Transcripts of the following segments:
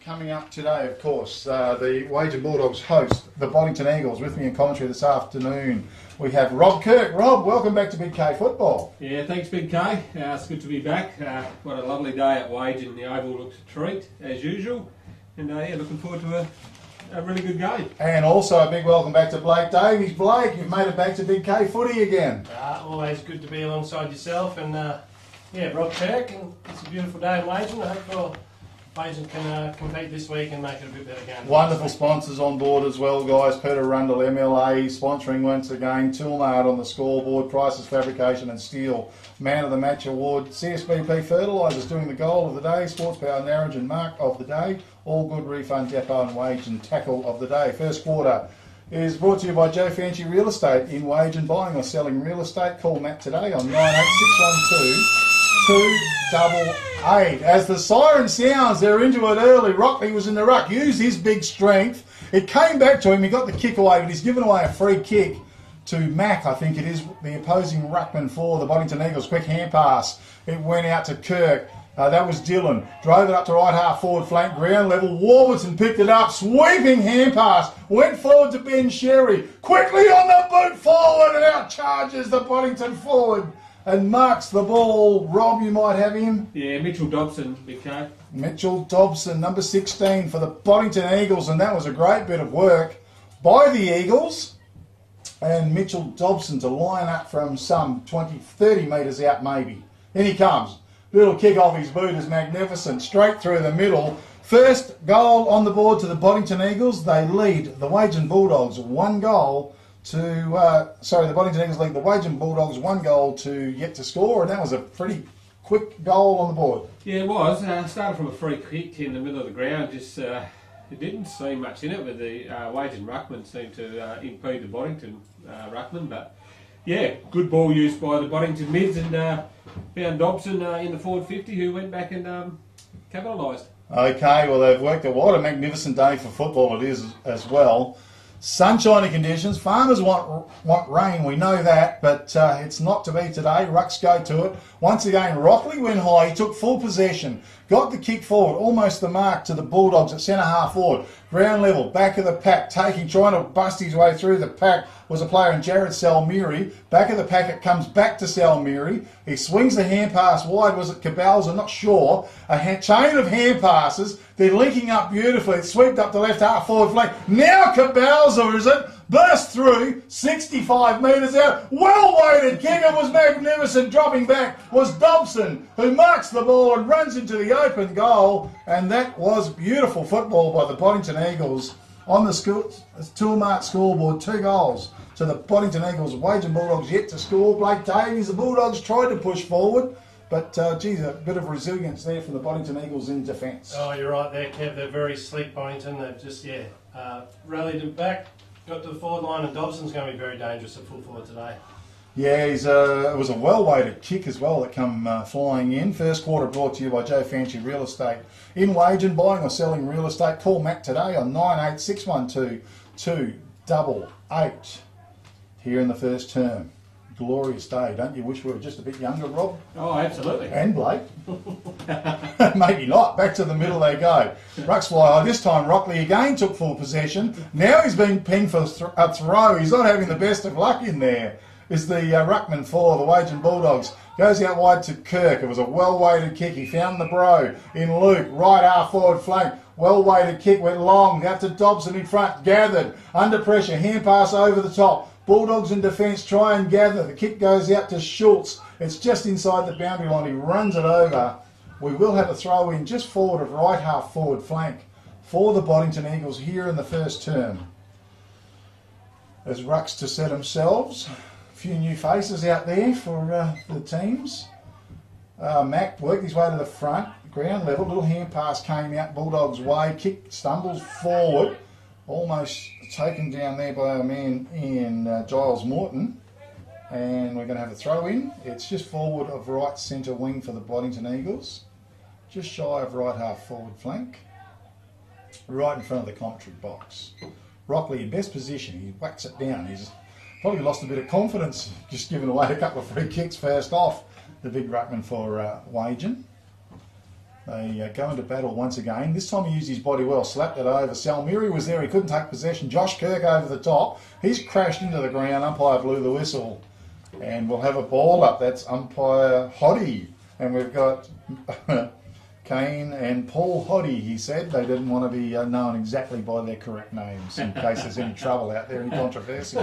Coming up today, of course, the Wagin Bulldogs host the Boddington Eagles. With me in commentary this afternoon, we have Rob Kirk. Rob, welcome back to Big K Football. Yeah, thanks Big K. It's good to be back. What a lovely day at Wagin. The Oval looks a treat, as usual. And yeah, looking forward to a really good game. And also a big welcome back to Blake Davies. Blake, you've made it back to Big K Footy again. Always good to be alongside yourself. And yeah, Rob Kirk. And it's a beautiful day in Wagin. I hope Wagin can compete this week and make it a bit better game. Wonderful sponsors on board as well, guys. Peter Rundle, MLA, sponsoring once again. Toolmart on the scoreboard. Prices Fabrication and Steel, Man of the Match Award. CSBP Fertilisers doing the goal of the day. Sports Power Narrogin Mark of the day. All Good Refund Depot and Wagin Tackle of the day. First quarter is brought to you by Joe Fancy Real Estate in Wagin. Buying or selling real estate. Call Matt today on 98612 288. As the siren sounds, they're into it early. Rockley was in the ruck, used his big strength. It came back to him, he got the kick away, but he's given away a free kick to Mac, I think it is, the opposing ruckman for the Boddington Eagles. Quick hand pass. It went out to Kirk. That was Dylan. Drove it up to right half forward flank, ground level. Warburton picked it up. Sweeping hand pass. Went forward to Ben Sherry. Quickly on the boot forward and out charges the Boddington forward and marks the ball. Rob, you might have him. Yeah, Mitchell Dobson, Big K. Mitchell Dobson, number 16 for the Boddington Eagles, and that was a great bit of work by the Eagles. And Mitchell Dobson to line up from some 20, 30 metres out maybe. In he comes. Little kick off his boot is magnificent. Straight through the middle. First goal on the board to the Boddington Eagles. They lead the Wagin Bulldogs one goal to, the Boddington Eagles lead the Wagin Bulldogs one goal to yet to score, and that was a pretty quick goal on the board. Yeah, it was. Started from a free kick in the middle of the ground. Just it didn't seem much in it, but the Wagin ruckman seemed to impede the Boddington ruckman. But yeah, good ball used by the Boddington mids, and found Dobson in the forward 50, who went back and capitalised. Okay, well, they've worked it. What a magnificent day for football it is as well. Sunshiny conditions. Farmers want rain, we know that, but it's not to be today. Rucks go to it. Once again, Rockley went high. He took full possession. Got the kick forward, almost the mark to the Bulldogs at centre half forward. Ground level, back of the pack, trying to bust his way through the pack was a player in Jared Salmiri. Back of the pack, it comes back to Salmiri. He swings the hand pass wide. Was it Cabals? I'm not sure. Chain of hand passes. They're linking up beautifully. It's swept up the left half forward flank. Now Cabalza, is it? Burst through, 65 metres out. Well-weighted kick. It was magnificent. Dropping back was Dobson, who marks the ball and runs into the open goal. And that was beautiful football by the Boddington Eagles on the Toolmart scoreboard. 2 goals to the Boddington Eagles. Wagin Bulldogs yet to score. Blake Davies, the Bulldogs tried to push forward. But, geez, a bit of resilience there from the Boddington Eagles in defence. Oh, you're right there, Kev. They're very slick, Boddington. They've just, rallied them back, got to the forward line, and Dobson's going to be very dangerous at full forward today. Yeah, it was a well-weighted kick as well that come flying in. First quarter brought to you by Joe Fancy Real Estate in Wagin. Buying or selling real estate. Call Matt today on 98612 288 here in the first term. Glorious day. Don't you wish we were just a bit younger, Rob? Oh, absolutely. And Blake. Maybe not. Back to the middle they go. Rucks fly high. This time Rockley again took full possession. Now he's been pinged for a throw. He's not having the best of luck in there. Is the ruckman for the Wagin Bulldogs. Goes out wide to Kirk. It was a well-weighted kick. He found the bro in Luke. Right half forward flank. Well-weighted kick. Went long. Out to Dobson in front. Gathered. Under pressure. Hand pass over the top. Bulldogs in defence try and gather. The kick goes out to Schultz. It's just inside the boundary line. He runs it over. We will have a throw in just forward of right half forward flank for the Boddington Eagles here in the first term. As rucks to set themselves. A few new faces out there for the teams. Mac worked his way to the front. Ground level. Little hand pass came out Bulldogs' way. Kick stumbles forward. Almost taken down there by our man in Giles Morton, and we're going to have a throw in. It's just forward of right centre wing for the Boddington Eagles, just shy of right half forward flank, right in front of the commentary box. Rockley in best position. He whacks it down. He's probably lost a bit of confidence, just giving away a couple of free kicks first off. The big ruckman for Wagin. They go into battle once again. This time he used his body well, slapped it over. Salmiri was there, he couldn't take possession. Josh Kirk over the top. He's crashed into the ground. Umpire blew the whistle. And we'll have a ball up. That's umpire Hoddy. And we've got Kane and Paul Hoddy, he said. They didn't want to be known exactly by their correct names in case there's any trouble out there, any controversy.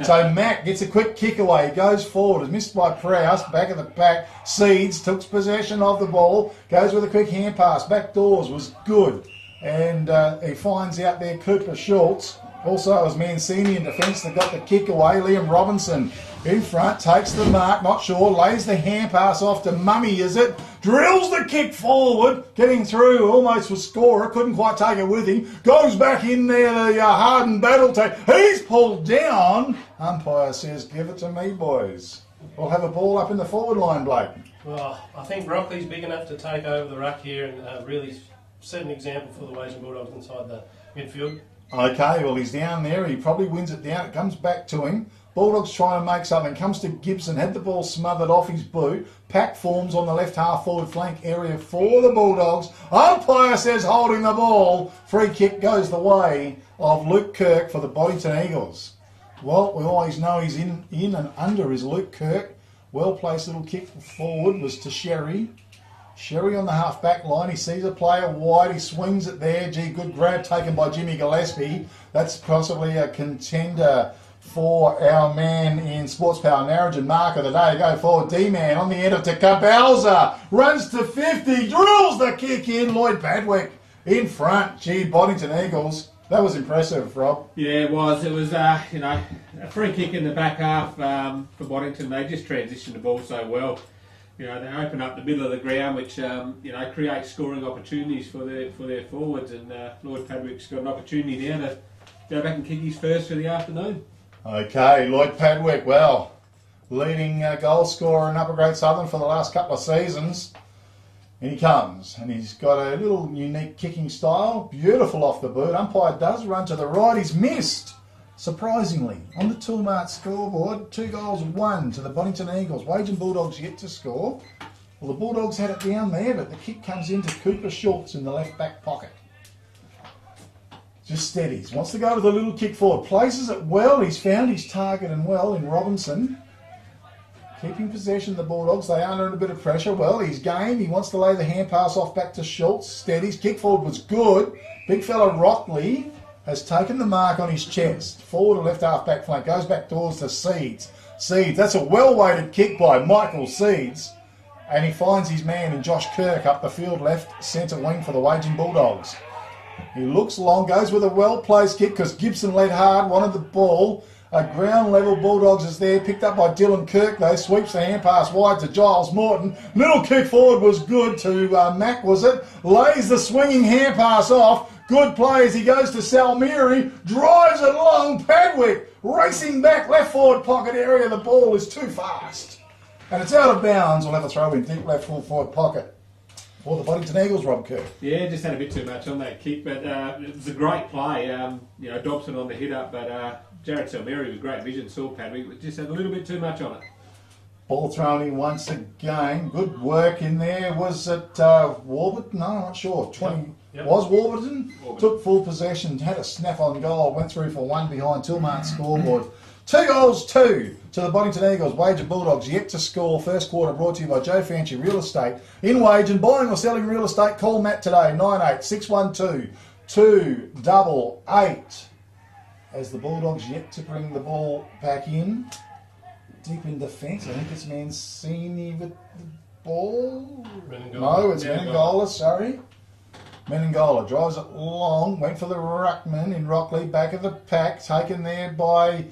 So Mac gets a quick kick away. He goes forward. Is missed by Prowse. Back of the pack. Seeds took possession of the ball. Goes with a quick hand pass. Back doors was good. And he finds out there Cooper Schultz. Also, it was Mancini in defence that got the kick away. Liam Robinson in front, takes the mark, not sure, lays the hand pass off to Mummy, is it? Drills the kick forward, getting through, almost was scorer, couldn't quite take it with him. Goes back in there, the hardened battle tank. He's pulled down. Umpire says, give it to me, boys. We'll have a ball up in the forward line, Blake. Well, I think Rockley's big enough to take over the ruck here and really set an example for the Wagin Bulldogs inside the midfield. Okay, well, he's down there. He probably wins it down. It comes back to him. Bulldogs trying to make something. Comes to Gibson. Had the ball smothered off his boot. Pack forms on the left half forward flank area for the Bulldogs. Umpire says holding the ball. Free kick goes the way of Luke Kirk for the Boddington Eagles. Well, we always know he's in and under is Luke Kirk. Well-placed little kick forward was to Sherry. Sherry on the half-back line, he sees a player wide, he swings it there. Gee, good grab taken by Jimmy Gillespie. That's possibly a contender for our man in Sports Power Narrogin, mark of the day. Go forward, D-Man on the end of Tekabelza. Runs to 50, drills the kick in. Lloyd Padwick in front. Gee, Boddington Eagles. That was impressive, Rob. Yeah, it was. It was, a free kick in the back half for Boddington. They just transitioned the ball so well. They open up the middle of the ground, which creates scoring opportunities for their forwards. And Lloyd Padwick's got an opportunity now to go back and kick his first for the afternoon. Okay, Lloyd Padwick, well, leading goal scorer in Upper Great Southern for the last couple of seasons. And he comes, and he's got a little unique kicking style, beautiful off the boot. Umpire does run to the right, he's missed. Surprisingly, on the Toolmart scoreboard, 2 goals, 1 to the Boddington Eagles. Wagin Bulldogs yet to score. Well, the Bulldogs had it down there, but the kick comes into Cooper Schultz in the left back pocket. Just steadies. Wants to go to the little kick forward. Places it well. He's found his target and well in Robinson. Keeping possession of the Bulldogs. They are under a bit of pressure. Well, he's game. He wants to lay the hand pass off back to Schultz. Steadies. Kick forward was good. Big fella Rockley has taken the mark on his chest. Forward to left half back flank. Goes back towards the Seeds. Seeds. That's a well-weighted kick by Michael Seeds. And he finds his man in Josh Kirk up the field left centre wing for the Wagin Bulldogs. He looks long, goes with a well-placed kick because Gibson led hard, wanted the ball. A ground level Bulldogs is there, picked up by Dylan Kirk though, sweeps the hand pass wide to Giles Morton. Little kick forward was good to Mac, was it? Lays the swinging hand pass off. Good play as he goes to Salmiri, drives it along. Padwick racing back, left forward pocket area. The ball is too fast. And it's out of bounds. We'll have a throw in deep left full forward pocket for the Boddington Eagles, Rob Kirk. Yeah, just had a bit too much on that kick, but it was a great play. Dobson on the hit up, but Jared Salmiri with great vision, saw Padwick, but just had a little bit too much on it. Ball thrown in once again. Good work in there. Was it Warburton? No, I'm not sure. 20 Yep. Was Warburton. Took full possession, had a snap on goal, went through for 1 behind Toolmart scoreboard. 2 goals, 2 to the Boddington Eagles. Wagin Bulldogs yet to score. First quarter brought to you by Joe Fanchi Real Estate. In Wagin, buying or selling real estate, call Matt today, 98612288. As the Bulldogs yet to bring the ball back in. Deep in defence, I think it's Mancini with the ball. No, it's Menengola, sorry. Menengola drives it long, went for the ruckman in Rockley, back of the pack, taken there by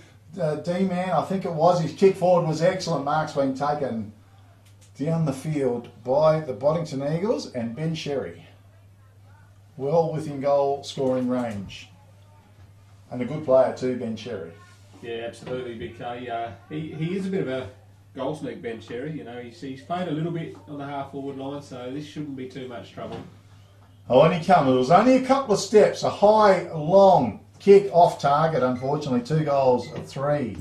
D-Man, I think it was. His kick forward was excellent. Mark's been taken down the field by the Boddington Eagles and Ben Sherry. Well within goal scoring range. And a good player too, Ben Sherry. Yeah, absolutely, Big K. He is a bit of a goal sneak, Ben Sherry. He's played a little bit on the half forward line, so this shouldn't be too much trouble. Oh, and he come. It was only a couple of steps. A high, long kick off target, unfortunately. 2 goals, 3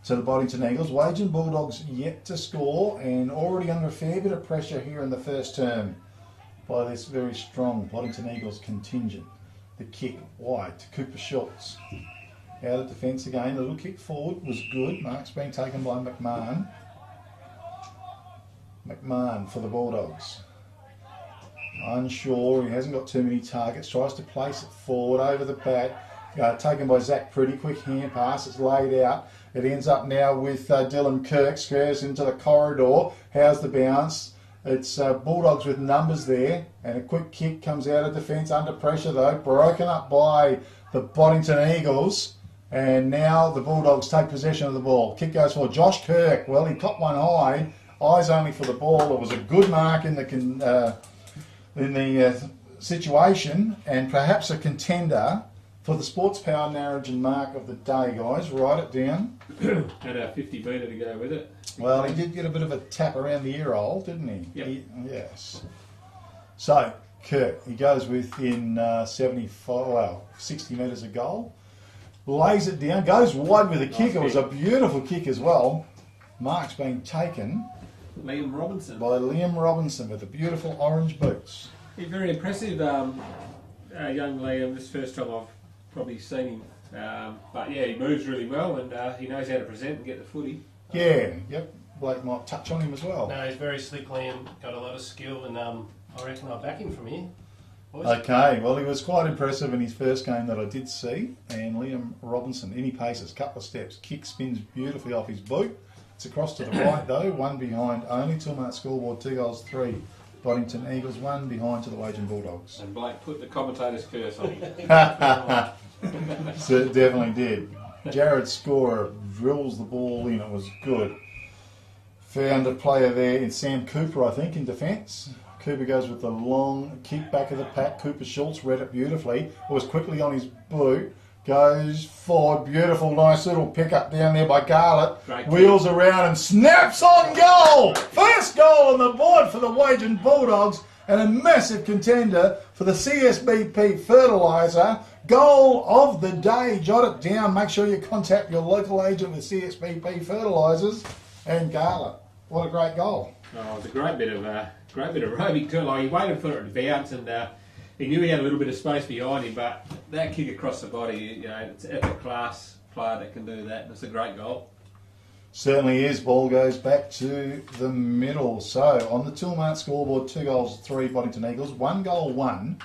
to the Boddington Eagles. Wagin Bulldogs yet to score and already under a fair bit of pressure here in the first term. by this very strong Boddington Eagles contingent. The kick wide to Cooper Schultz. Out of defence again, the little kick forward was good. Mark's being taken by McMahon. McMahon for the Bulldogs. Unsure, he hasn't got too many targets, tries to place it forward over the back. Taken by Zach Pretty, quick hand pass, it's laid out. It ends up now with Dylan Kirk, squares into the corridor. How's the bounce? It's Bulldogs with numbers there, and a quick kick comes out of defence under pressure though, broken up by the Boddington Eagles, and now the Bulldogs take possession of the ball. Kick goes for Josh Kirk. Well, he copped one high, eyes only for the ball. It was a good mark in the situation, and perhaps a contender for the Sports Power Narrogin mark of the day, guys. Write it down. Had a 50 metre to go with it. Well, he did get a bit of a tap around the ear hole, didn't he? Yep. Yes. So, Kirk, he goes within 60 metres of goal. Lays it down, goes wide with a kick. It was a beautiful kick as well. Mark's being taken Liam Robinson. by Liam Robinson with the beautiful orange boots. He's very impressive, young Liam. This first time I've probably seen him. But yeah, he moves really well, and he knows how to present and get the footy. Yeah, yep. Blake might touch on him as well. No, he's very slick, Liam. Got a lot of skill, and I reckon I'll back him from here. Boys. Okay, well, he was quite impressive in his first game that I did see. And Liam Robinson, any paces, couple of steps, kick spins beautifully off his boot. It's across to the right though, one behind only. Tillmark scoreboard, 2 goals, 3 Boddington Eagles, 1 behind to the Wagin Bulldogs. And Blake put the commentator's curse on him. So it definitely did. Jared Scorer drills the ball in, it was good. Found a player there in Sam Cooper, I think, in defence. Cooper goes with the long kick back of the pack. Cooper Schultz read it beautifully. It was quickly on his boot. Goes forward. Beautiful, nice little pick-up down there by Garlett. Wheels around and snaps on goal! First goal on the board for the Wagin Bulldogs, and a massive contender for the CSBP Fertiliser. Goal of the day. Jot it down. Make sure you contact your local agent with CSBP Fertilisers. And Garlett. What a great goal. Oh, it's a great bit of aerobic too. Like, he waited for it to bounce, and he knew he had a little bit of space behind him, but that kick across the body, it's an epic class player that can do that, and it's a great goal. Certainly is. Ball goes back to the middle. So on the Tillmark scoreboard, 2 goals, 3 Boddington Eagles, 1 goal, 1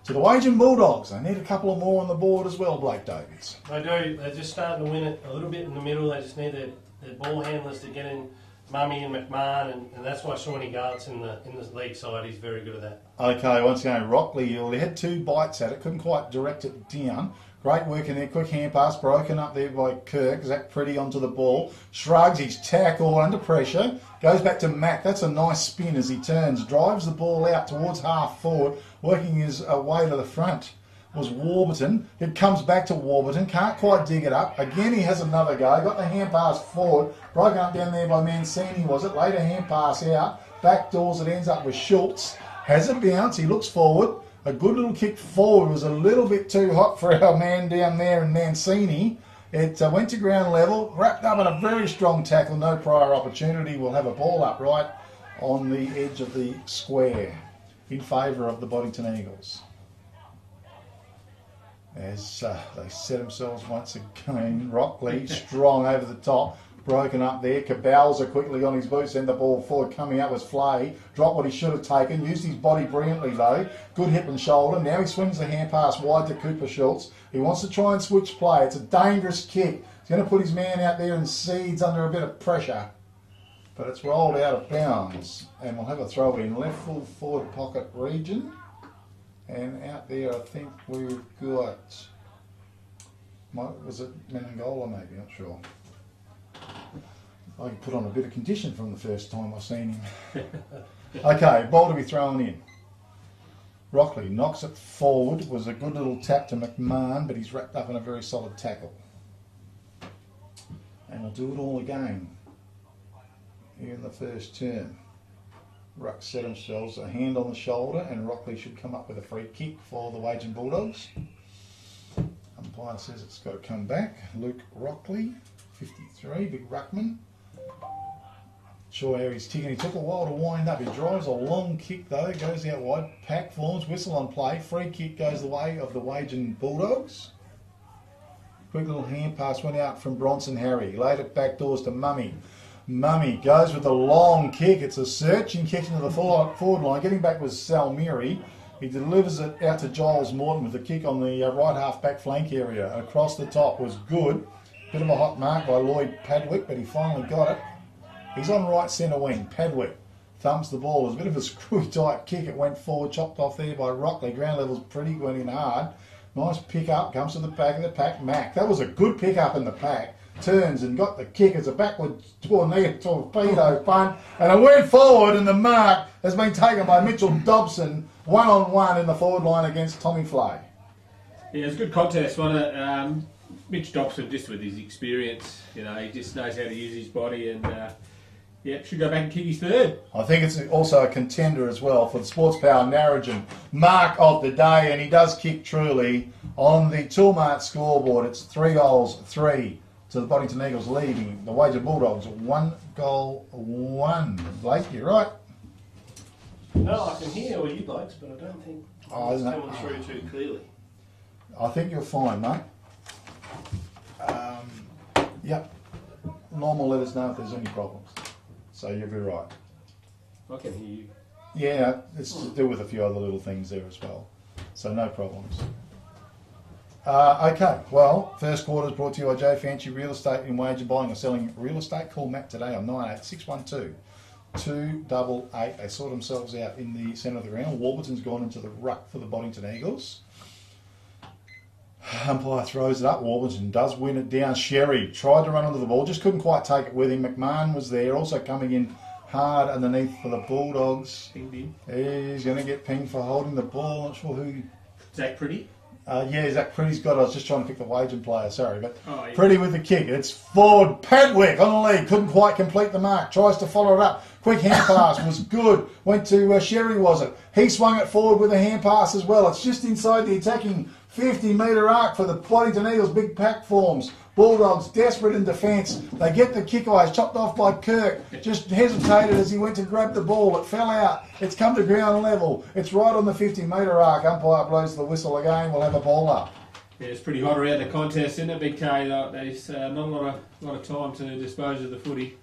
to the Wagin Bulldogs. They need a couple of more on the board as well, Blake Davies. They do. They're just starting to win it a little bit in the middle. They just need their ball handlers to get in. Mummy and McMahon, and that's why Shawnee Garlett's in the league side. He's very good at that. Okay, once again, Rockley, he had 2 bites at it, couldn't quite direct it down. Great work in there, quick hand pass, broken up there by Kirk. Zach Pretty onto the ball, shrugs, he's tackled under pressure, goes back to Mac. That's a nice spin as he turns, drives the ball out towards half forward, working his way to the front. Was Warburton. It comes back to Warburton, can't quite dig it up. Again, he has another go. Got the hand pass forward, broken up down there by Mancini, was it? Later hand pass out, back doors, it ends up with Schultz. Has a bounce, he looks forward. A good little kick forward, was a little bit too hot for our man down there in Mancini. It went to ground level, wrapped up in a very strong tackle, no prior opportunity. We'll have a ball up right on the edge of the square in favour of the Boddington Eagles. As they set themselves once again. Rockley strong over the top, broken up there. Cabalza quickly on his boots, send the ball forward. Coming up was Flay, dropped what he should have taken, used his body brilliantly though. Good hip and shoulder. Now he swings the hand pass wide to Cooper Schultz. He wants to try and switch play. It's a dangerous kick. He's going to put his man out there and seeds under a bit of pressure, but it's rolled out of bounds, and we'll have a throw in left full forward pocket region. And out there, I think we've got, was it Menangola maybe, not sure. I can put on a bit of condition from the first time I've seen him. Okay, ball to be thrown in. Rockley knocks it forward, was a good little tap to McMahon, but he's wrapped up in a very solid tackle. And we'll do it all again here in the first turn. Ruck set themselves a hand on the shoulder, and Rockley should come up with a free kick for the Wagin Bulldogs. Umpire says it's got to come back. Luke Rockley, 53, big ruckman. Sure how he's ticking. He took a while to wind up. He drives a long kick though, goes out wide, pack forms, whistle on play, free kick goes the way of the Wagin Bulldogs. Quick little hand pass went out from Bronson Harry, laid it back doors to Mummy. Mummy goes with a long kick. It's a searching kick into the forward line. Getting back was Salmiri. He delivers it out to Giles Morton with a kick on the right half back flank area. Across the top was good. Bit of a hot mark by Lloyd Padwick, but he finally got it. He's on right centre wing. Padwick thumps the ball. It was a bit of a screwy type kick. It went forward, chopped off there by Rockley. Ground level's pretty, went in hard. Nice pick up, comes to the back of the pack. Mac, that was a good pick up in the pack. Turns and got the kick as a backward torpedo punt, and it went forward, and the mark has been taken by Mitchell Dobson, 1-on-1 in the forward line against Tommy Flay. Yeah, it's a good contest, wasn't it? Mitch Dobson, just with his experience, you know, he just knows how to use his body, and yeah, should go back and kick his third. I think it's also a contender as well for the Sports Power Narrogin mark of the day, and he does kick truly on the Toolmart scoreboard. It's 3-3 to the Boddington Eagles, leading the Wagin Bulldogs 1-1. Blake, you right? No, I can hear all you blokes, but I don't think it's coming through too clearly. I think you're fine, mate. Yep. Normal, let us know if there's any problems. So you'll be right. I can hear you. Yeah, it's to do with a few other little things there as well. So no problems. Okay, well, first quarter is brought to you by Joe Fancy Real Estate in Wagin, buying or selling real estate. Call Matt today on 98612 288. They sort themselves out in the centre of the ground. Warburton's gone into the ruck for the Boddington Eagles. Umpire throws it up. Warburton does win it down. Sherry tried to run onto the ball, just couldn't quite take it with him. McMahon was there, also coming in hard underneath for the Bulldogs. Pinged. He's going to get pinged for holding the ball. Not sure who. Zach Pretty? Yeah, Zach Pretty's got it. I was just trying to pick the Wagin player, sorry. But yeah. Pretty with the kick. It's forward. Padwick on the lead. Couldn't quite complete the mark. Tries to follow it up. Quick hand pass was good. Went to Sherry, was it? He swung it forward with a hand pass as well. It's just inside the attacking 50-metre arc for the Boddington Eagles. Big pack forms. Bulldogs desperate in defence. They get the kick away. It's chopped off by Kirk. Just hesitated as he went to grab the ball. It fell out. It's come to ground level. It's right on the 50-metre arc. Umpire blows the whistle again. We'll have a ball up. Yeah, it's pretty hot around the contest, isn't it, Big K? There's not a lot of time to dispose of the footy.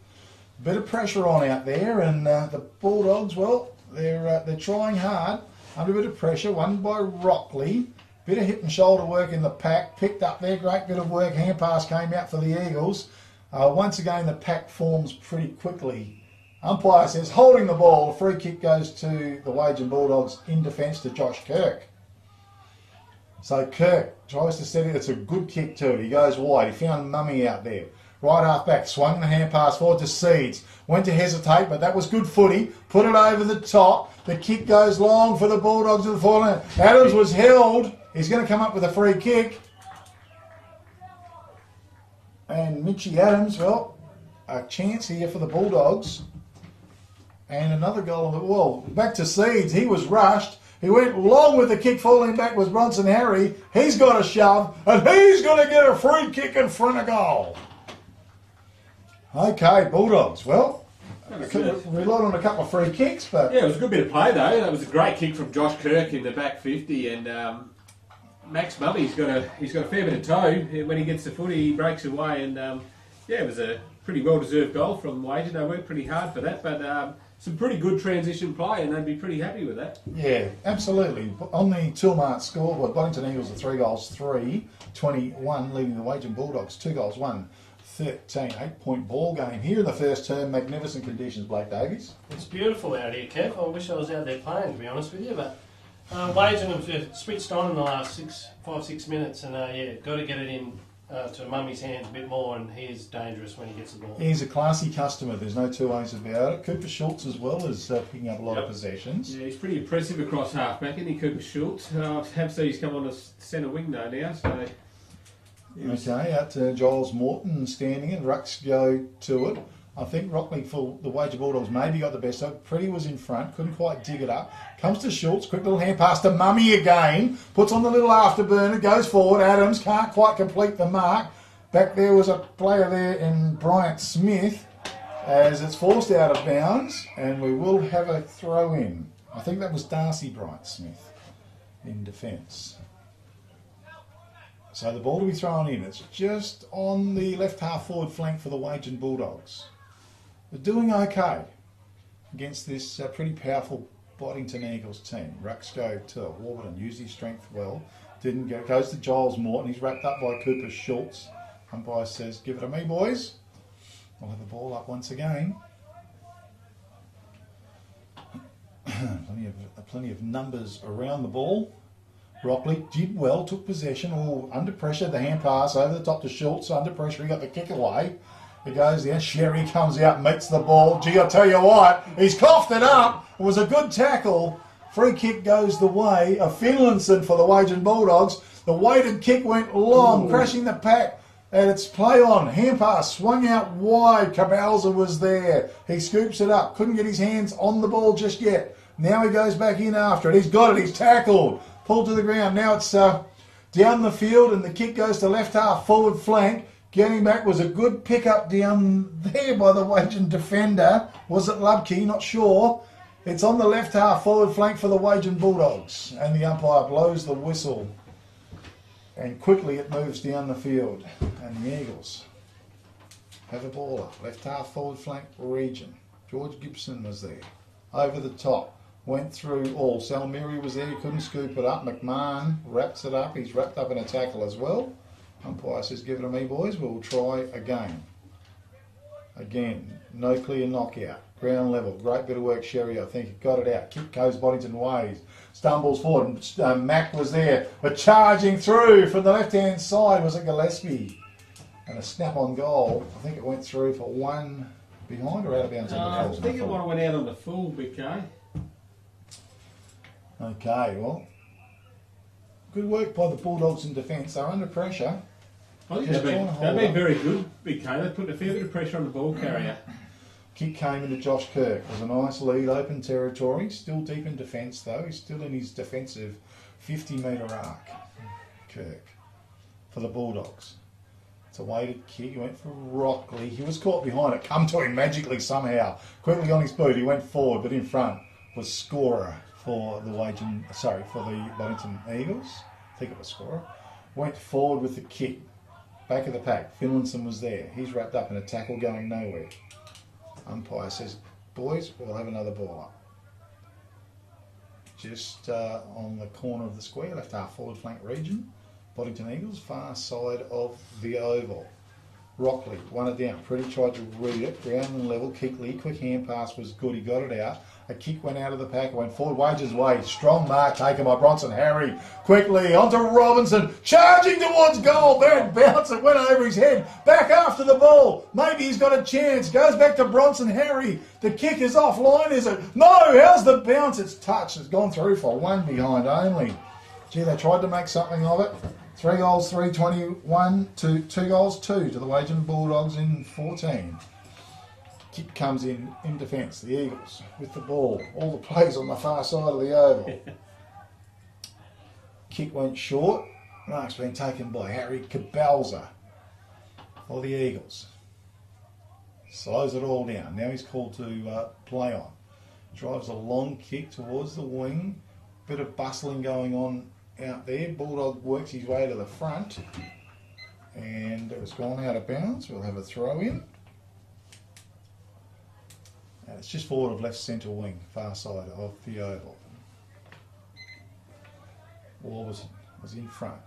Bit of pressure on out there, and the Bulldogs, well, they're trying hard under a bit of pressure. Won by Rockley. Bit of hip and shoulder work in the pack. Picked up there. Great bit of work. Hand pass came out for the Eagles. Once again, the pack forms pretty quickly. Umpire says holding the ball. A free kick goes to the Wagin Bulldogs in defence to Josh Kirk. So Kirk tries to set it. It's a good kick too. He goes wide. He found Mummy out there. Right half back. Swung the hand pass forward to Seeds. Went to hesitate, but that was good footy. Put it over the top. The kick goes long for the Bulldogs to the forward. Adams was held. He's going to come up with a free kick. And Mitchie Adams, well, a chance here for the Bulldogs. And another goal. Well, back to Seeds. He was rushed. He went long with the kick. Falling back was Bronson Harry. He's got a shove. And he's going to get a free kick in front of goal. Okay, Bulldogs. Well, relied on a couple of free kicks, but yeah, it was a good bit of play though. That was a great kick from Josh Kirk in the back 50, and Max Mummy's got a fair bit of toe. When he gets the footy, he breaks away, and yeah, it was a pretty well-deserved goal from Wagin. They worked pretty hard for that, but some pretty good transition play, and they'd be pretty happy with that. Yeah, absolutely. On the Toolmart scoreboard, Boddington Eagles are 3 goals, 3-21, leading the Wagin Bulldogs 2 goals, 1-13, 8-point ball game. Here in the first term, magnificent conditions, Blake Davies. It's beautiful out here, Kev. I wish I was out there playing, to be honest with you, but Wagin have switched on in the last 5-6 minutes, and yeah, got to get it in to Mummy's hands a bit more, and he is dangerous when he gets the ball. He's a classy customer, there's no two ways about it. Cooper Schultz as well is picking up a lot of possessions. Yeah, he's pretty impressive across half-back, isn't he, Cooper Schultz? I have seen he's come on as centre wing though now, so... Okay, out to Giles Morton standing in. Rucks go to it. I think Rockley for the Wagin Bulldogs maybe got the best of it. Pretty was in front, couldn't quite dig it up. Comes to Schultz, quick little hand pass to Mummy again. Puts on the little afterburner, goes forward. Adams can't quite complete the mark. Back there was a player there in Bryant Smith. as it's forced out of bounds, and we will have a throw in. I think that was Darcy Bright-Smith in defence. So the ball to be thrown in. It's just on the left half forward flank for the Wagin Bulldogs. They're doing okay against this pretty powerful Boddington Eagles team. Rucks go to Warburton, used his strength well. Didn't go. Goes to Giles Morton. He's wrapped up by Cooper Schultz. Umpire says, "Give it to me, boys." We'll have the ball up once again. plenty of numbers around the ball. Rockley did well, took possession. Oh, under pressure, the hand pass over the top to Schultz. Under pressure, he got the kick away. It goes there. Sherry comes out, meets the ball. Gee, I'll tell you what, he's coughed it up. It was a good tackle. Free kick goes the way of Finlayson for the Wagin Bulldogs. The weighted kick went long, crashing the pack. And it's play on. Hand pass swung out wide. Cabalza was there. He scoops it up. Couldn't get his hands on the ball just yet. Now he goes back in after it. He's got it. He's tackled. Pulled to the ground. Now it's down the field and the kick goes to left half forward flank. Getting back was a good pick-up down there by the Wagin defender. Was it Lubke? Not sure. It's on the left half forward flank for the Wagin Bulldogs. And the umpire blows the whistle. And quickly it moves down the field. And the Eagles have a ball up. Left half forward flank region. George Gibson was there. Over the top. Went through all. Salmiri was there. He couldn't scoop it up. McMahon wraps it up. He's wrapped up in a tackle as well. Umpire says, give it to me, boys. We'll try again. Again. No clear knockout. Ground level. Great bit of work, Sherry. I think he got it out. Kick goes Boddington ways. Stumbles forward. Mack was there. But charging through from the left-hand side was it Gillespie. And a snap-on goal. I think it went through for one behind or out of bounds. I think it might have went out on the full, BK. Okay, well, good work by the Bulldogs in defence. They're under pressure. I think they've been very good, BK. They've put a fair bit of pressure on the ball carrier. Kick came into Josh Kirk. It was a nice lead, open territory. Still deep in defence, though. He's still in his defensive 50-metre arc. Kirk for the Bulldogs. It's a weighted kick. He went for Rockley. He was caught behind it. Come to him magically somehow. Quickly on his boot. He went forward, but in front was scorer for the Boddington Eagles. I think it was scorer. Went forward with the kick. Back of the pack. Finlayson was there. He's wrapped up in a tackle going nowhere. Umpire says, boys, we'll have another ball up. Just on the corner of the square, left half forward flank region. Boddington Eagles, far side of the oval. Rockley, won it down. Pretty tried to read it. Ground and level. Kickley, quick hand pass was good. He got it out. A kick went out of the pack, went forward, Wages way. Strong mark taken by Bronson Harry. Quickly onto Robinson, charging towards goal. Bad bounce, it went over his head. Back after the ball. Maybe he's got a chance. Goes back to Bronson Harry. The kick is offline, is it? No, how's the bounce? It's touched. It's gone through for one behind only. Gee, they tried to make something of it. 3 goals, 3-21 to 2 goals, 2 to the Wagin Bulldogs in 14. Kick comes in defence. The Eagles with the ball. All the plays on the far side of the oval. Kick went short. Mark's been taken by Harry Cabalza for the Eagles. Slows it all down. Now he's called to play on. Drives a long kick towards the wing. Bit of bustling going on out there. Bulldog works his way to the front. And it was gone out of bounds. We'll have a throw in. And it's just forward of left centre wing, far side of the oval. Warburton was in front.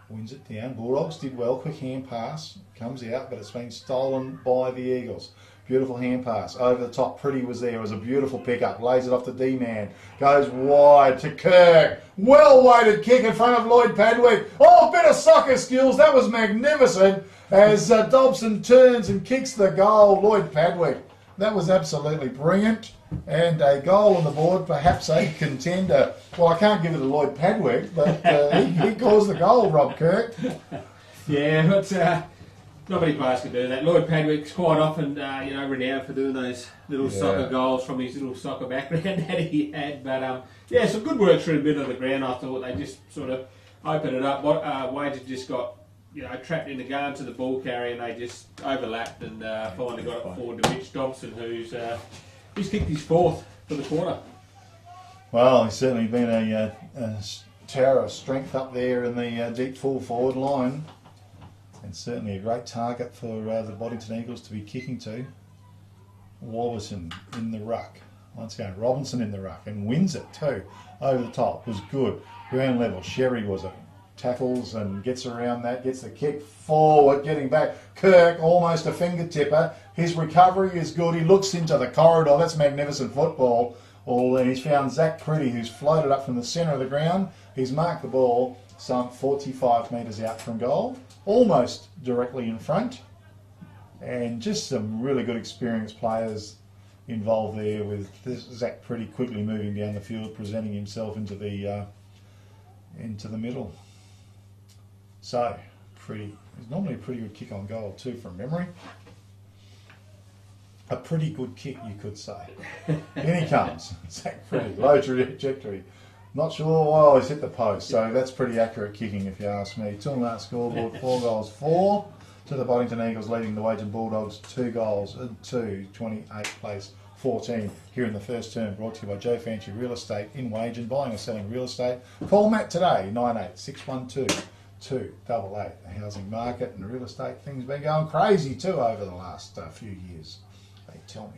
Wins it down. Bulldogs did well. Quick hand pass. Comes out, but it's been stolen by the Eagles. Beautiful hand pass. Over the top. Pretty was there. It was a beautiful pickup. Lays it off to D-Man. Goes wide to Kirk. Well-weighted kick in front of Lloyd Padwick. Oh, bit of soccer skills. That was magnificent. As Dobson turns and kicks the goal. Lloyd Padwick. That was absolutely brilliant. And a goal on the board, perhaps a contender. Well, I can't give it to Lloyd Padwick, but he caused the goal, Rob Kirk. Yeah, but not many players can do that. Lloyd Padwick's quite often, renowned for doing those little soccer goals from his little soccer background that he had. But, some good work through the middle of the ground. I thought they just sort of opened it up. Wagin just got trapped in the gun to the ball carrier, and they just overlapped and finally got it forward to Mitch Dobson, who's kicked his 4th for the quarter. Well, he's certainly been a tower of strength up there in the deep full forward line, and certainly a great target for the Boddington Eagles to be kicking to. Warburton in the ruck. Once again, Robinson in the ruck and wins it too. Over the top was good. Ground level. Sherry was it. Tackles and gets around that, gets the kick forward, getting back. Kirk, almost a finger tipper. His recovery is good. He looks into the corridor. That's magnificent football. And he's found Zach Pretty, who's floated up from the centre of the ground. He's marked the ball some 45 metres out from goal, almost directly in front. And just some really good experienced players involved there, with Zach Pretty quickly moving down the field, presenting himself into the middle. So, it's normally a pretty good kick on goal too from memory. A pretty good kick, you could say. In he comes, Zach Pretty, low trajectory. Not sure, well, he's hit the post, so that's pretty accurate kicking if you ask me. 2-0 scoreboard, 4 goals, 4 to the Boddington Eagles, leading the Wagin Bulldogs 2 goals, 2, 28th place, 14 here in the first term, brought to you by Joe Fancy Real Estate in Wagin, buying or selling real estate. Call Matt today, 98612 288. The housing market and the real estate thing's been going crazy too over the last few years, they tell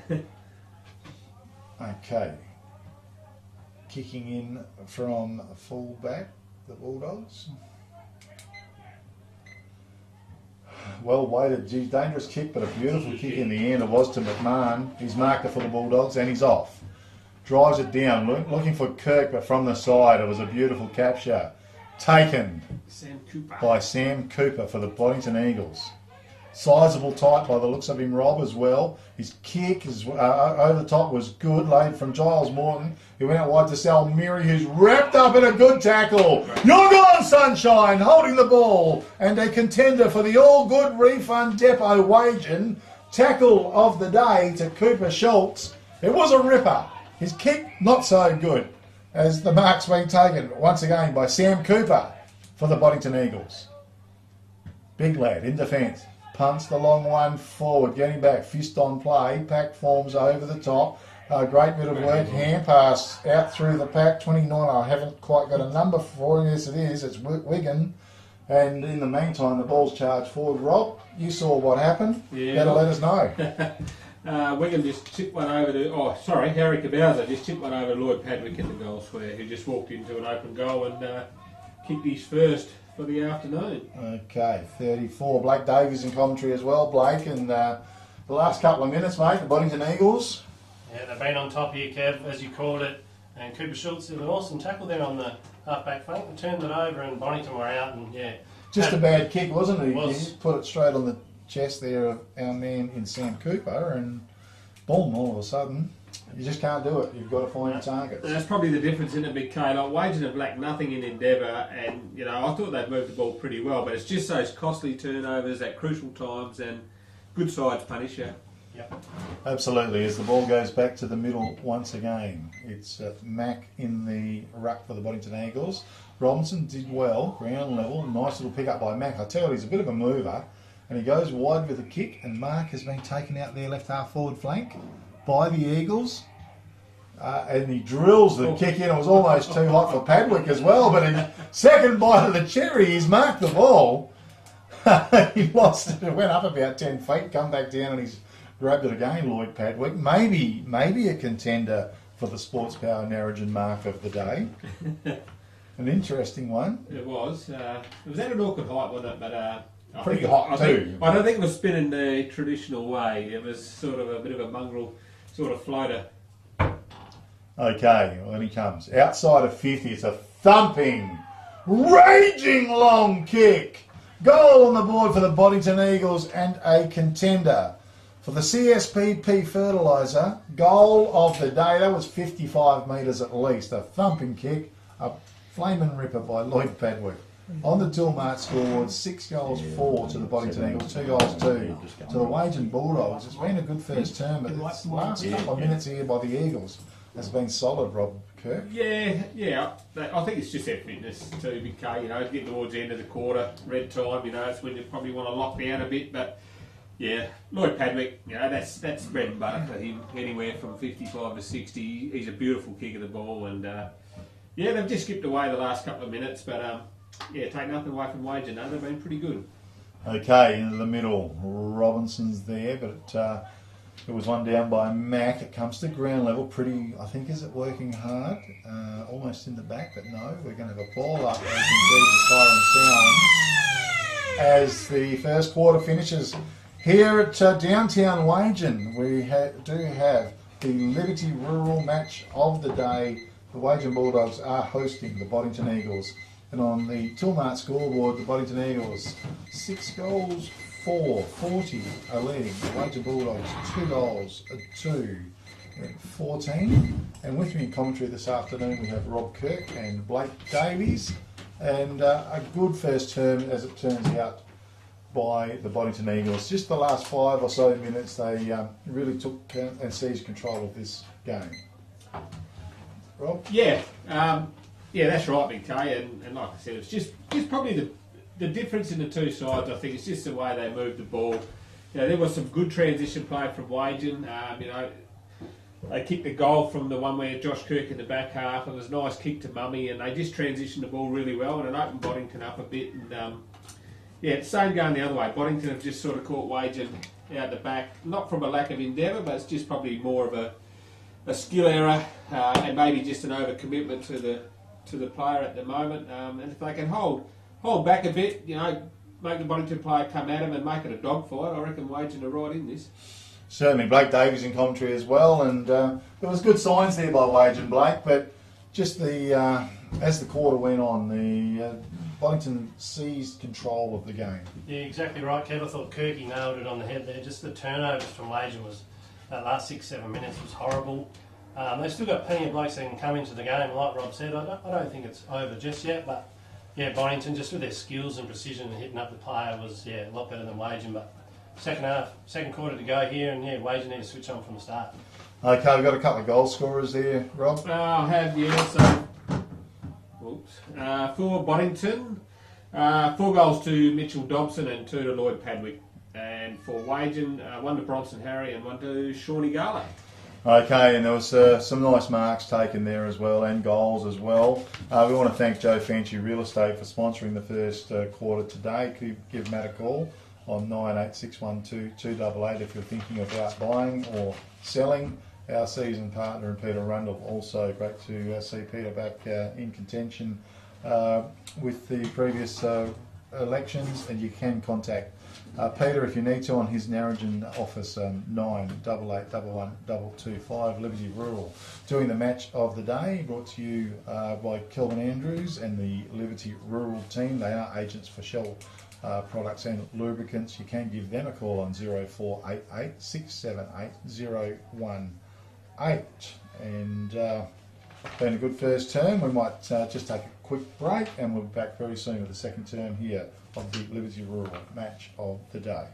me. Okay, kicking in from full back, the Bulldogs. Well weighted, geez, dangerous kick, but a beautiful kick in the end. It was to McMahon. He's marked it for the Bulldogs and he's off. Drives it down, looking for Kirk, but from the side. It was a beautiful capture. Taken by Sam Cooper for the Boddington Eagles. Sizable type by the looks of him, Rob, as well. His kick over the top was good, laid from Giles Morton. He went out wide to Sal Miri, who's wrapped up in a good tackle. You're gone, Sunshine, holding the ball. And a contender for the all-good refund depot Wagin. Tackle of the day to Cooper Schultz. It was a ripper. His kick, not so good, as the mark's been taken once again by Sam Cooper for the Boddington Eagles. Big lad in defence. Punts the long one forward, getting back, fist on play, pack forms over the top. A great bit of work, hand pass out through the pack, 29, I haven't quite got a number for him, yes it is, it's Wagin. And in the meantime, the ball's charged forward. Rob, you saw what happened, better let us know. Wagin just tipped one over to, Harry Cabowser just tipped one over to Lloyd Padwick in the goal square, who just walked into an open goal and kicked his first for the afternoon. Okay, 34. Blake Davies in commentary as well, Blake, and the last couple of minutes, mate, the Boddington Eagles. Yeah, they've been on top here, Kev, as you called it, and Cooper Schultz did an awesome tackle there on the half-back flank and turned it over, and Boddington were out, and just a bad kick, wasn't it? He just put it straight on the chest there of our man in Sam Cooper, and boom, all of a sudden, you just can't do it. You've got to find your targets. And that's probably the difference in a big K. Like, Wagin have lacked nothing in endeavour, and I thought they'd moved the ball pretty well, but it's just those costly turnovers at crucial times, and good sides punish you. Yep. Absolutely. As the ball goes back to the middle once again, it's Mack in the ruck for the Boddington Eagles. Robinson did well, ground level, nice little pick up by Mack. I tell you, he's a bit of a mover, and he goes wide with a kick, and Mark has been taken out there left half forward flank by the Eagles, and he drills the kick in. It was almost too hot for Padwick as well, but in second bite of the cherry, he's marked the ball. He lost it. It went up about 10 feet, come back down, and he's grabbed it again, Lloyd Padwick. Maybe a contender for the Sports Power Narrogin mark of the day. An interesting one. It was. It was at an awkward height, wasn't it? But pretty hot too. I don't think it was spinning the traditional way. It was sort of a bit of a mongrel sort of floater. Okay, well, then he comes. Outside of 50, it's a thumping, raging long kick. Goal on the board for the Boddington Eagles and a contender for the CSPP Fertiliser. Goal of the day. That was 55 metres at least. A thumping kick. A flaming ripper by Lloyd Padwick. On the Dillmart scoreboard, 6 goals, 4 to the Boddington Eagles, 2 goals, 2 to the Wagin Bulldogs. It's been a good first term, but this last couple of minutes here by the Eagles has been solid, Rob. Kirk? Yeah. I think it's just their fitness too, Big K. You know, getting towards the end of the quarter, red time. You know, it's when you probably want to lock down a bit. But yeah, Lloyd Padwick. You know, that's bread and butter for him. Anywhere from 55 to 60, he's a beautiful kick of the ball. And yeah, they've just skipped away the last couple of minutes. But yeah, take nothing away from Wagin. They've been pretty good. Okay, into the middle, Robinson's there, but it was one down by Mac. It comes to ground level, pretty, I think, is it working hard? Almost in the back, but no, we're going to have a ball up as indeed the siren sounds as the first quarter finishes. Here at downtown Wagin, we do have the Liberty Rural match of the day. The Wagin Bulldogs are hosting the Boddington Eagles. And on the Tilmart scoreboard, the Boddington Eagles, 6 goals, 4, 40 are leading. The Wagin Bulldogs, 2 goals, 2, 14. And with me in commentary this afternoon, we have Rob Kirk and Blake Davies. And a good first term, as it turns out, by the Boddington Eagles. Just the last 5 or so minutes, they really took and seized control of this game. Rob? Yeah. Yeah, that's right, Big K, and like I said, it's just probably the difference in the two sides. I think it's just the way they moved the ball. You know, there was some good transition play from Wagin. You know, they kicked the goal from the one where Josh Kirk in the back half. It was a nice kick to Mummy, and they just transitioned the ball really well, and it opened Boddington up a bit. And yeah, it's the same going the other way. Boddington have just sort of caught Wagin out the back, not from a lack of endeavour, but it's just probably more of a skill error and maybe just an overcommitment to the player at the moment, and if they can hold back a bit, you know, make the Boddington player come at him and make it a dogfight, I reckon Wagin are right in this. Certainly, Blake Davies in commentary as well, and there was good signs there by Wagin, Blake, but just as the quarter went on, the Boddington seized control of the game. Yeah, exactly right, Kev. I thought Kirky nailed it on the head there. Just the turnovers from Wagin was, that last 6-7 minutes was horrible. They've still got plenty of blokes that can come into the game, like Rob said. I don't think it's over just yet, but yeah, Boddington, just with their skills and precision and hitting up the player, was a lot better than Wagin. But second quarter to go here, and yeah, Wagin need to switch on from the start. Okay, we've got a couple of goal scorers there, Rob. I have, yeah, so for Boddington, 4 goals to Mitchell Dobson and 2 to Lloyd Padwick. And for Wagin, 1 to Bronson Harry and 1 to Shawnee Garley. Okay, and there was some nice marks taken there as well, and goals as well. We want to thank Joe Fancy Real Estate for sponsoring the first quarter today. Could you give Matt a call on 98612288 if you're thinking about buying or selling? Our season partner and Peter Rundle, also great to see Peter back in contention with the previous elections, and you can contact Peter if you need to on his Narrogin office, 98811225, Liberty Rural. Doing the match of the day, brought to you by Kelvin Andrews and the Liberty Rural team. They are agents for Shell products and lubricants. You can give them a call on 0488 678 018. And been a good first term. We might just take a quick break, and we'll be back very soon with the second term here of the Liberty Rural match of the day.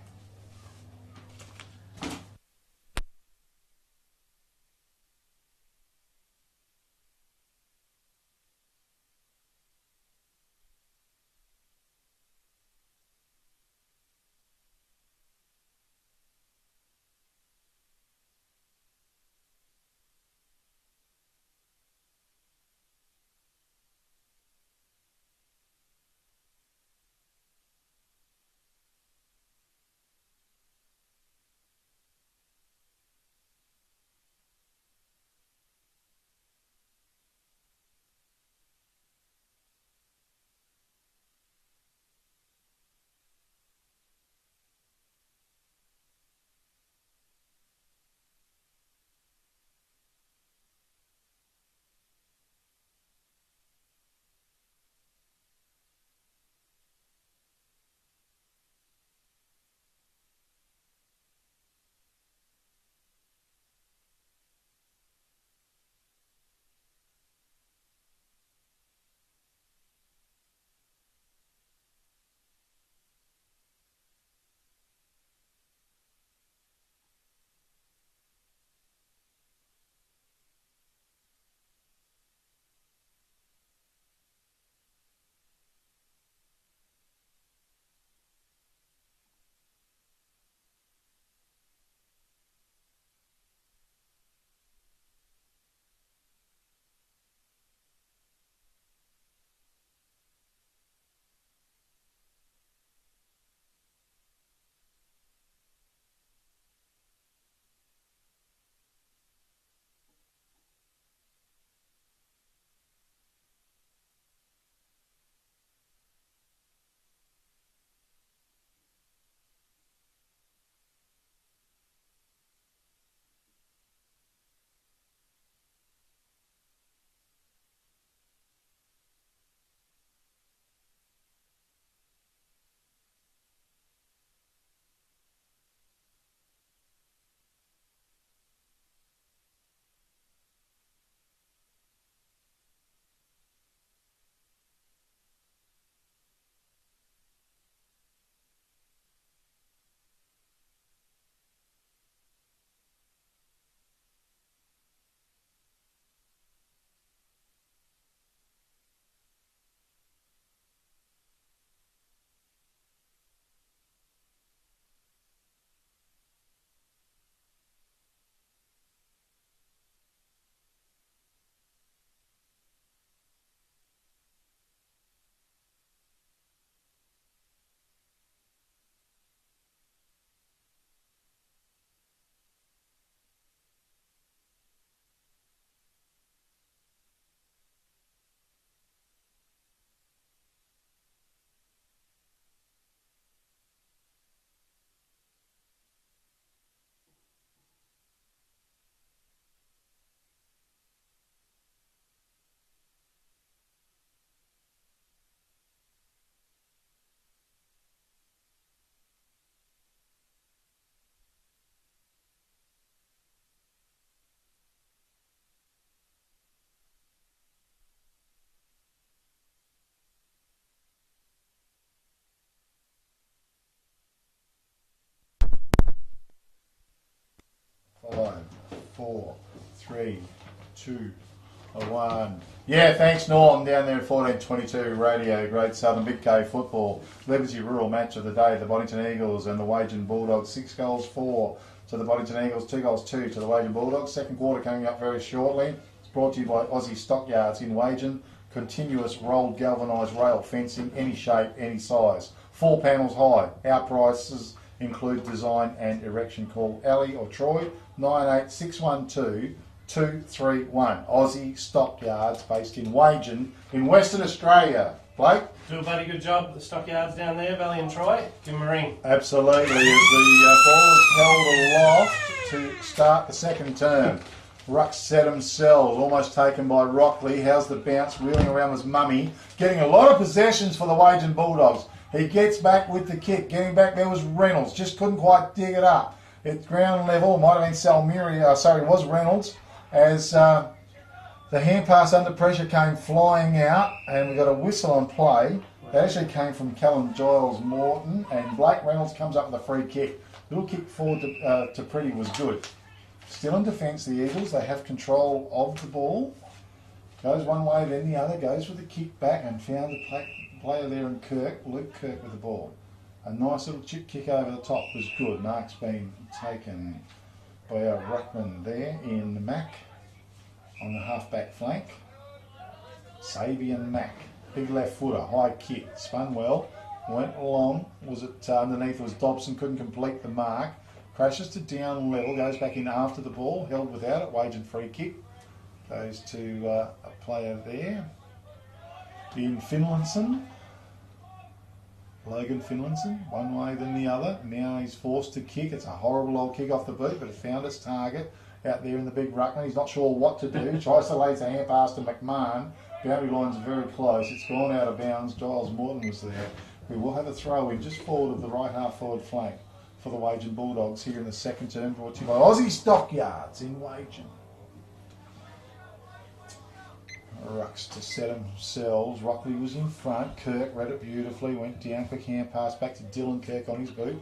4, 3, 2, 1. Yeah, thanks Norm down there at 1422 Radio, Great Southern Big K Football. Liberty Rural match of the day, the Boddington Eagles and the Wagin Bulldogs. 6 goals 4 to the Boddington Eagles, 2 goals 2 to the Wagin Bulldogs. Second quarter coming up very shortly. It's brought to you by Aussie Stockyards in Wagin. Continuous rolled galvanised rail fencing, any shape, any size. 4 panels high. Our prices include design and erection. Call Ali or Troy, 98612 231. Aussie Stockyards based in Wagin in Western Australia. Blake? Do a bloody good job at the stockyards down there, Valley and Troy. Give them a ring. Absolutely, as the ball is held aloft to start the second term. Ruck set himself, almost taken by Rockley. How's the bounce, wheeling around his mummy. Getting a lot of possessions for the Wagin Bulldogs. He gets back with the kick. Getting back there was Reynolds, just couldn't quite dig it up. At ground level, might have been Salmiri, it was Reynolds. As the hand pass under pressure came flying out, and we got a whistle on play. That actually came from Callum Giles Morton, and Blake Reynolds comes up with a free kick. Little kick forward to Pretty was good. Still in defence, the Eagles, they have control of the ball. Goes one way, then the other, goes with the kick back and found the player there in Luke Kirk with the ball. A nice little chip kick over the top was good. Mark's been taken by our ruckman there in Mac on the half-back flank. Sabian Mac, big left footer, high kick, spun well, went along, was it underneath was Dobson, couldn't complete the mark, crashes to down level, goes back in after the ball, held without it, Wagin free kick, goes to a player there, in Finlayson. Logan Finlayson, one way then the other. Now he's forced to kick. It's a horrible old kick off the boot, but it found its target out there in the big ruckman. He's not sure what to do. Tries to lay a hand pass to McMahon. Boundary line's very close. It's gone out of bounds. Giles Morton was there. We will have a throw in just forward of the right half forward flank for the Wagin Bulldogs here in the second term, brought to you by Aussie Stockyards in Wagin. Rucks to set themselves. Rockley was in front. Kirk read it beautifully. Went down. Quick hand pass back to Dylan Kirk on his boot.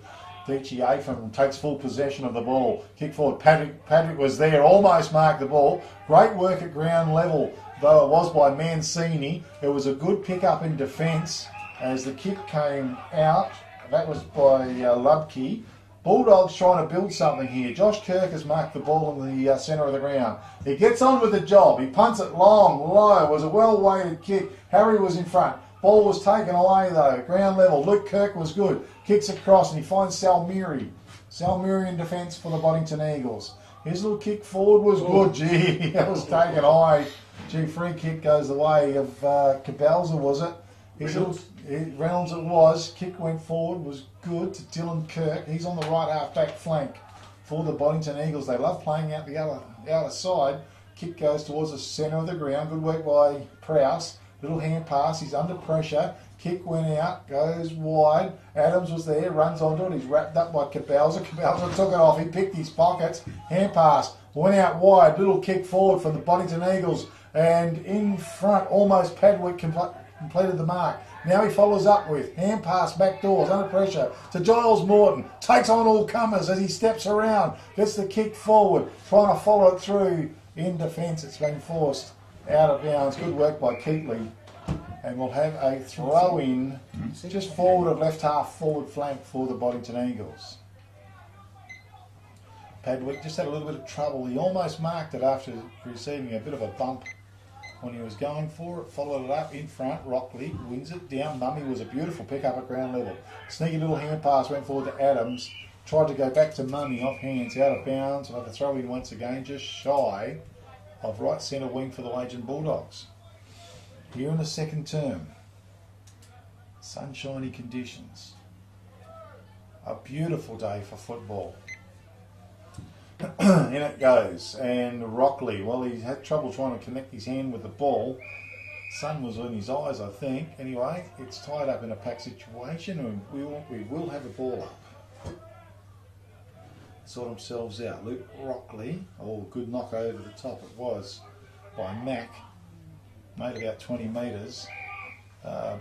Dichi Afam takes full possession of the ball. Kick forward. Patrick was there. Almost marked the ball. Great work at ground level, though it was by Mancini. It was a good pick up in defence as the kick came out. That was by Lubke. Bulldogs trying to build something here. Josh Kirk has marked the ball in the centre of the ground. He gets on with the job. He punts it long, low. It was a well-weighted kick. Harry was in front. Ball was taken away though. Ground level. Luke Kirk was good. Kicks across and he finds Salmiri. Salmiri in defence for the Boddington Eagles. His little kick forward was good. Gee, that was taken high. Gee, free kick goes the way of Cabalza, was it? Reynolds it was. Kick went forward, was good to Dylan Kirk. He's on the right half-back flank for the Boddington Eagles. They love playing out the outer side. Kick goes towards the centre of the ground. Good work by Prowse. Little hand pass. He's under pressure. Kick went out, goes wide. Adams was there, runs onto it. He's wrapped up by Cabalza. Cabalza took it off. He picked his pockets. Hand pass. Went out wide. Little kick forward from the Boddington Eagles. And in front, almost Padwick completed the mark. Now he follows up with hand pass back doors under pressure to Giles Morton. Takes on all comers as he steps around. Gets the kick forward. Trying to follow it through in defence. It's been forced out of bounds. Good work by Keatley. And we'll have a throw in just forward of left half forward flank for the Boddington Eagles. Padwick just had a little bit of trouble. He almost marked it after receiving a bit of a bump when he was going for it. Followed it up in front. Rockley wins it down. Mummy was a beautiful pick up at ground level. Sneaky little hand pass went forward to Adams. Tried to go back to Mummy off hands, out of bounds. We'll have a throw in once again, just shy of right centre wing for the Wagin Bulldogs. Here in the second term, sunshiny conditions. A beautiful day for football. In it goes, and Rockley, well, he had trouble trying to connect his hand with the ball. Sun was in his eyes, I think. Anyway, it's tied up in a pack situation, and we will have a ball up. Sort themselves out. Luke Rockley, good knock over the top it was by Mac. Made about 20 metres.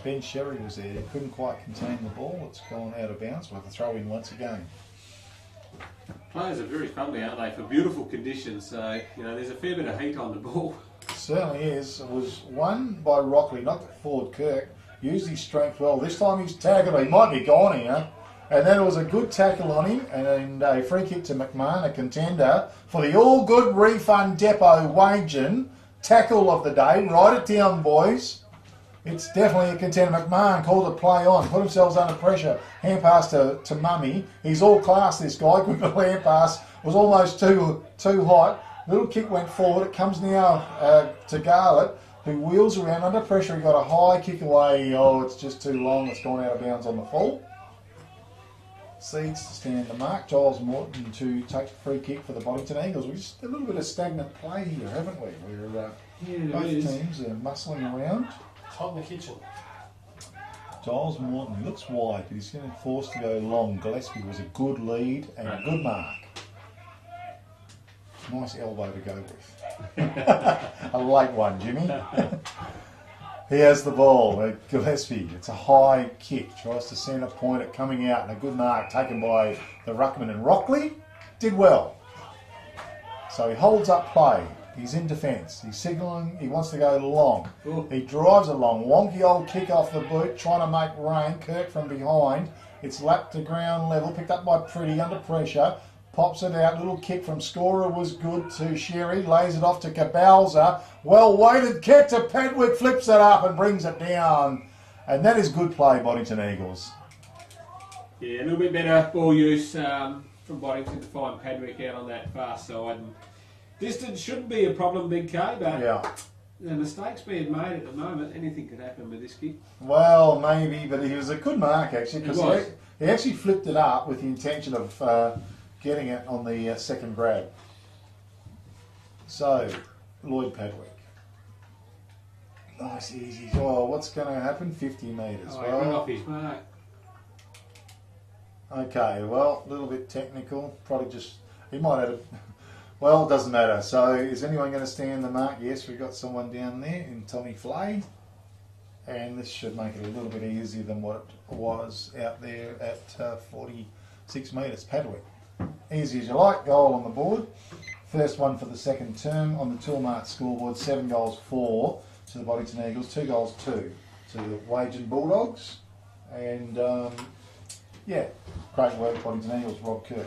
Ben Sherry was there. He couldn't quite contain the ball. It's gone out of bounds. We'll have to throw in once again. Players are very friendly, aren't they, for beautiful conditions. So, you know, there's a fair bit of heat on the ball. Certainly is. It was won by Rockley, not forward Kirk. Used his strength well. This time he's tackled. He might be gone here. And then it was a good tackle on him and a free kick to McMahon, a contender, for the All Good Refund Depot Wagin tackle of the day. Write it down, boys. It's definitely a contender. McMahon called a play on, put themselves under pressure. Hand pass to Mummy. He's all class, this guy. Quick little hand pass. Was almost too hot. Little kick went forward. It comes now to Garlett, who wheels around under pressure. He got a high kick away. Oh, it's just too long. It's gone out of bounds on the full. Seeds to stand the mark. Giles Morton to take the free kick for the Boddington Eagles. We've just a little bit of stagnant play here, haven't we? We're both teams are muscling around. It's hot in the kitchen. Giles Morton, he looks wide, but he's getting forced to go long. Gillespie was a good lead and a good mark. Nice elbow to go with. A late one, Jimmy. He has the ball. Gillespie, it's a high kick. Tries to centre point it coming out, and a good mark taken by the ruckman. And Rockley did well. So he holds up play. He's in defence. He's signalling. He wants to go long. Ooh. He drives it long. Wonky old kick off the boot, trying to make rain. Kirk from behind. It's lapped to ground level. Picked up by Pretty under pressure. Pops it out. Little kick from scorer was good to Sherry. Lays it off to Cabalza. Well weighted kick to Padwick. Flips it up and brings it down. And that is good play, Boddington Eagles. Yeah, a little bit better ball use from Boddington to find Padwick out on that far side. And distance shouldn't be a problem, Big K, but the mistakes being made at the moment. Anything could happen with this kick. Well, maybe, but he was a good mark actually, because he actually flipped it up with the intention of getting it on the second grab. So, Lloyd Padwick. Nice, easy. Oh, what's going to happen? 50 metres. Oh, he went off his mark. Okay, well, a little bit technical. Probably just, he might have, well, it doesn't matter. So, is anyone going to stand the mark? Yes, we've got someone down there in Tommy Flay. And this should make it a little bit easier than what it was out there at 46 metres. Padwick. Easy as you like, goal on the board. First one for the second term on the Toolmart scoreboard. 7 goals, 4 to the Boddington Eagles, 2 goals, 2 to the Wagin Bulldogs. And yeah, great work, Boddington Eagles, Rob Kirk.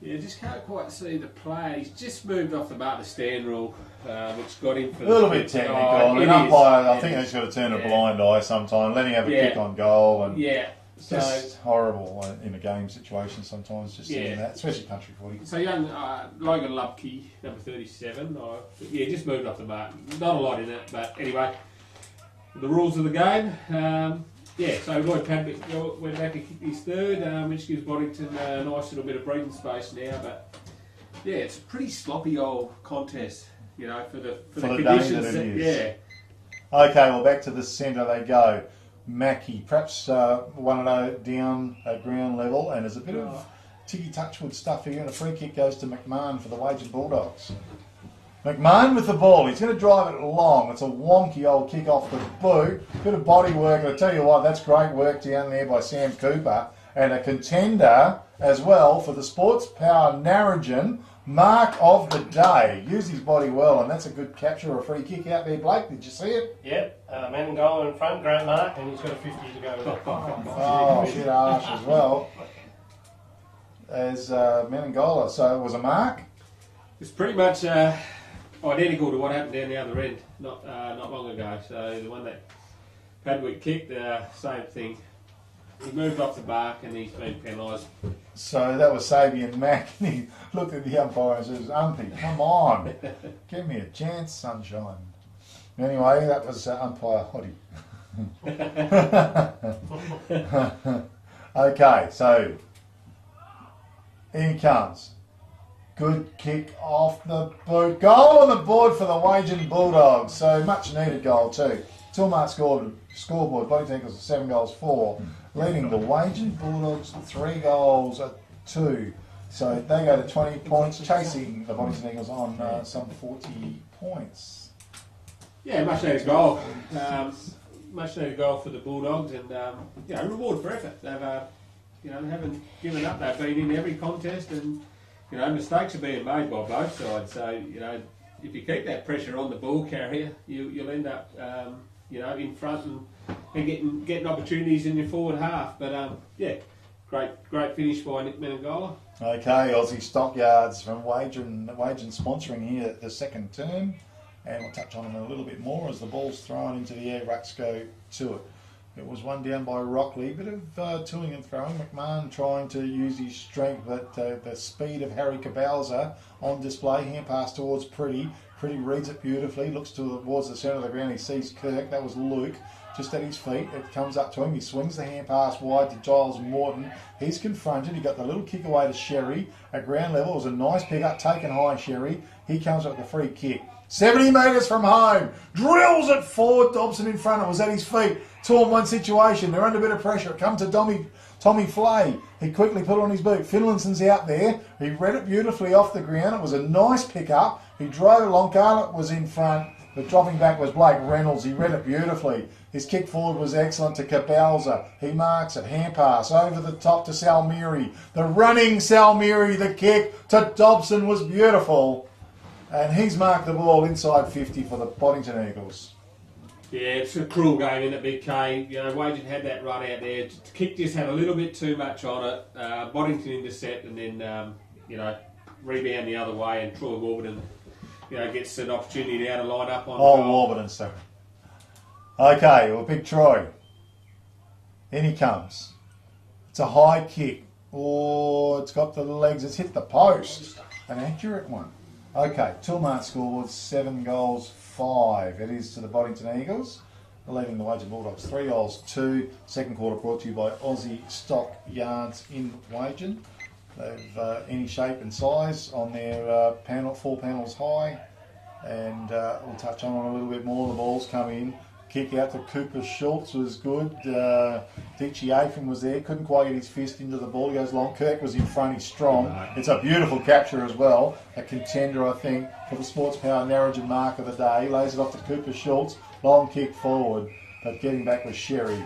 Yeah, just can't quite see the play. He's just moved off the mark the stand rule, which got him for a little bit technical. An umpire, I think he's got to turn a blind eye sometime, letting him have a kick on goal. And it's just horrible in a game situation sometimes, just seeing that, especially country footy. So young Logan Lupke, number 37, just moved off the mark. Not a lot in it, but anyway, the rules of the game. So Lloyd Padwick went back and kicked his third, which gives Boddington a nice little bit of breathing space now. But yeah, it's a pretty sloppy old contest, you know, for the conditions that it is. Okay, well, back to the centre they go. Mackie, perhaps 1-0 down at ground level, and there's a bit of Tiggy Touchwood stuff here, and a free kick goes to McMahon for the Wagin Bulldogs. McMahon with the ball, he's going to drive it long. It's a wonky old kick off the boot, bit of body work, and I tell you what, that's great work down there by Sam Cooper, and a contender as well for the Sports Power Narrogin mark of the day. Used his body well, and that's a good capture, a free kick out there, Blake. Did you see it? Yep, Menangola in front, great mark, and he's got a 50 to go with that. Oh, shit arse as well as Menangola. So it was a mark? It's pretty much identical to what happened down the other end not long ago. So the one that Padwick kicked, same thing. He moved off the mark and he's been penalised. So that was Sabian Mack, and he looked at the umpire and says, "Umpy, come on, give me a chance, sunshine." Anyway, that was umpire Hoddy. Okay, so in he comes. Good kick off the boot. Goal on the board for the Wagin Bulldogs. So much needed goal too. Toolmart scoreboard. Boddington Eagles 7 goals, 4. Leading the Wagin Bulldogs 3 goals, 2. So they go to 20 points, chasing the Boddington Eagles on some 40 points. Yeah, much needed goal. Much needed goal for the Bulldogs, and reward for effort. They've they haven't given up. They've been in every contest, and mistakes are being made by both sides. So if you keep that pressure on the ball carrier, you'll end up in front and getting opportunities in your forward half. But great finish by Nick Menengola. Okay, Aussie Stockyards from Wagin sponsoring here the second term, and we'll touch on them a little bit more as the ball's thrown into the air. Rucks go to it. It was one down by Rockley, bit of toing and throwing. McMahon trying to use his strength, but the speed of Harry Cabalza on display. Hand pass towards Pretty. Pretty reads it beautifully, looks towards the centre of the ground. He sees Kirk. That was Luke. Just at his feet, it comes up to him. He swings the hand pass wide to Giles Morton. He's confronted. He got the little kick away to Sherry at ground level. It was a nice pick up, taken high, Sherry. He comes up with a free kick. 70 metres from home. Drills it forward. Dobson in front. It was at his feet. 2-on-1 situation. They're under a bit of pressure. It comes to Tommy Flay. He quickly put on his boot. Finlanson's out there. He read it beautifully off the ground. It was a nice pick up. He drove along. Garlett was in front. But dropping back was Blake Reynolds. He read it beautifully. His kick forward was excellent to Cabalza. He marks it. Hand pass over the top to Salmiri. The running Salmiri. The kick to Dobson was beautiful. And he's marked the ball inside 50 for the Boddington Eagles. Yeah, it's a cruel game, isn't it, Big K? Wagin had that run out there. The kick just had a little bit too much on it. Boddington intercept and then, rebound the other way, and Troy Warburton, gets an opportunity now to line up on Warburton, sir. Okay, well, pick Troy. In he comes. It's a high kick. Oh, it's got the legs. It's hit the post. An accurate one. Okay, Tilmart scored 7 goals, 5. It is to the Boddington Eagles, leaving the Wagin Bulldogs 3 goals, 2. Second quarter brought to you by Aussie Stock Yards in Wagin. They've any shape and size on their panel, 4 panels high, and we'll touch on it a little bit more. The balls come in. Kick out to Cooper Schultz was good. Dichi Afin was there, couldn't quite get his fist into the ball. He goes long. Kirk was in front, he's strong. It's a beautiful capture as well. A contender, I think, for the Sports Power Narrogin mark of the day. Lays it off to Cooper Schultz. Long kick forward, but getting back was Sherry.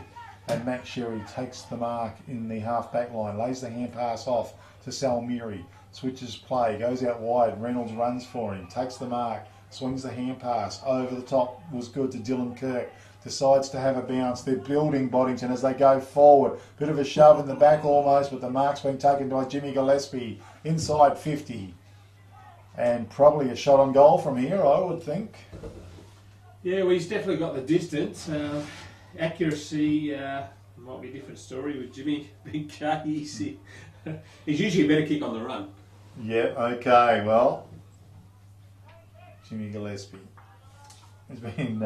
And Matt Sherry takes the mark in the half-back line. Lays the hand pass off to Salmiri. Switches play, goes out wide. Reynolds runs for him, takes the mark. Swings the hand pass over the top, was good to Dylan Kirk. Decides to have a bounce. They're building Boddington as they go forward. Bit of a shove in the back almost, but the mark's been taken by Jimmy Gillespie inside 50. And probably a shot on goal from here, I would think. Yeah, well, he's definitely got the distance. Accuracy might be a different story with Jimmy. Big K. He's usually a better kick on the run. Yeah, okay, well, Jimmy Gillespie has been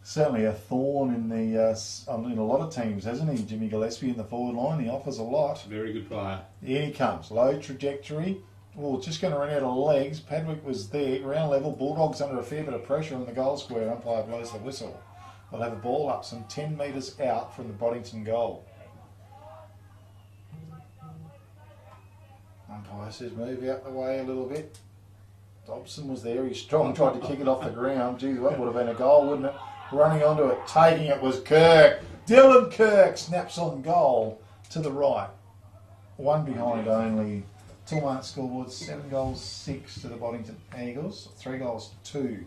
certainly a thorn in in a lot of teams, hasn't he? Jimmy Gillespie in the forward line, he offers a lot. Very good player. Here he comes, low trajectory. Oh, just going to run out of legs. Padwick was there, ground level. Bulldogs under a fair bit of pressure in the goal square. Umpire blows the whistle. They'll have a ball up some 10 metres out from the Boddington goal. Umpire says move out the way a little bit. Dobson was there, he's strong, tried to kick it off the ground. Geez, that would have been a goal, wouldn't it? Running onto it, taking it was Kirk. Dylan Kirk snaps on goal to the right. 1 behind only. Tilmart scoreboard, 7 goals, 6 to the Boddington Eagles. 3 goals, 2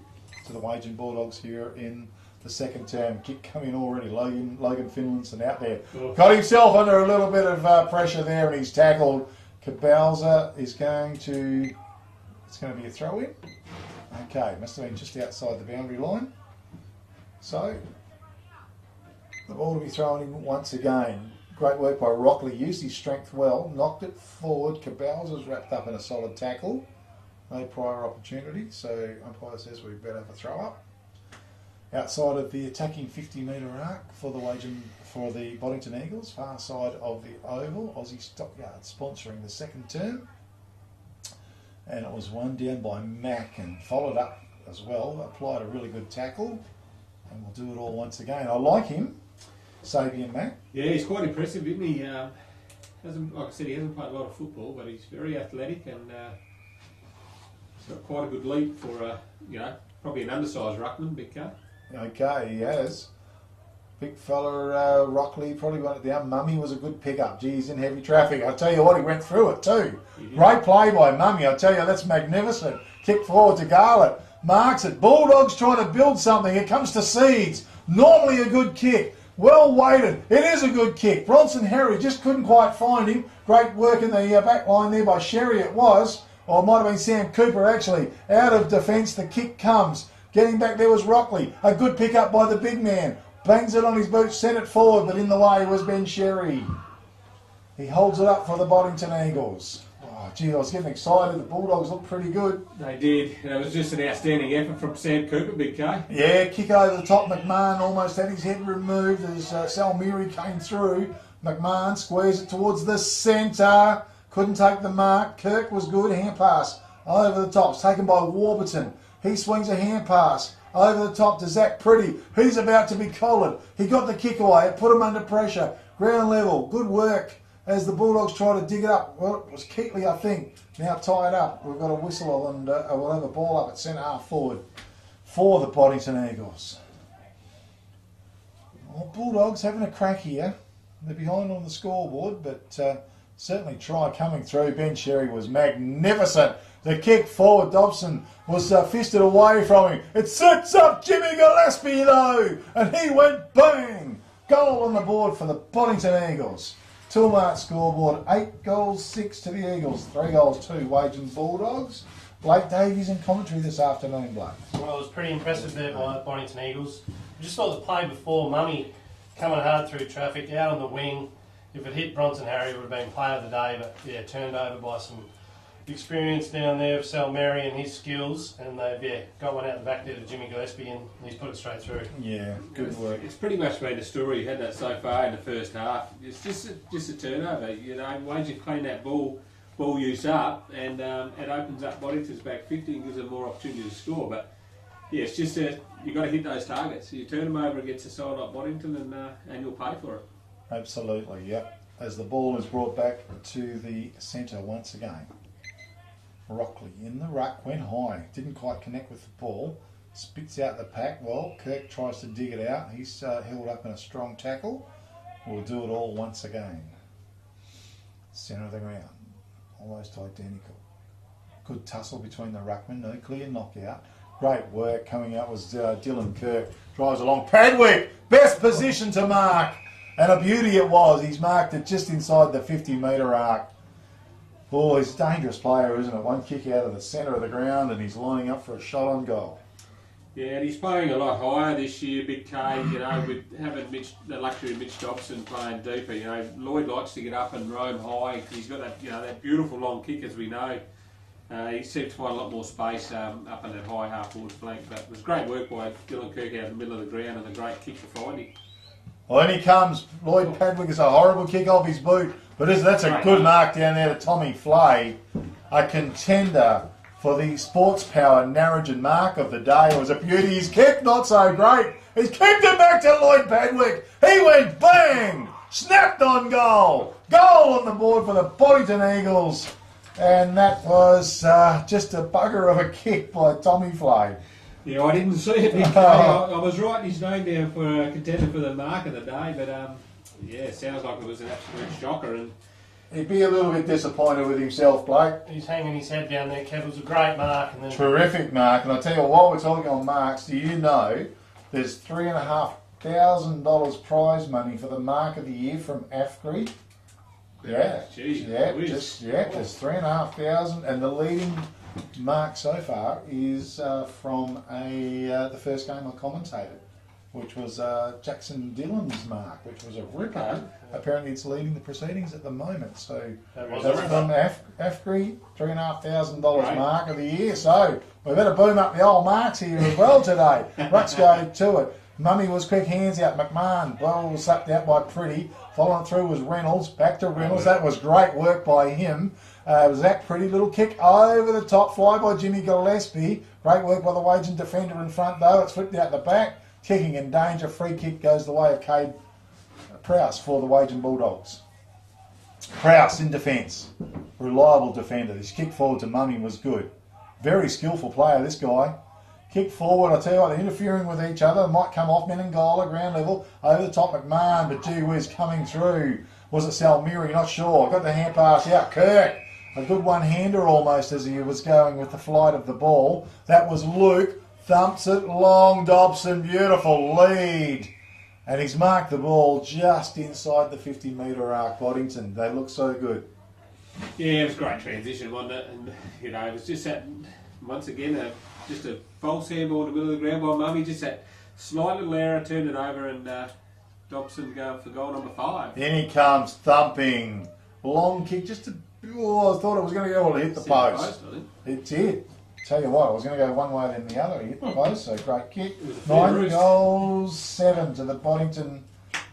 to the Wagin Bulldogs here in the second term. Kick coming already. Logan Finlayson out there. Got himself under a little bit of pressure there and he's tackled. Cabalza is going to... It's going to be a throw-in. Okay, must have been just outside the boundary line. So, the ball to be thrown in once again. Great work by Rockley. Used his strength well. Knocked it forward. Cabalza's wrapped up in a solid tackle. No prior opportunity, so umpire says we better have a throw-up. Outside of the attacking 50-metre arc for the Boddington Eagles, far side of the oval, Aussie Stockyards sponsoring the second term. And it was one down by Mack and followed up as well. Applied a really good tackle, and we'll do it all once again. I like him, Sabian Mack. Yeah, he's quite impressive, isn't he? Like I said, he hasn't played a lot of football, but he's very athletic and he's got quite a good leap for probably an undersized ruckman, Big K. Okay, he has. Big fella, Rockley probably went it down. Mummy was a good pickup. Gee, he's in heavy traffic. I tell you what, he went through it too. Great play by Mummy. I tell you, that's magnificent. Kick forward to Garlett. Marks it. Bulldogs trying to build something. It comes to Seeds. Normally a good kick. Well weighted. It is a good kick. Bronson Harry just couldn't quite find him. Great work in the back line there by Sherry it was. Or it might have been Sam Cooper actually. Out of defence, the kick comes. Getting back there was Rockley. A good pick up by the big man. Bangs it on his boot, sent it forward, but in the way was Ben Sherry. He holds it up for the Boddington Eagles. Oh, gee, I was getting excited. The Bulldogs looked pretty good. They did. And it was just an outstanding effort from Sam Cooper, Big K. Yeah, kick over the top. McMahon almost had his head removed as Salmiri came through. McMahon squares it towards the centre. Couldn't take the mark. Kirk was good. Hand pass over the top. It's taken by Warburton. He swings a hand pass over the top to Zach Pretty. He's about to be collared. He got the kick away. It put him under pressure. Ground level. Good work as the Bulldogs try to dig it up. Well, it was Keatley, I think, now tied up. We've got a whistle and we'll have a ball up at centre half forward for the Boddington Eagles. Well, Bulldogs having a crack here. They're behind on the scoreboard, but certainly try coming through. Ben Sherry was magnificent. The kick forward, Dobson was fisted away from him. It sets up Jimmy Gillespie though, and he went bang! Goal on the board for the Boddington Eagles. Toolmart scoreboard, 8 goals, 6 to the Eagles, 3 goals, 2 Wagin Bulldogs. Blake Davies in commentary this afternoon, Blake. Well, it was pretty impressive there by Boddington Eagles. I just thought the play before, Mummy coming hard through traffic, out on the wing. If it hit Bronson Harry, it would have been player of the day, but yeah, turned over by some experience down there of Sal Mary and his skills, and they've got one out the back there to Jimmy Gillespie, and he's put it straight through. Yeah, good work. It's pretty much been the story. You had that so far in the first half. It's just a turnover. You know, once you clean that ball use up, and it opens up Boddington's back 50 and gives them more opportunity to score. But yeah, it's just you got to hit those targets. You turn them over against a side like Boddington, and you'll pay for it. Absolutely, yep. As the ball is brought back to the centre once again. Rockley in the ruck, went high, didn't quite connect with the ball, spits out the pack. Well, Kirk tries to dig it out. He's held up in a strong tackle. We'll do it all once again. Centre of the ground, almost identical. Good tussle between the ruckmen, no clear knockout. Great work coming out was Dylan Kirk. Drives along. Padwick, best position to mark. And a beauty it was. He's marked it just inside the 50-metre arc. Oh, he's a dangerous player, isn't it? One kick out of the centre of the ground and he's lining up for a shot on goal. Yeah, and he's playing a lot higher this year, Big K. You know, with having the luxury of Mitch Dobson playing deeper. You know, Lloyd likes to get up and roam high. He's got that, that beautiful long kick, as we know. He seems to find a lot more space up in that high half-forward flank. But it was great work by Dylan Kirk out in the middle of the ground and a great kick to find him. Well, in he comes. Lloyd Padwick is a horrible kick off his boot. But that's a good mark down there to Tommy Flay. A contender for the Sports Power Narrogin mark of the day. It was a beauty. His kick, not so great. He's kicked it back to Lloyd Padwick. He went bang! Snapped on goal. Goal on the board for the Boddington Eagles. And that was just a bugger of a kick by Tommy Flay. Yeah, I didn't see it, Big K. I was writing his name down for a contender for the mark of the day, but yeah, it sounds like it was an absolute shocker. And he'd be a little bit disappointed with himself, Blake. He's hanging his head down there, Kev. It was a great mark. And then terrific mark. And I tell you what, while we're talking on marks, do you know there's $3,500 prize money for the mark of the year from AFGRI? Yeah, just $3,500, and the leading mark so far is from the first game I commentated, which was Jackson Dillon's mark, which was a ripper. Apparently it's leading the proceedings at the moment. So that's from AFGRI, $3,500 mark of the year. So we better boom up the old marks here as well today. Let's go to it. Mummy was quick, hands out. McMahon, ball was sucked out by Pretty. Following through was Reynolds. Back to Reynolds. That was great work by him. Zach Pretty, little kick over the top. Fly by Jimmy Gillespie. Great work by the Wagin defender in front though. It's flipped out the back. Kicking in danger. Free kick goes the way of Cade Prowse for the Wagin Bulldogs. Prowse in defence. Reliable defender. His kick forward to Mummy was good. Very skillful player, this guy. Kick forward, I tell you what, they're interfering with each other. Might come off Menangola, ground level, over the top McMahon, but gee whiz, coming through. Was it Salmiri? Not sure. Got the hand pass out. Kirk, a good one-hander almost as he was going with the flight of the ball. That was Luke. Thumps it long. Dobson, beautiful lead. And he's marked the ball just inside the 50-metre arc. Boddington, they look so good. Yeah, it was a great transition, wasn't it? And, you know, it was just that, once again, just a false handball in the middle of the ground by Mummy. Just that slight little error, turned it over, and Dobson going for goal number 5. In he comes, thumping. Long kick, just to... Oh, I thought it was going to go able to hit the post. I think. It did. Tell you what, I was going to go one way then the other. He hit the post, so great kick. 9 goals, 7 to the Boddington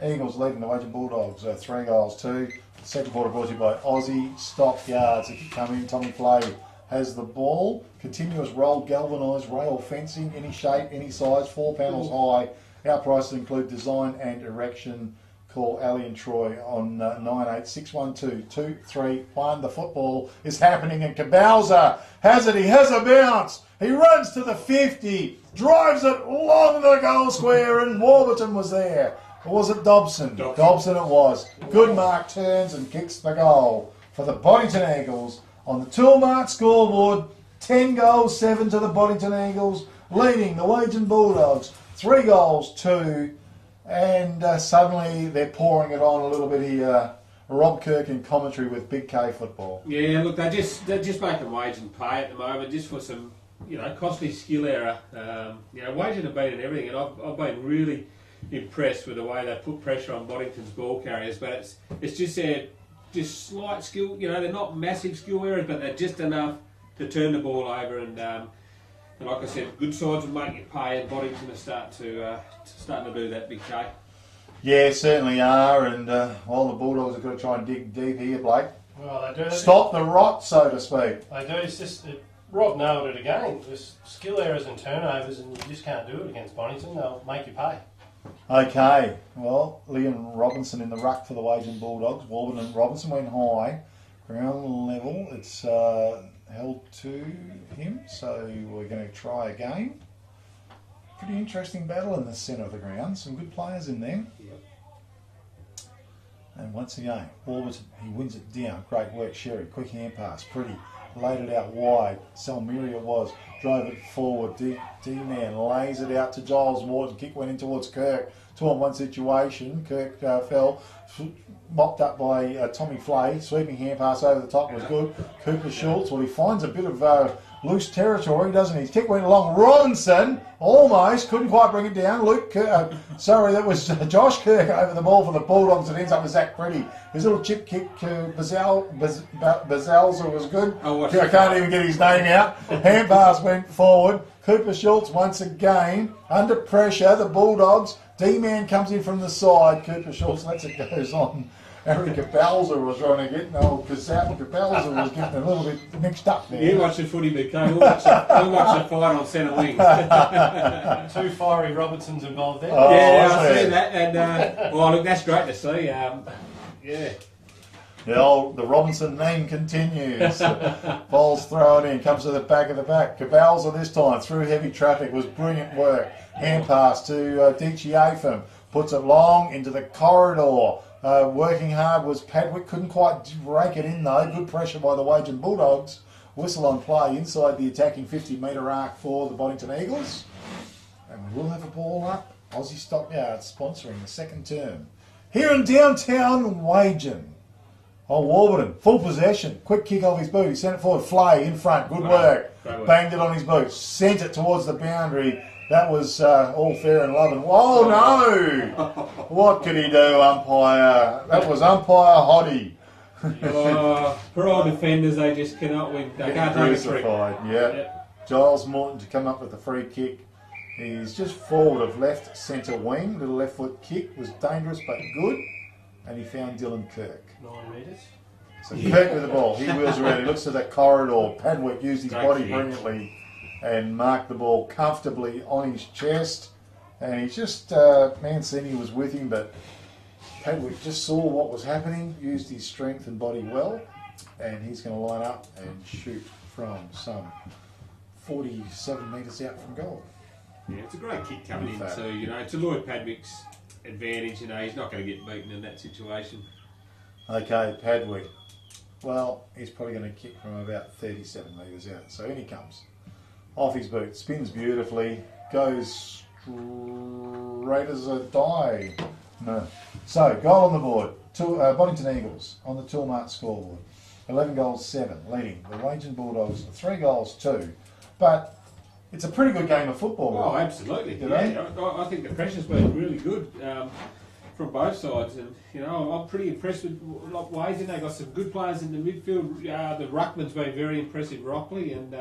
Eagles, leading the Wagin Bulldogs. 3 goals, 2. Second quarter brought to you by Aussie Stockyards. If you come in, Tommy Flay has the ball. Continuous roll, galvanised rail fencing, any shape, any size, 4 panels high. Our prices include design and erection. Call Ali and Troy on 98612-231. The football is happening and Cabalza has it. He has a bounce. He runs to the 50, drives it along the goal square, and Warburton was there. Or was it Dobson? Dobson it was. Good mark, turns and kicks the goal for the Boddington Eagles on the Toolmart scoreboard. 10 goals, 7 to the Boddington Eagles, leading the Wagin Bulldogs. 3 goals, 2. And suddenly they're pouring it on a little bit here. Rob Kirk in commentary with Big K football. Yeah, look, they're just making Wagin play at the moment, just for some, you know, costly skill error. You know, Wagin have been in everything, and I've been really impressed with the way they put pressure on Boddington's ball carriers. But it's just their just slight skill. You know, they're not massive skill errors, but they're just enough to turn the ball over. And like I said, good sides will make you pay, and Boddington are starting to do that, Big K. Yeah, certainly are, and all the Bulldogs have got to try and dig deep here, Blake. Well, they do. Stop the rot, so to speak. They do. It's just Rob nailed it again. Just skill errors and turnovers, and you just can't do it against Boddington. They'll make you pay. Okay, well, Liam Robinson in the ruck for the Wagin Bulldogs. Warburton and Robinson went high, ground level. It's held to him, so we're going to try again. Pretty interesting battle in the centre of the ground. Some good players in there. Yep. And once again, Warburton, he wins it down. Great work, Sherry. Quick hand pass, pretty. Laid it out wide. Salmiri it was. Drove it forward. D-Man lays it out to Giles Morton. Kick went in towards Kirk. 2-on-1 situation. Kirk fell. Mopped up by Tommy Flay. Sweeping hand pass over the top was good. Cooper Schultz, well, he finds a bit of loose territory, doesn't he? His kick went along. Robinson almost couldn't quite bring it down. Sorry, that was Josh Kirk over the ball for the Bulldogs. It ends up with Zach Pretty. His little chip kick to Bazalza was good. I can't even get his name out. Hand pass went forward. Cooper Schultz once again under pressure. The Bulldogs. D-Man comes in from the side. Cooper Schultz lets it goes on. Harry Cabalza was trying to get Cabalza was getting a little bit mixed up there. You watch the footy, Big K. We'll watch the fight on centre wing. 2 fiery Robertsons involved there. Oh, yeah, I see that. And well, look, that's great to see. Yeah. The Robinson name continues. Ball's thrown in, comes to the back of the back. Cabalza this time through heavy traffic was brilliant work. Hand pass to Dichiafim. Puts it long into the corridor. Working hard was Padwick. Couldn't quite rake it in though. Good pressure by the Wagin Bulldogs. Whistle on play inside the attacking 50-metre arc for the Boddington Eagles. And we will have a ball up. Aussie Stockyards sponsoring the second term. Here in downtown Wagin. Oh, Warburton, full possession. Quick kick off his boot. He sent it forward. Flay in front. Good work. Banged it on his boot. Sent it towards the boundary. That was all fair and love. And oh no! What could he do, umpire? That was umpire Hoddy. For all defenders, they just cannot win. They can't take a trick. Yep. Giles Morton to come up with the free kick. He's just forward of left centre wing. Little left foot kick was dangerous but good. And he found Dylan Kirk. 9 metres. So Kirk with the ball. He wheels around. He looks to the corridor. Padwick used his body brilliantly and marked the ball comfortably on his chest. And he's just, Mancini was with him, but Padwick just saw what was happening, used his strength and body well, and he's going to line up and shoot from some 47 metres out from goal. Yeah, it's a great kick coming Good in too. You know, it's a Lloyd Padwick's advantage. You know, he's not going to get beaten in that situation. Okay, Padwick. Well, he's probably going to kick from about 37 metres out. So in he comes. Off his boot, spins beautifully, goes straight as a die. No. So, goal on the board. Boddington Eagles on the Toolmart scoreboard. 11 goals, 7, leading the Wagin Bulldogs 3 goals, 2. But it's a pretty good game of football. Oh, right? absolutely. Yeah. Yeah, I think the pressure's been really good from both sides, and you know, I'm pretty impressed with Wagin. They got some good players in the midfield. The ruckman's been very impressive, Rockley, and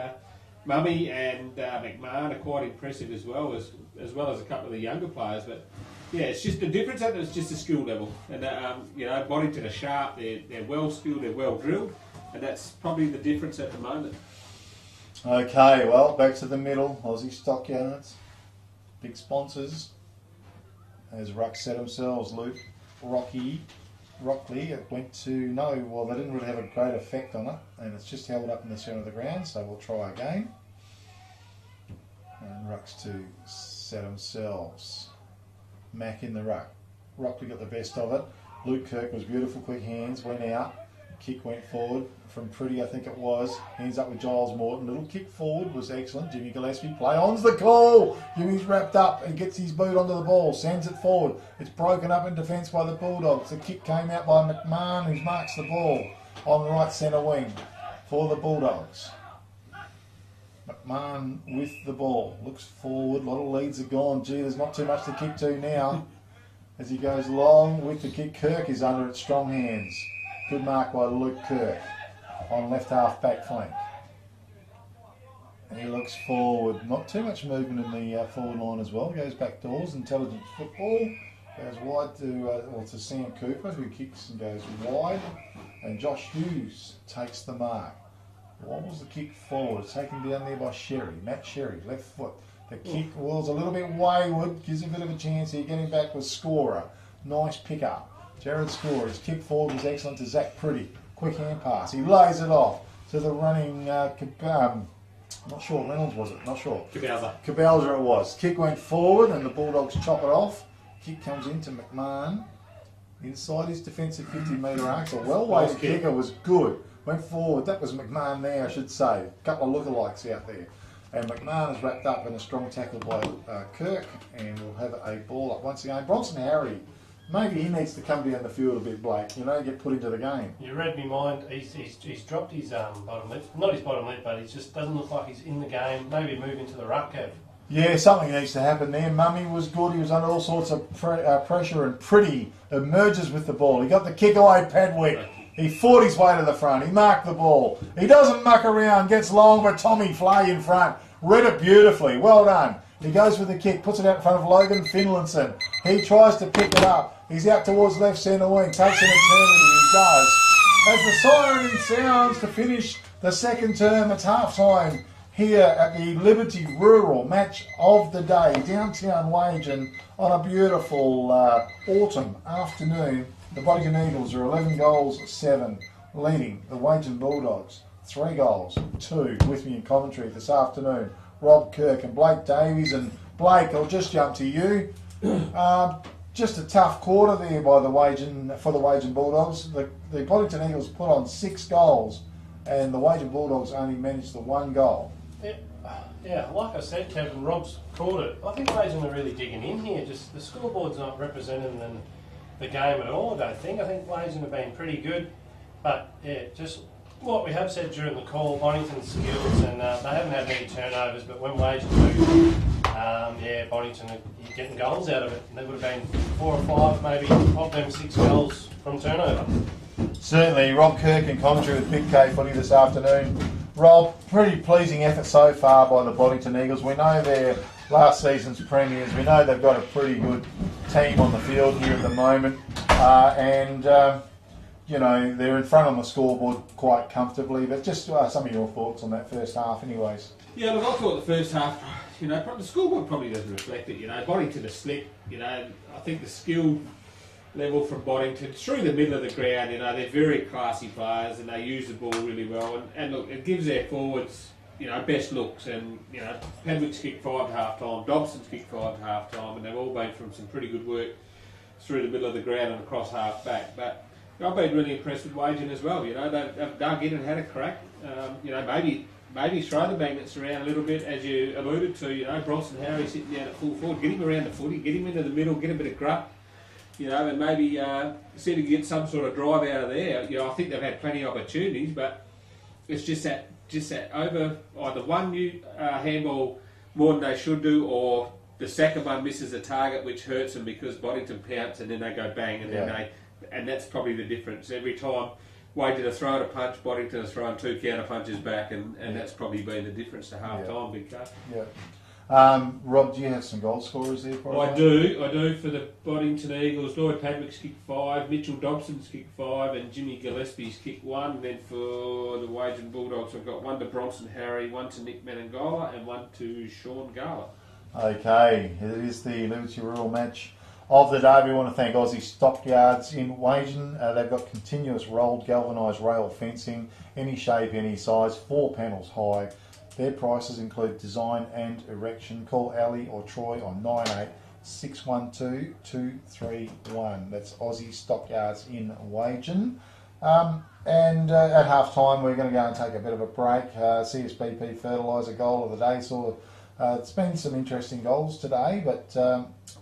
Mummy and McMahon are quite impressive as well as a couple of the younger players. But yeah, it's just the difference. That it's just a skill level, and you know, Boddington are sharp. They're well skilled. They're well drilled, and that's probably the difference at the moment. Okay, well, back to the middle. Aussie Stockyards, big sponsors. As Ruck set themselves, Luke, Rockley, it went to no. Well, they didn't really have a great effect on it, and it's just held up in the centre of the ground. So we'll try again. And Rucks to set themselves. Mac in the ruck. Rockley got the best of it. Luke Kirk was beautiful, quick hands, went out. Kick went forward from Pretty, I think it was. Hands up with Giles Morton. Little kick forward was excellent. Jimmy Gillespie, play on's the call. Jimmy's wrapped up and gets his boot onto the ball. Sends it forward. It's broken up in defence by the Bulldogs. The kick came out by McMahon, who marks the ball on the right centre wing for the Bulldogs. McMahon with the ball. Looks forward. A lot of leads are gone. Gee, there's not too much to kick to now. As he goes long with the kick, Kirk is under its strong hands. Good mark by Luke Kirk on left half back flank. And he looks forward. Not too much movement in the forward line as well. Goes back doors. Intelligent football. Goes wide to Sam Cooper, who kicks and goes wide. And Josh Hughes takes the mark. Wobbles the kick forward. Taken down there by Sherry. Matt Sherry, left foot. The kick was a little bit wayward. Gives a bit of a chance here. Getting back with Scorer. Nice pick up. Jared Scorer, his kick forward was excellent to Zach Pretty. Quick hand pass. He lays it off to the running, not sure, Reynolds was it? Not sure. Cabalza it was. Kick went forward and the Bulldogs chop it off. Kick comes into McMahon. Inside his defensive 50-metre arc. So well-weighted kicker was good. Went forward. That was McMahon there, I should say. A couple of lookalikes out there. And McMahon is wrapped up in a strong tackle by Kirk. And we'll have a ball up once again. Bronson Harry. Maybe he needs to come down the field a bit, Blake, you know, get put into the game. You read me mind. He's dropped his bottom lip. Not his bottom lip, but he just doesn't look like he's in the game. Maybe move into the ruck, Kev. Yeah, something needs to happen there. Mummy was good. He was under all sorts of pressure, and Pretty emerges with the ball. He got the kick away, Padwick. He fought his way to the front. He marked the ball. He doesn't muck around, gets long, but Tommy Flay in front. Read it beautifully. Well done. He goes for the kick, puts it out in front of Logan Finlayson. He tries to pick it up. He's out towards left centre wing, takes an eternity, he does. As the siren sounds to finish the second term, it's half-time here at the Liberty Rural match of the day, downtown Wagin, on a beautiful autumn afternoon. The Boddington Eagles are 11 goals, 7, leading the Wagin Bulldogs 3 goals, 2. With me in commentary this afternoon, Rob Kirk and Blake Davies. And Blake, I'll just jump to you. Just a tough quarter there by for the Wagin Bulldogs. The Boddington Eagles put on 6 goals, and the Wagin Bulldogs only managed the 1 goal. Yeah, like I said, Kevin, Rob's caught it. I think Wagin are really digging in here. Just the scoreboard's not representing the game at all, I don't think. I think Wagin have been pretty good, but yeah, just what we have said during the call, Boddington's skills, and they haven't had many turnovers, but when Wagin do, Boddington are getting goals out of it. And there would have been 4 or 5, maybe, of them 6 goals from turnover. Certainly, Rob Kirk in commentary with Big K Footy this afternoon. Rob, pretty pleasing effort so far by the Boddington Eagles. We know they're last season's premiers. We know they've got a pretty good team on the field here at the moment. You know, they're in front on the scoreboard quite comfortably. But just some of your thoughts on that first half anyways. Yeah, look, I thought the first half, you know, the scoreboard probably doesn't reflect it. You know, Boddington are slick. You know, I think the skill level from Boddington through the middle of the ground, you know, they're very classy players and they use the ball really well. And look, it gives their forwards best looks, and Penwick's kicked 5 at half time, Dobson's kicked 5 at half time, and they've all been from some pretty good work through the middle of the ground and across half back. But I've been really impressed with Wagin as well. They've dug in and had a crack. Maybe throw the magnets around a little bit, as you alluded to. Bronson Harry sitting down at full forward, get him around the footy, get him into the middle, get a bit of grunt. And maybe see if he can get some sort of drive out of there. I think they've had plenty of opportunities, but it's just that over either one new handball more than they should do, or the second one misses a target, which hurts them because Boddington pounce and then they go bang, and that's probably the difference. Every time Wagin to throw a punch, Boddington is throwing 2 counter punches back, and that's probably been the difference to half time. Big cut. Yeah. Rob, do you have some goal scorers there for us? I do for the Boddington Eagles. Lloyd Padwick's kicked 5, Mitchell Dobson's kicked 5, and Jimmy Gillespie's kicked 1. And then for the Wagin Bulldogs, I've got 1 to Bronson Harry, 1 to Nick Menangola, and 1 to Sean Garler. Okay, it is the Liberty Rural match of the day. We want to thank Aussie Stockyards in Wagin. They've got continuous rolled galvanised rail fencing, any shape, any size, 4 panels high. Their prices include design and erection. Call Ali or Troy on 98612231. 231. That's Aussie Stockyards in Wagin. And at half time, we're going to go and take a bit of a break. CSBP Fertiliser goal of the day. It's been some interesting goals today, but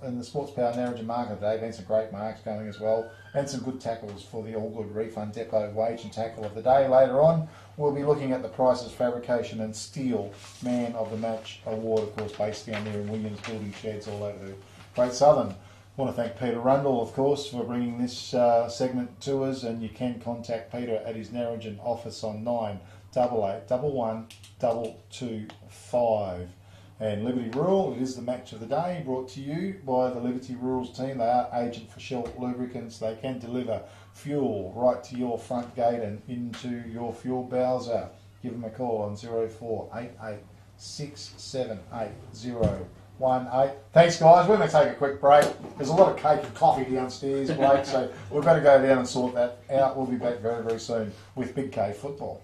in the Sports Power Narrogin market today, been some great marks going as well, and some good tackles for the All Good Refund Depot Wagin tackle of the day. Later on, we'll be looking at the Prices Fabrication and Steel Man of the Match award, of course, based down there in Williams building sheds all over the Great Southern. I want to thank Peter Rundle, of course, for bringing this segment to us, and you can contact Peter at his Narrogin office on 988 11 225. And Liberty Rural, it is the match of the day, brought to you by the Liberty Rural's team. They are agent for Shell Lubricants. They can deliver fuel right to your front gate and into your fuel bowser. Give them a call on 0488 678 Thanks, guys. We're going to take a quick break. There's a lot of cake and coffee downstairs, Blake, so we've got to go down and sort that out. We'll be back very, very soon with Big K Football.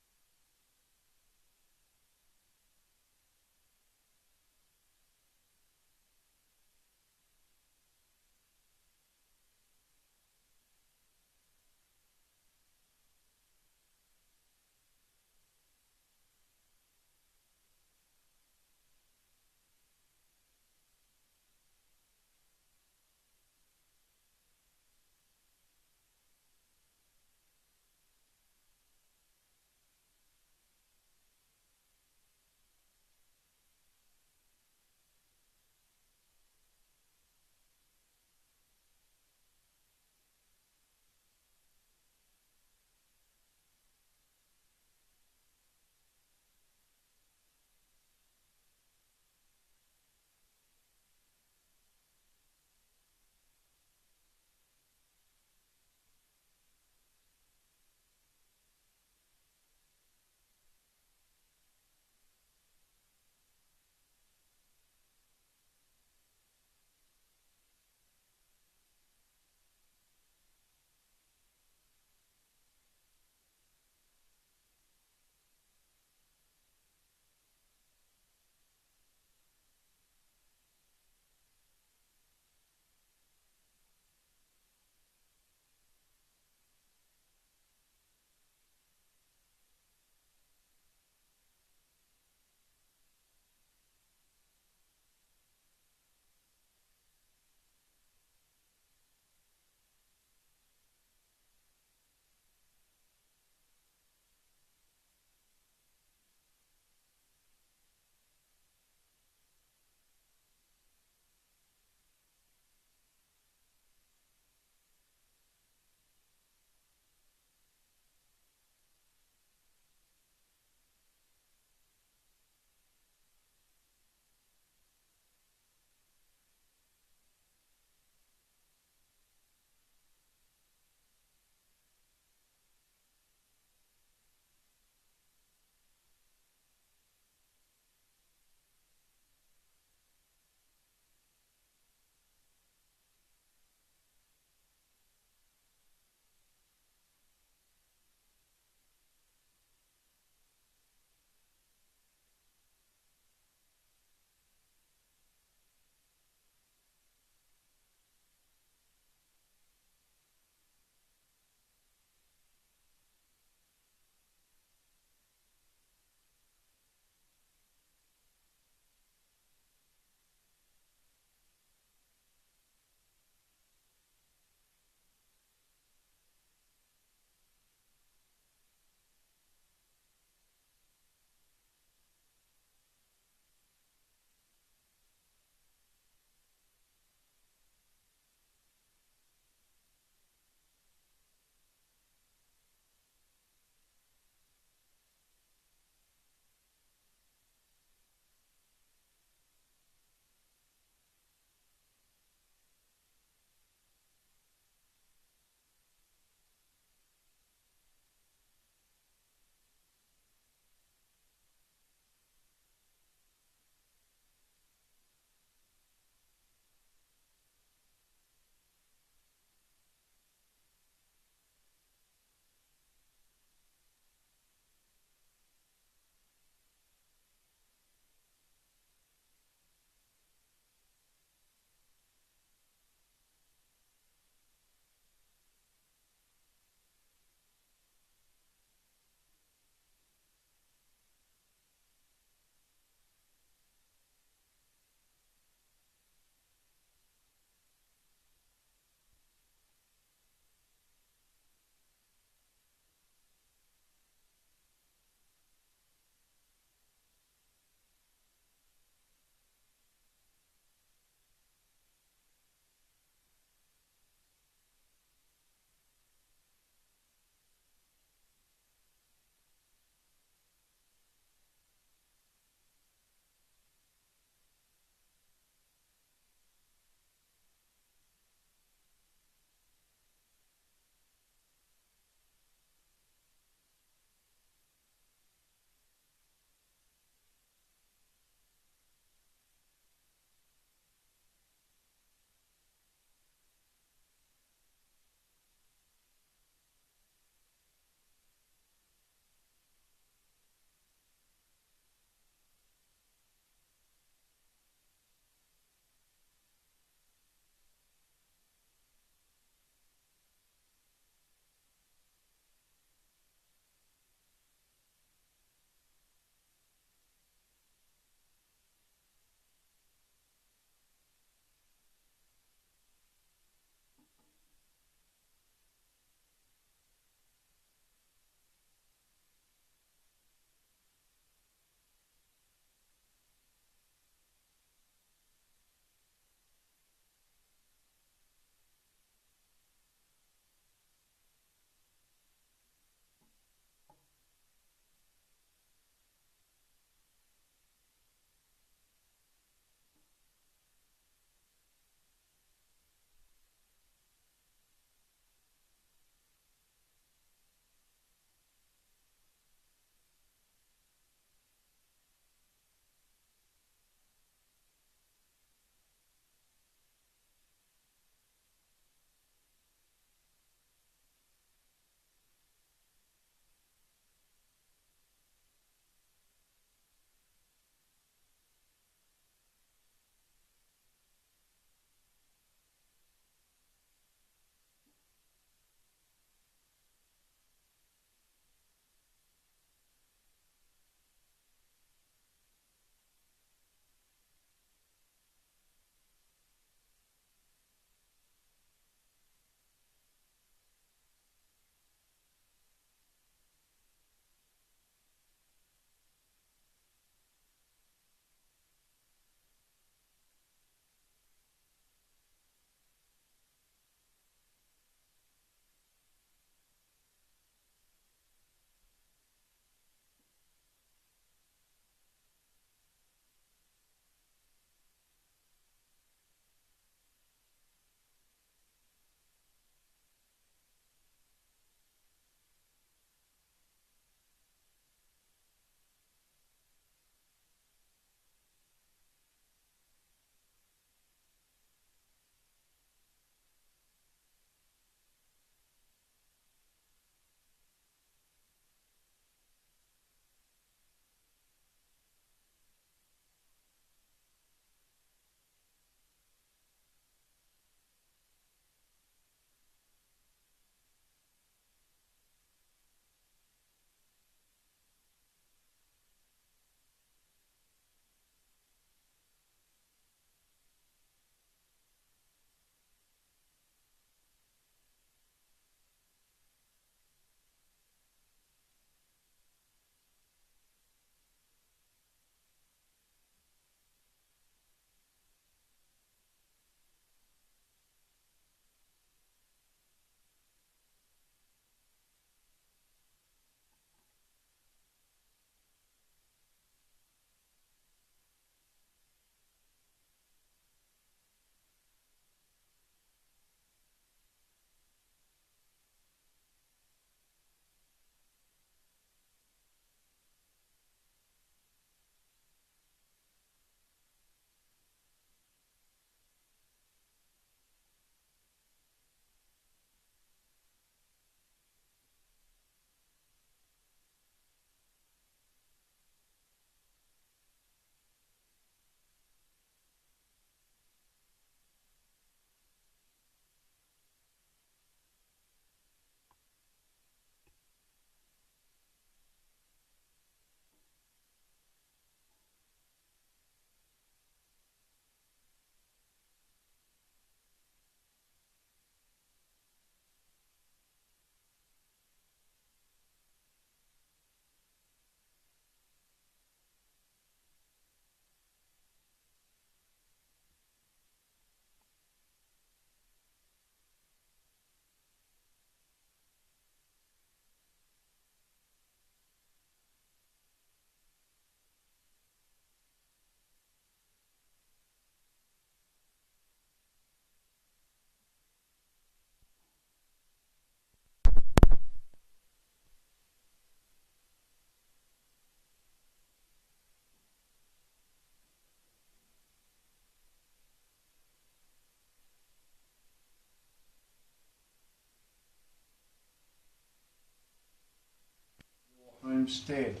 instead.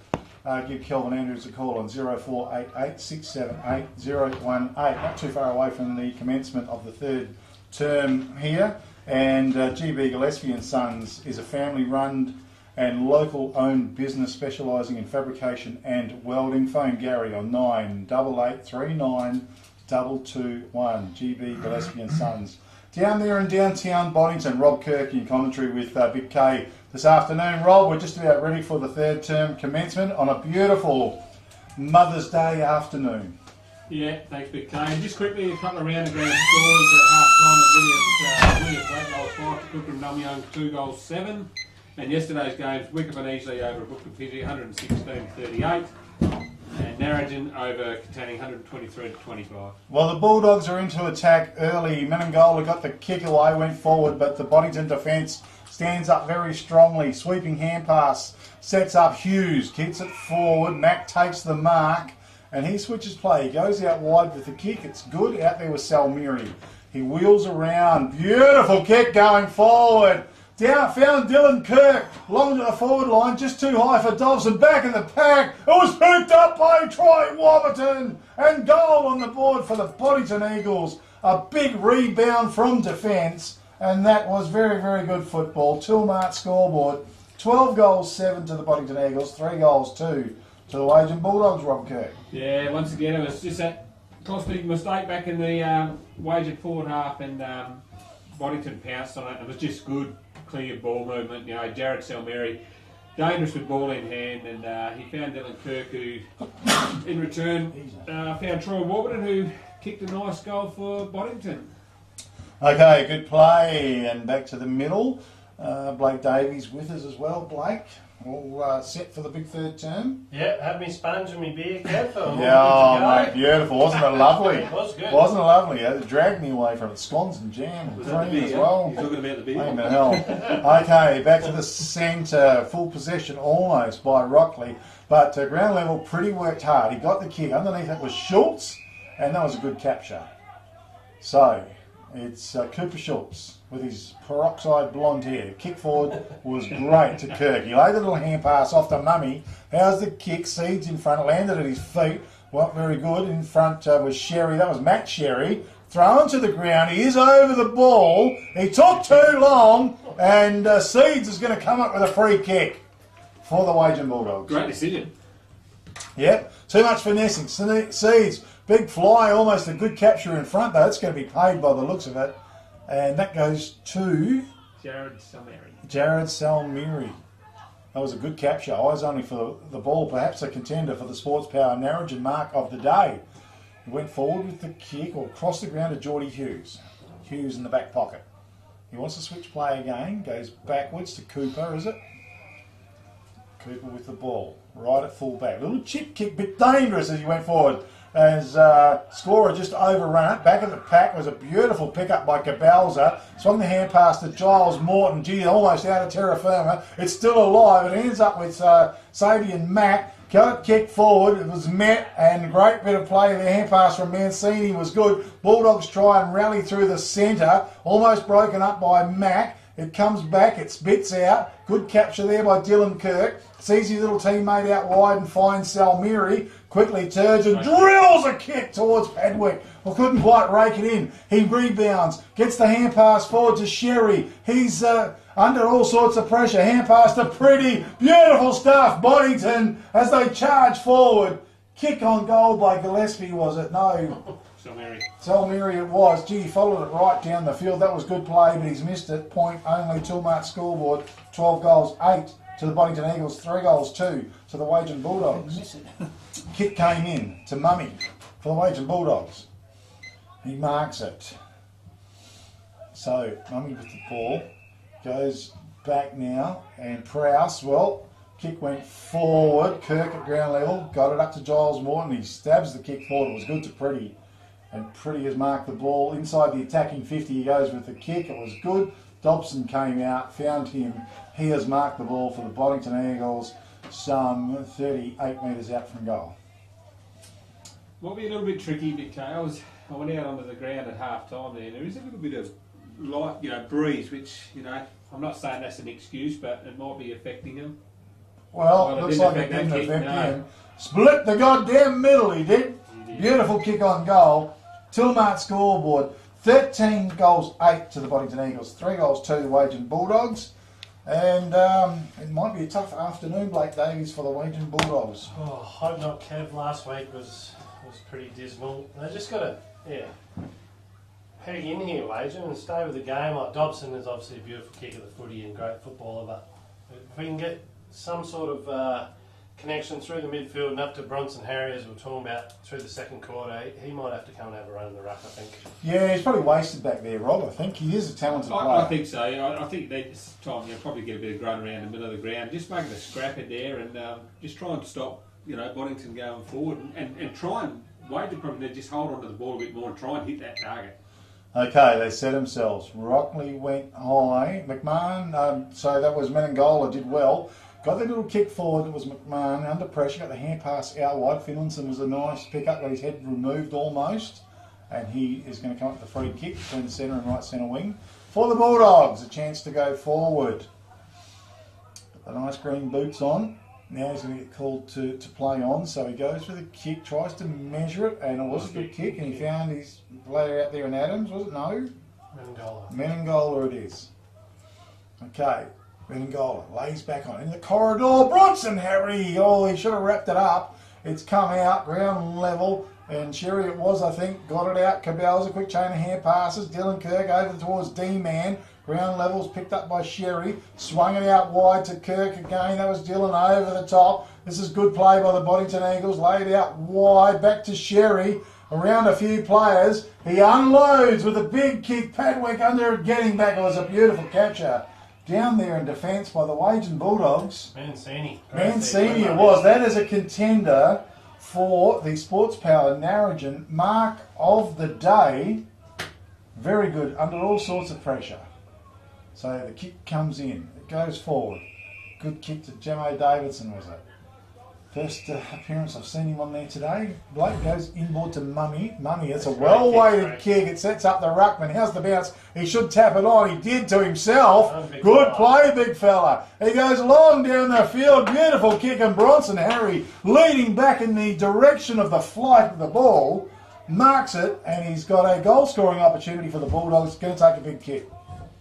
Give Kelvin Andrews a call on 0488 678 018. Not too far away from the commencement of the third term here. And GB Gillespie and Sons is a family-run and local-owned business specialising in fabrication and welding. Phone Gary on 98839 221. GB Gillespie and Sons. Down there in downtown Boddington, Rob Kirk in commentary with Big K this afternoon. Rob, we're just about ready for the third term commencement on a beautiful Mother's Day afternoon. Yeah, thanks, Big K. And just quickly, a couple of round of ground scores at half-time at Williams. Black goals 5 to Cooper and Numyoung, 2 goals 7. And yesterday's games, Wickham easily over Brooklyn Fiji, 116-38. And Narrogin over containing 123-25. Well, the Bulldogs are into attack early. Menangola got the kick away, went forward, but the Boddington defence stands up very strongly. Sweeping hand pass, sets up Hughes, kicks it forward. Mack takes the mark, and he switches play. He goes out wide with the kick. It's good. Out there with Salmiri. He wheels around. Beautiful kick going forward. Down, found Dylan Kirk, long to the forward line, just too high for Dobson, back in the pack. It was picked up by Troy Warburton, and goal on the board for the Boddington Eagles. A big rebound from defence, and that was very, very good football. Tilmart scoreboard, 12 goals, 7 to the Boddington Eagles, 3 goals, 2 to the Wagin Bulldogs, Rob Kirk. Yeah, once again, it was just that cosmetic mistake back in the Wagin forward half, and Boddington pounced on it. It was just good, clear ball movement. You know, Jared Salmeri, dangerous with ball in hand, and he found Dylan Kirk, who in return found Troy Warburton, who kicked a nice goal for Boddington. Okay, good play, and back to the middle. Blake Davies with us as well. Blake, all set for the big third term? Yeah, had me sponge and me beer, Kev. Yeah, mate, beautiful. Wasn't it lovely? It was good. Wasn't it lovely? It dragged me away from it. Scones and jam and cream as well. You're talking about the beer. Amen, hell. Okay, back to the centre. Full possession almost by Rockley, but ground level pretty worked hard. He got the kick. Underneath it was Schultz, and that was a good capture. So, it's Cooper Schultz with his peroxide blonde hair. Kick forward was great to Kirk. He laid a little hand pass off to Mummy. How's the kick? Seeds in front, landed at his feet. Well, very good. In front was Sherry. That was Matt Sherry. Thrown to the ground. He is over the ball. He took too long, and Seeds is going to come up with a free kick for the Wagin Bulldogs. Great decision. Yep, too much finessing. Seeds, big fly, almost a good capture in front, though. It's going to be paid by the looks of it. And that goes to Jared Salmeri. Jared Salmiri. That was a good capture. Eyes only for the ball, perhaps a contender for the Sports Power Narrogin mark of the day. He went forward with the kick or across the ground to Geordie Hughes. Hughes in the back pocket. He wants to switch play again, goes backwards to Cooper, is it? Cooper with the ball, right at full back. Little chip kick, bit dangerous as he went forward. As scorer just overrun it. Back of the pack was a beautiful pickup by Cabalza. Swung the hand pass to Giles Morton. Gee, almost out of terra firma. It's still alive. It ends up with Sabian Mack. Got it kicked forward. It was met, and great bit of play. The hand pass from Mancini was good. Bulldogs try and rally through the centre. Almost broken up by Mack. It comes back, it spits out. Good capture there by Dylan Kirk. Sees his little teammate out wide and finds Salmiri. Quickly turns and drills a kick towards Padwick. Well, couldn't quite rake it in. He rebounds, gets the hand pass forward to Sherry. He's under all sorts of pressure. Hand pass to Pretty. Beautiful stuff, Boddington, as they charge forward. Kick on goal by Gillespie, was it? No. Salmiri it was. Gee, he followed it right down the field. That was good play, but he's missed it. Point only. Tilmart scoreboard. 12 goals, 8 to the Boddington Eagles. 3 goals, 2 to the Wagin Bulldogs. Kick came in to Mummy for the Wagin Bulldogs. He marks it. So, Mummy with the ball. Goes back now. And Prowse, well, kick went forward. Kirk at ground level. Got it up to Giles Morton. He stabs the kick forward. It was good to Pretty. And Pretty has marked the ball. Inside the attacking 50, he goes with the kick. It was good. Dobson came out, found him. He has marked the ball for the Boddington Eagles, some 38 metres out from goal. Might be a little bit tricky, Big K. I went out onto the ground at half time there. There is a little bit of light, breeze, which, I'm not saying that's an excuse, but it might be affecting him. Well, it looks didn't like it affect didn't that kick, affect no. him. Split the goddamn middle, he did. He did. Beautiful kick on goal. Tilmart scoreboard. 13 goals, 8 to the Boddington Eagles. 3 goals, 2 to the Wagin Bulldogs. And it might be a tough afternoon, Blake Davies, for the Wagin Bulldogs. Oh, hope not. Kev last week was pretty dismal. They just got to, peg in here, Wagin, and stay with the game. Like Dobson is obviously a beautiful kick of the footy and great footballer, but if we can get some sort of connection through the midfield and up to Bronson Harry, as we were talking about through the second quarter, he might have to come and have a run in the ruck, I think. Yeah, he's probably wasted back there, Rob. I think he is a talented player. I think so. I think this time probably get a bit of grunt around the middle of the ground, just make it a scrapper there, and just try and stop Boddington going forward, and try and Wagin probably need to just hold on to the ball a bit more and try and hit that target. Okay, they set themselves. Rockley went high. McMahon, so that was Menengola, did well. Got the little kick forward. It was McMahon under pressure. Got the hand pass out wide. Finlinson was a nice pick up. Got his head removed almost. And he is going to come up with the free kick between the centre and right centre wing. For the Bulldogs, a chance to go forward. Got the nice green boots on. Now he's going to get called to play on. So he goes for the kick, tries to measure it. And it was a good kick. And he found his player out there in Adams. Was it? No? Menengola it is. Okay. Menengola lays back on in the corridor. Bronson Harry. Oh, he should have wrapped it up. It's come out ground level, and Sherry it was, I think, got it out. Cabell's a quick chain of hand passes. Dylan Kirk over towards D-Man. Ground levels picked up by Sherry. Swung it out wide to Kirk again. That was Dylan over the top. This is good play by the Boddington Eagles. Laid out wide back to Sherry. Around a few players. He unloads with a big kick. Padwick under it, getting back. It was a beautiful capture. Down there in defence by the Wagin Bulldogs. Mancini It was. That is a contender for the Sports Power Narrogin mark of the day. Very good, under all sorts of pressure. So the kick comes in. It goes forward. Good kick to Jemo Davidson, was it? First appearance I've seen him on there today. Blake goes inboard to Mummy. Mummy, it's a well-weighted kick. It sets up the ruckman. How's the bounce? He should tap it on. He did to himself. Good play, big fella. He goes long down the field. Beautiful kick, and Bronson Harry leading back in the direction of the flight of the ball. Marks it, and he's got a goal-scoring opportunity for the Bulldogs. Going to take a big kick.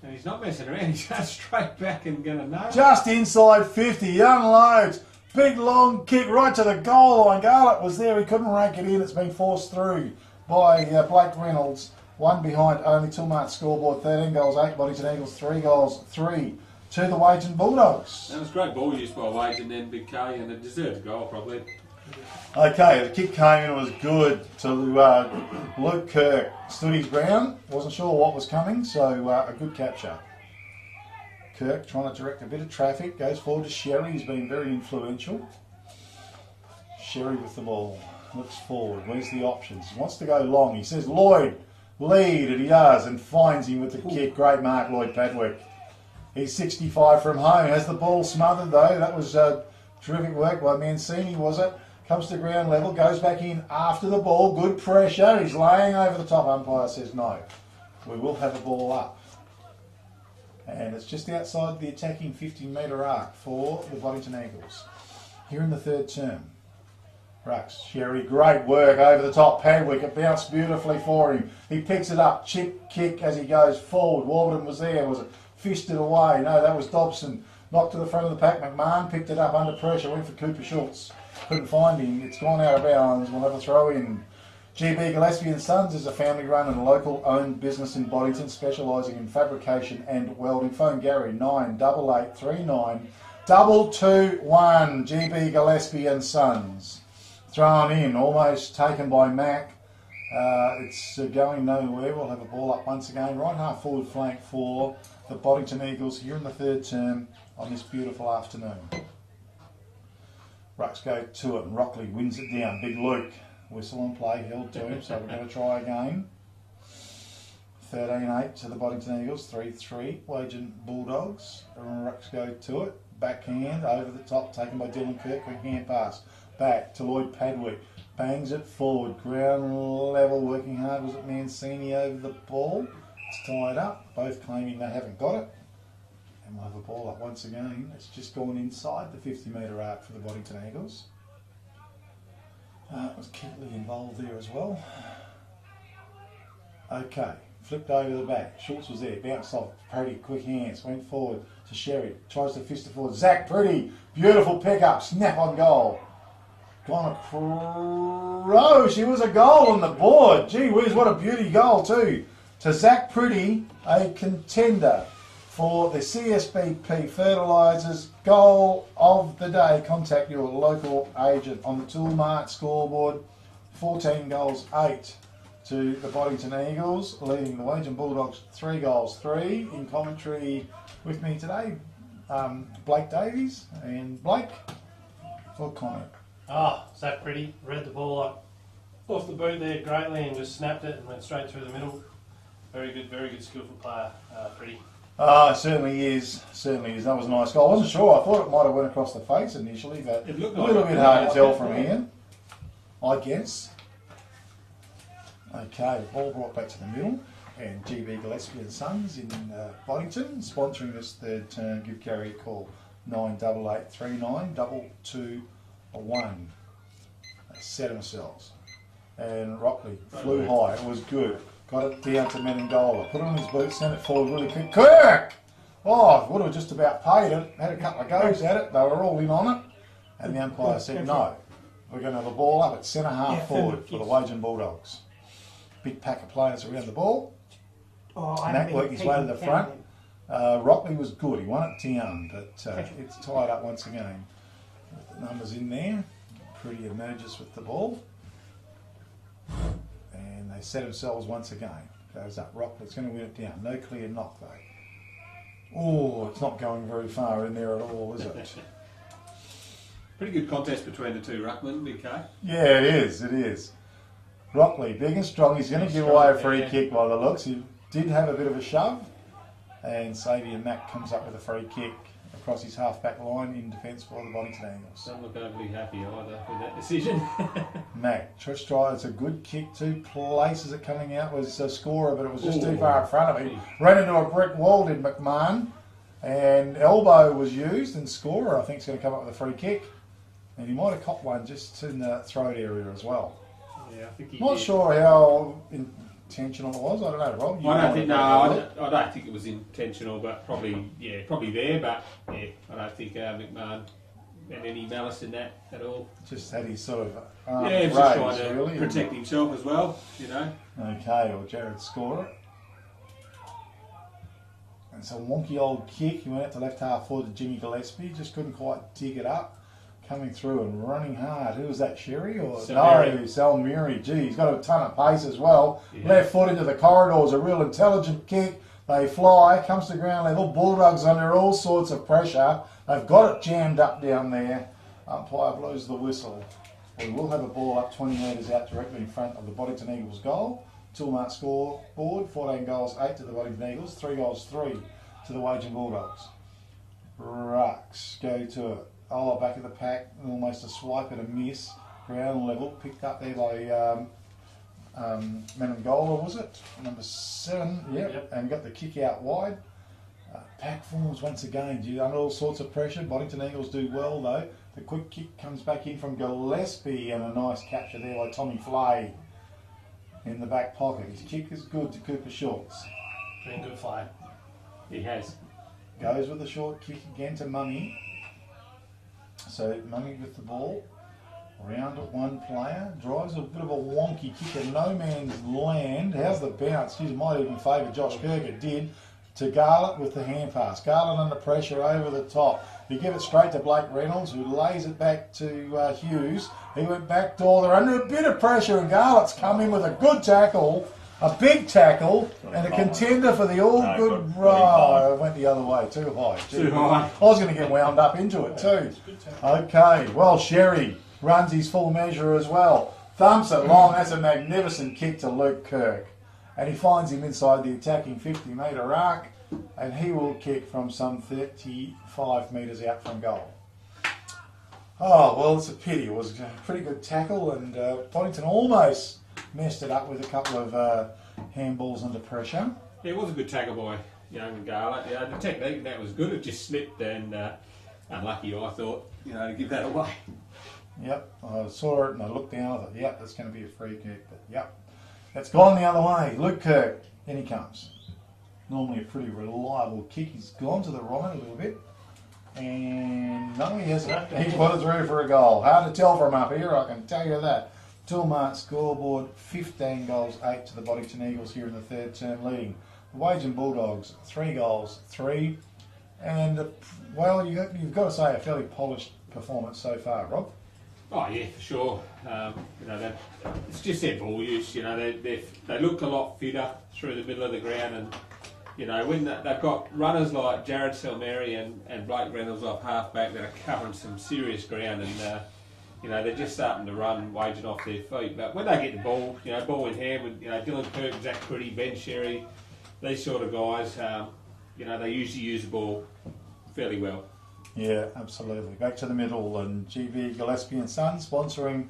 And he's not messing around. He's going straight back and going to nail it. Just inside 50. Unloads. Big long kick right to the goal line. Garlett was there. He couldn't rake it in. It's been forced through by Blake Reynolds. One behind only Tilmart scoreboard. 13 goals, 8 Boddington Eagles. 3 goals, 3 to the Wagin Bulldogs. That was great ball use by Wagin then, Big K, and it deserved a goal probably. Okay, the kick came in. It was good to Luke Kirk. Stood his ground. Wasn't sure what was coming, so a good capture. Kirk trying to direct a bit of traffic, goes forward to Sherry. He's been very influential. Sherry with the ball, looks forward. Where's the options? He wants to go long. He says, Lloyd, lead, and he does, and finds him with the kick. Great mark, Lloyd Padwick. He's 65 from home. Has the ball smothered, though. That was terrific work by Mancini, was it? Comes to ground level, goes back in after the ball. Good pressure. He's laying over the top. Umpire says no. We will have a ball up. And it's just outside the attacking 50-metre arc for the Boddington Eagles. Here in the third term. Rux, Sherry, great work over the top. Padwick, it bounced beautifully for him. He picks it up, chip kick as he goes forward. Warburton was there, was it fisted away? No, that was Dobson. Knocked to the front of the pack. McMahon picked it up under pressure, went for Cooper Schultz. Couldn't find him. It's gone out of bounds. We'll have a throw in. GB Gillespie and Sons is a family-run and local-owned business in Boddington, specialising in fabrication and welding. Phone Gary 98839 221. GB Gillespie and Sons. Thrown in, almost taken by Mac. It's going nowhere. We'll have a ball up once again. Right half forward flank for the Boddington Eagles here in the third term on this beautiful afternoon. Rucks go to it and Rockley wins it down. Big Luke. Whistle on play, held to him, so we're going to try again. 13-8 to the Boddington Eagles, 3-3, Wagin Bulldogs. Rucks go to it, backhand, over the top, taken by Dylan Kirk, quick hand pass. Back to Lloyd Padwick, bangs it forward, ground level, working hard. Was it Mancini over the ball? It's tied up, both claiming they haven't got it. And we'll have a ball up once again. It's just gone inside the 50-metre arc for the Boddington Eagles. It was Keatley involved there as well. Okay, flipped over the back. Schultz was there, bounced off. Pretty quick hands, went forward to Sherry. Tries to fist it forward. Zach Pretty, beautiful pickup, snap on goal. Gone across. She was a goal on the board. Gee whiz, what a beauty goal too. To Zach Pretty, a contender for the CSBP Fertilisers goal of the day. Contact your local agent on the Toolmart scoreboard. 14 goals, 8 to the Boddington Eagles, leading the Wagin Bulldogs 3 goals, 3. In commentary with me today, Blake Davies. And Blake, for comment. Zach Pretty read the ball like off the boot there greatly and just snapped it and went straight through the middle. Very good skillful player, Pretty. It certainly is. Certainly is. That was a nice goal. I wasn't sure. I thought it might have went across the face initially, but It looked a like little it. bit hard to tell from here, I guess. Okay, ball brought back to the middle, and GB Gillespie and Sons in Boddington, sponsoring this third term. Give Gary a call, 98839 221. They set themselves, and Rockley flew high. It was good. Got it down to Menengola. Put it on his boot, sent it forward really quick. Kirk! Oh, would have just about paid it. Had a couple of goes at it. They were all in on it. And the umpire said, no, we're going to have a ball up at centre half forward for the Wagin Bulldogs. Big pack of players around the ball. Matt worked his way to the front. Rockley was good. He won it down, but it's tied up once again. With the numbers in there. Pretty emerges with the ball. And they set themselves once again. Goes up. Rockley's going to win it down. No clear knock though. Oh, it's not going very far in there at all, is it? Pretty good contest between the two ruckmen, Big K. Yeah, it is. It is. Rockley, big and strong. He's going to give away a free kick by the looks. He did have a bit of a shove. And Xavier Mack comes up with a free kick across his half-back line in defence for the Boddington Eagles. Don't look overly happy either with that decision. Mack, try. It's a good kick. 2 places it coming out. Was a scorer, but it was just too far in front of him. Ran into a brick wall, did McMahon. And elbow was used, and scorer, I think, is going to come up with a free kick. And he might have copped one just in the throat area as well. Yeah, I think he Not did. sure how intentional it was. I don't know, Rob. I don't think it was intentional, but probably there. But yeah, I don't think McMahon had any malice in that at all. Just had his sort of He was just trying to really, protect himself as well, you know. Okay, well, Jared scored it. And it's a wonky old kick. He went out to left half forward to Jimmy Gillespie. Just couldn't quite dig it up. Coming through and running hard. Who was that, Sherry? Or no, Salmiri. Gee, he's got a ton of pace as well. Yeah. Left foot into the corridors, a real intelligent kick. They fly, comes to ground level. Bulldogs under all sorts of pressure. They've got it jammed up down there. Umpire blows the whistle. We will have a ball up 20 metres out directly in front of the Boddington Eagles goal. Toolmart scoreboard, 14 goals, 8 to the Boddington Eagles, 3 goals, 3 to the Wagin Bulldogs. Rucks go to it. Oh, back of the pack, almost a swipe and a miss. Ground level, picked up there by Menengola, was it? Number 7, yep. And got the kick out wide. Pack forms once again, under all sorts of pressure. Boddington Eagles do well though. The quick kick comes back in from Gillespie and a nice capture there by Tommy Flay in the back pocket. His kick is good to Cooper Schultz. Been good Flay. He has. Goes with the short kick again to Mummy. So Mummy with the ball, round at one player, drives a bit of a wonky kick at no man's land. How's the bounce? Geez, it might even favour Josh Kirk, it did, to Garlett with the hand pass. Garlett under pressure over the top. You give it straight to Blake Reynolds, who lays it back to Hughes. He went back door, they're under a bit of pressure, and Garlett's come in with a good tackle. A big tackle and a contender for the all-good ride. It went the other way, too high. Too high. I was going to get wound up into it too. Okay, well, Sherry runs his full measure as well. Thumps it long. That's a magnificent kick to Luke Kirk. And he finds him inside the attacking 50-metre arc, and he will kick from some 35 metres out from goal. Oh, well, it's a pity. It was a pretty good tackle, and Boddington almost messed it up with a couple of handballs under pressure. Yeah, it was a good tackle by young Gala. The technique in that was good. It just slipped and unlucky, I thought, to give that away. Yep, I saw it and I looked down. I thought, yep, that's going to be a free kick. But yep, it's gone the other way. Luke Kirk, in he comes. Normally a pretty reliable kick. He's gone to the right a little bit. And no, he hasn't. He put it through for a goal. Hard to tell from up here, I can tell you that. Toolmart scoreboard, 15 goals, 8 to the Boddington Eagles here in the third term, leading the Wagin Bulldogs, 3 goals, 3. And, well, you've got to say a fairly polished performance so far, Rob. Oh yeah, for sure. It's just their ball use. They look a lot fitter through the middle of the ground, and when they've got runners like Jared Selmeri and Blake Reynolds off half back that are covering some serious ground, and they're just starting to run, waging off their feet. But when they get the ball, ball in hand with Dylan Kirk, Zach Pretty, Ben Sherry, these sort of guys, they usually use the ball fairly well. Yeah, absolutely. Back to the middle, and GB Gillespie and Sons sponsoring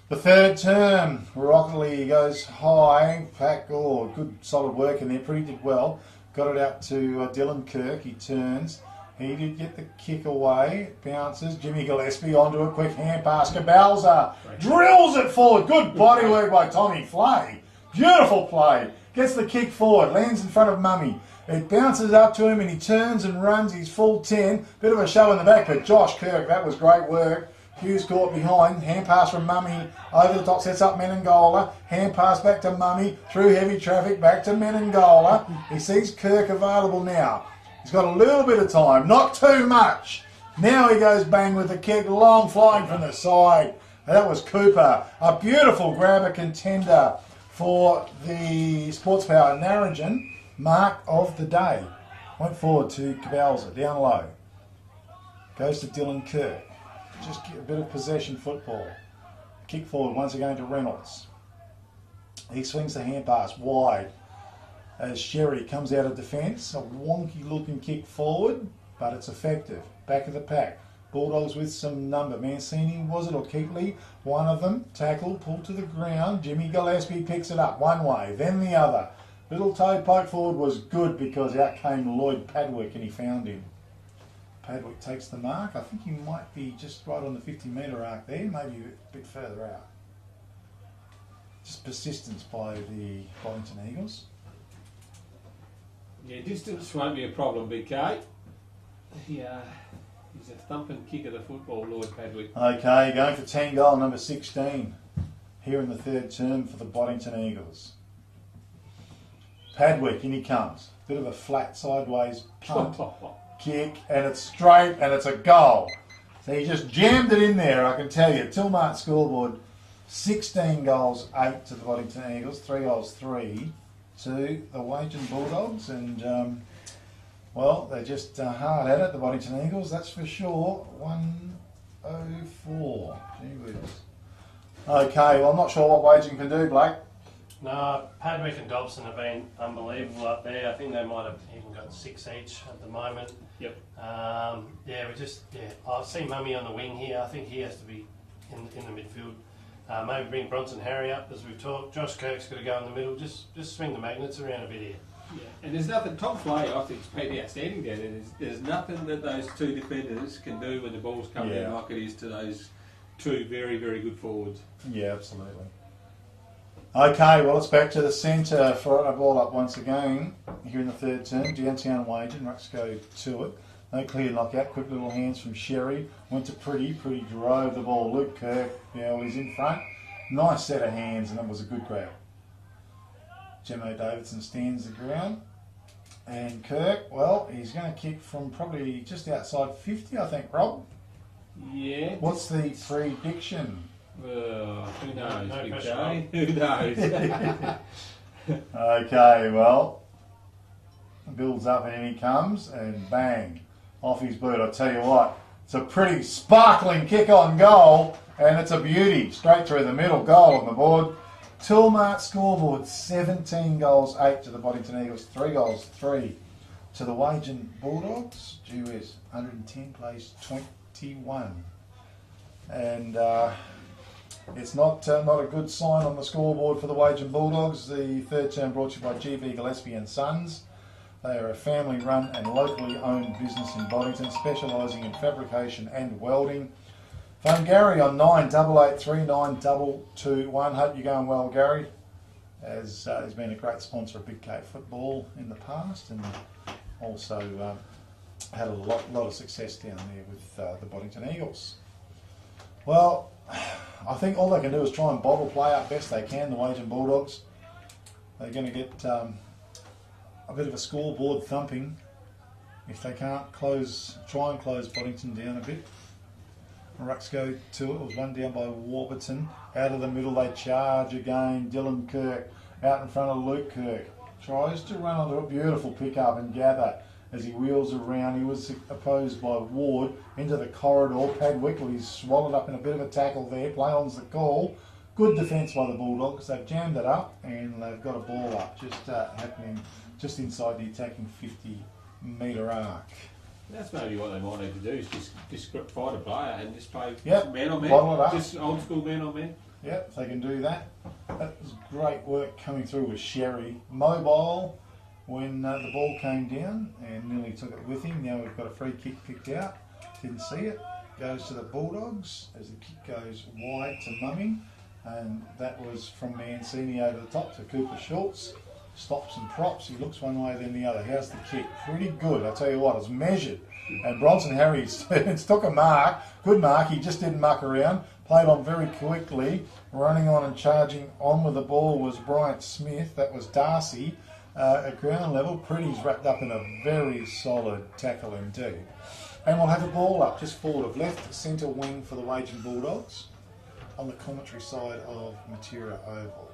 the third term. Rockley goes high. Pack, good solid work in there. Pretty did well. Got it out to Dylan Kirk. He turns. He did get the kick away. Bounces. Jimmy Gillespie onto a quick hand pass. Cabalza drills it forward. Good body work by Tommy Flay. Beautiful play. Gets the kick forward. Lands in front of Mummy. It bounces up to him and he turns and runs his full 10. Bit of a show in the back, but Josh Kirk, that was great work. Hughes caught behind. Hand pass from Mummy. Over the top, sets up Menengola. Hand pass back to Mummy. Through heavy traffic, back to Menengola. He sees Kirk available now. He's got a little bit of time, not too much. Now he goes bang with the kick, long flying from the side. That was Cooper. A beautiful grabber contender for the Sports Power Narrogin. Mark of the day. Went forward to Cabalza, down low. Goes to Dylan Kirk. Just get a bit of possession football. Kick forward once again to Reynolds. He swings the hand pass wide as Sherry comes out of defence. A wonky looking kick forward, but it's effective. Back of the pack. Bulldogs with some number. Mancini, was it, or Keatley? One of them. Tackle, pulled to the ground. Jimmy Gillespie picks it up one way, then the other. Little toe poke forward was good because out came Lloyd Padwick and he found him. Padwick takes the mark. I think he might be just right on the 50-metre arc there, maybe a bit further out. Just persistence by the Boddington Eagles. Yeah, distance won't be a problem, BK. He's a thumping kick of the football, Lloyd Padwick. Okay, going for 10 goal, number 16, here in the third term for the Boddington Eagles. Padwick, in he comes. Bit of a flat sideways punt kick, and it's straight, and it's a goal. So he just jammed it in there, I can tell you. Toolmart scoreboard, 16 goals, 8 to the Boddington Eagles, 3 goals, 3 to the Wagin Bulldogs, and well, they're just hard at it, the Boddington Eagles, that's for sure. 104. Gee whiz. Okay, well, I'm not sure what Wagin can do, Blake. No, Padwick and Dobson have been unbelievable up there. I think they might have even got 6 each at the moment. Yep. I've seen Mummy on the wing here. I think he has to be in the midfield. Maybe bring Bronson Harry up as we've talked. Josh Kirk's got to go in the middle. Just swing the magnets around a bit here. Yeah. And there's nothing. Tom Flay, I think, is pretty outstanding there. There's nothing that those two defenders can do when the ball's coming in like it is to those two very, very good forwards. Yeah, absolutely. Okay, well, it's back to the centre for a ball up once again here in the third term. Downtown Wagin, Rucks go to it. No clear knockout, quick little hands from Sherry. Went to Pretty drove the ball. Luke Kirk, he's in front. Nice set of hands, and it was a good grab. Gemmo Davidson stands the ground. And Kirk, well, he's going to kick from probably just outside 50, I think, Rob. Yeah. What's the prediction? Who knows, No Big pressure. J? Who knows? Okay, well, builds up and in he comes, and bang, off his boot. I tell you what, it's a pretty sparkling kick on goal, and it's a beauty. Straight through the middle, goal on the board. Toolmart scoreboard, 17 goals, 8 to the Boddington Eagles, 3 goals, 3 to the Wagin Bulldogs. Gee whiz, 110 plays 21. And it's not a good sign on the scoreboard for the Wagin Bulldogs. The third term brought to you by GB Gillespie and Sons. They are a family-run and locally owned business in Boddington, specialising in fabrication and welding. Phone Gary on 98839221. Hope you're going well, Gary, as he's been a great sponsor of Big K football in the past, and also had a lot of success down there with the Boddington Eagles. Well, I think all they can do is try and bottle play up best they can, the Wagin Bulldogs. They're going to get a bit of a scoreboard thumping if they can't try and close Boddington down a bit. Rucks go to it. It was one down by Warburton. Out of the middle they charge again. Dylan Kirk out in front of Luke Kirk. Tries to run onto a beautiful pick-up and gather as he wheels around. He was opposed by Ward into the corridor. Padwick, he's swallowed up in a bit of a tackle there. Play on's the call. Good defence by the Bulldogs. They've jammed it up and they've got a ball up just happening just inside the attacking 50-metre arc. That's maybe what they might need to do, is just fight a player and just play man on man. Bottle it up. Just old school man on man. Yep, they can do that. That was great work coming through with Sherry. Mobile when the ball came down and nearly took it with him. Now we've got a free kick picked out. Didn't see it. Goes to the Bulldogs as the kick goes wide to Mummy. And that was from Mancini over the top to Cooper Schultz. Stops and props. He looks one way then the other. How's the kick? Pretty good. I tell you what, it's measured. And Bronson Harris took a mark. Good mark. He just didn't muck around. Played on very quickly. Running on and charging on with the ball was Bryant Smith. That was Darcy. At ground level, Pretty's wrapped up in a very solid tackle indeed. And we'll have a ball up just forward of left centre wing for the Wagin Bulldogs on the commentary side of Matura Oval.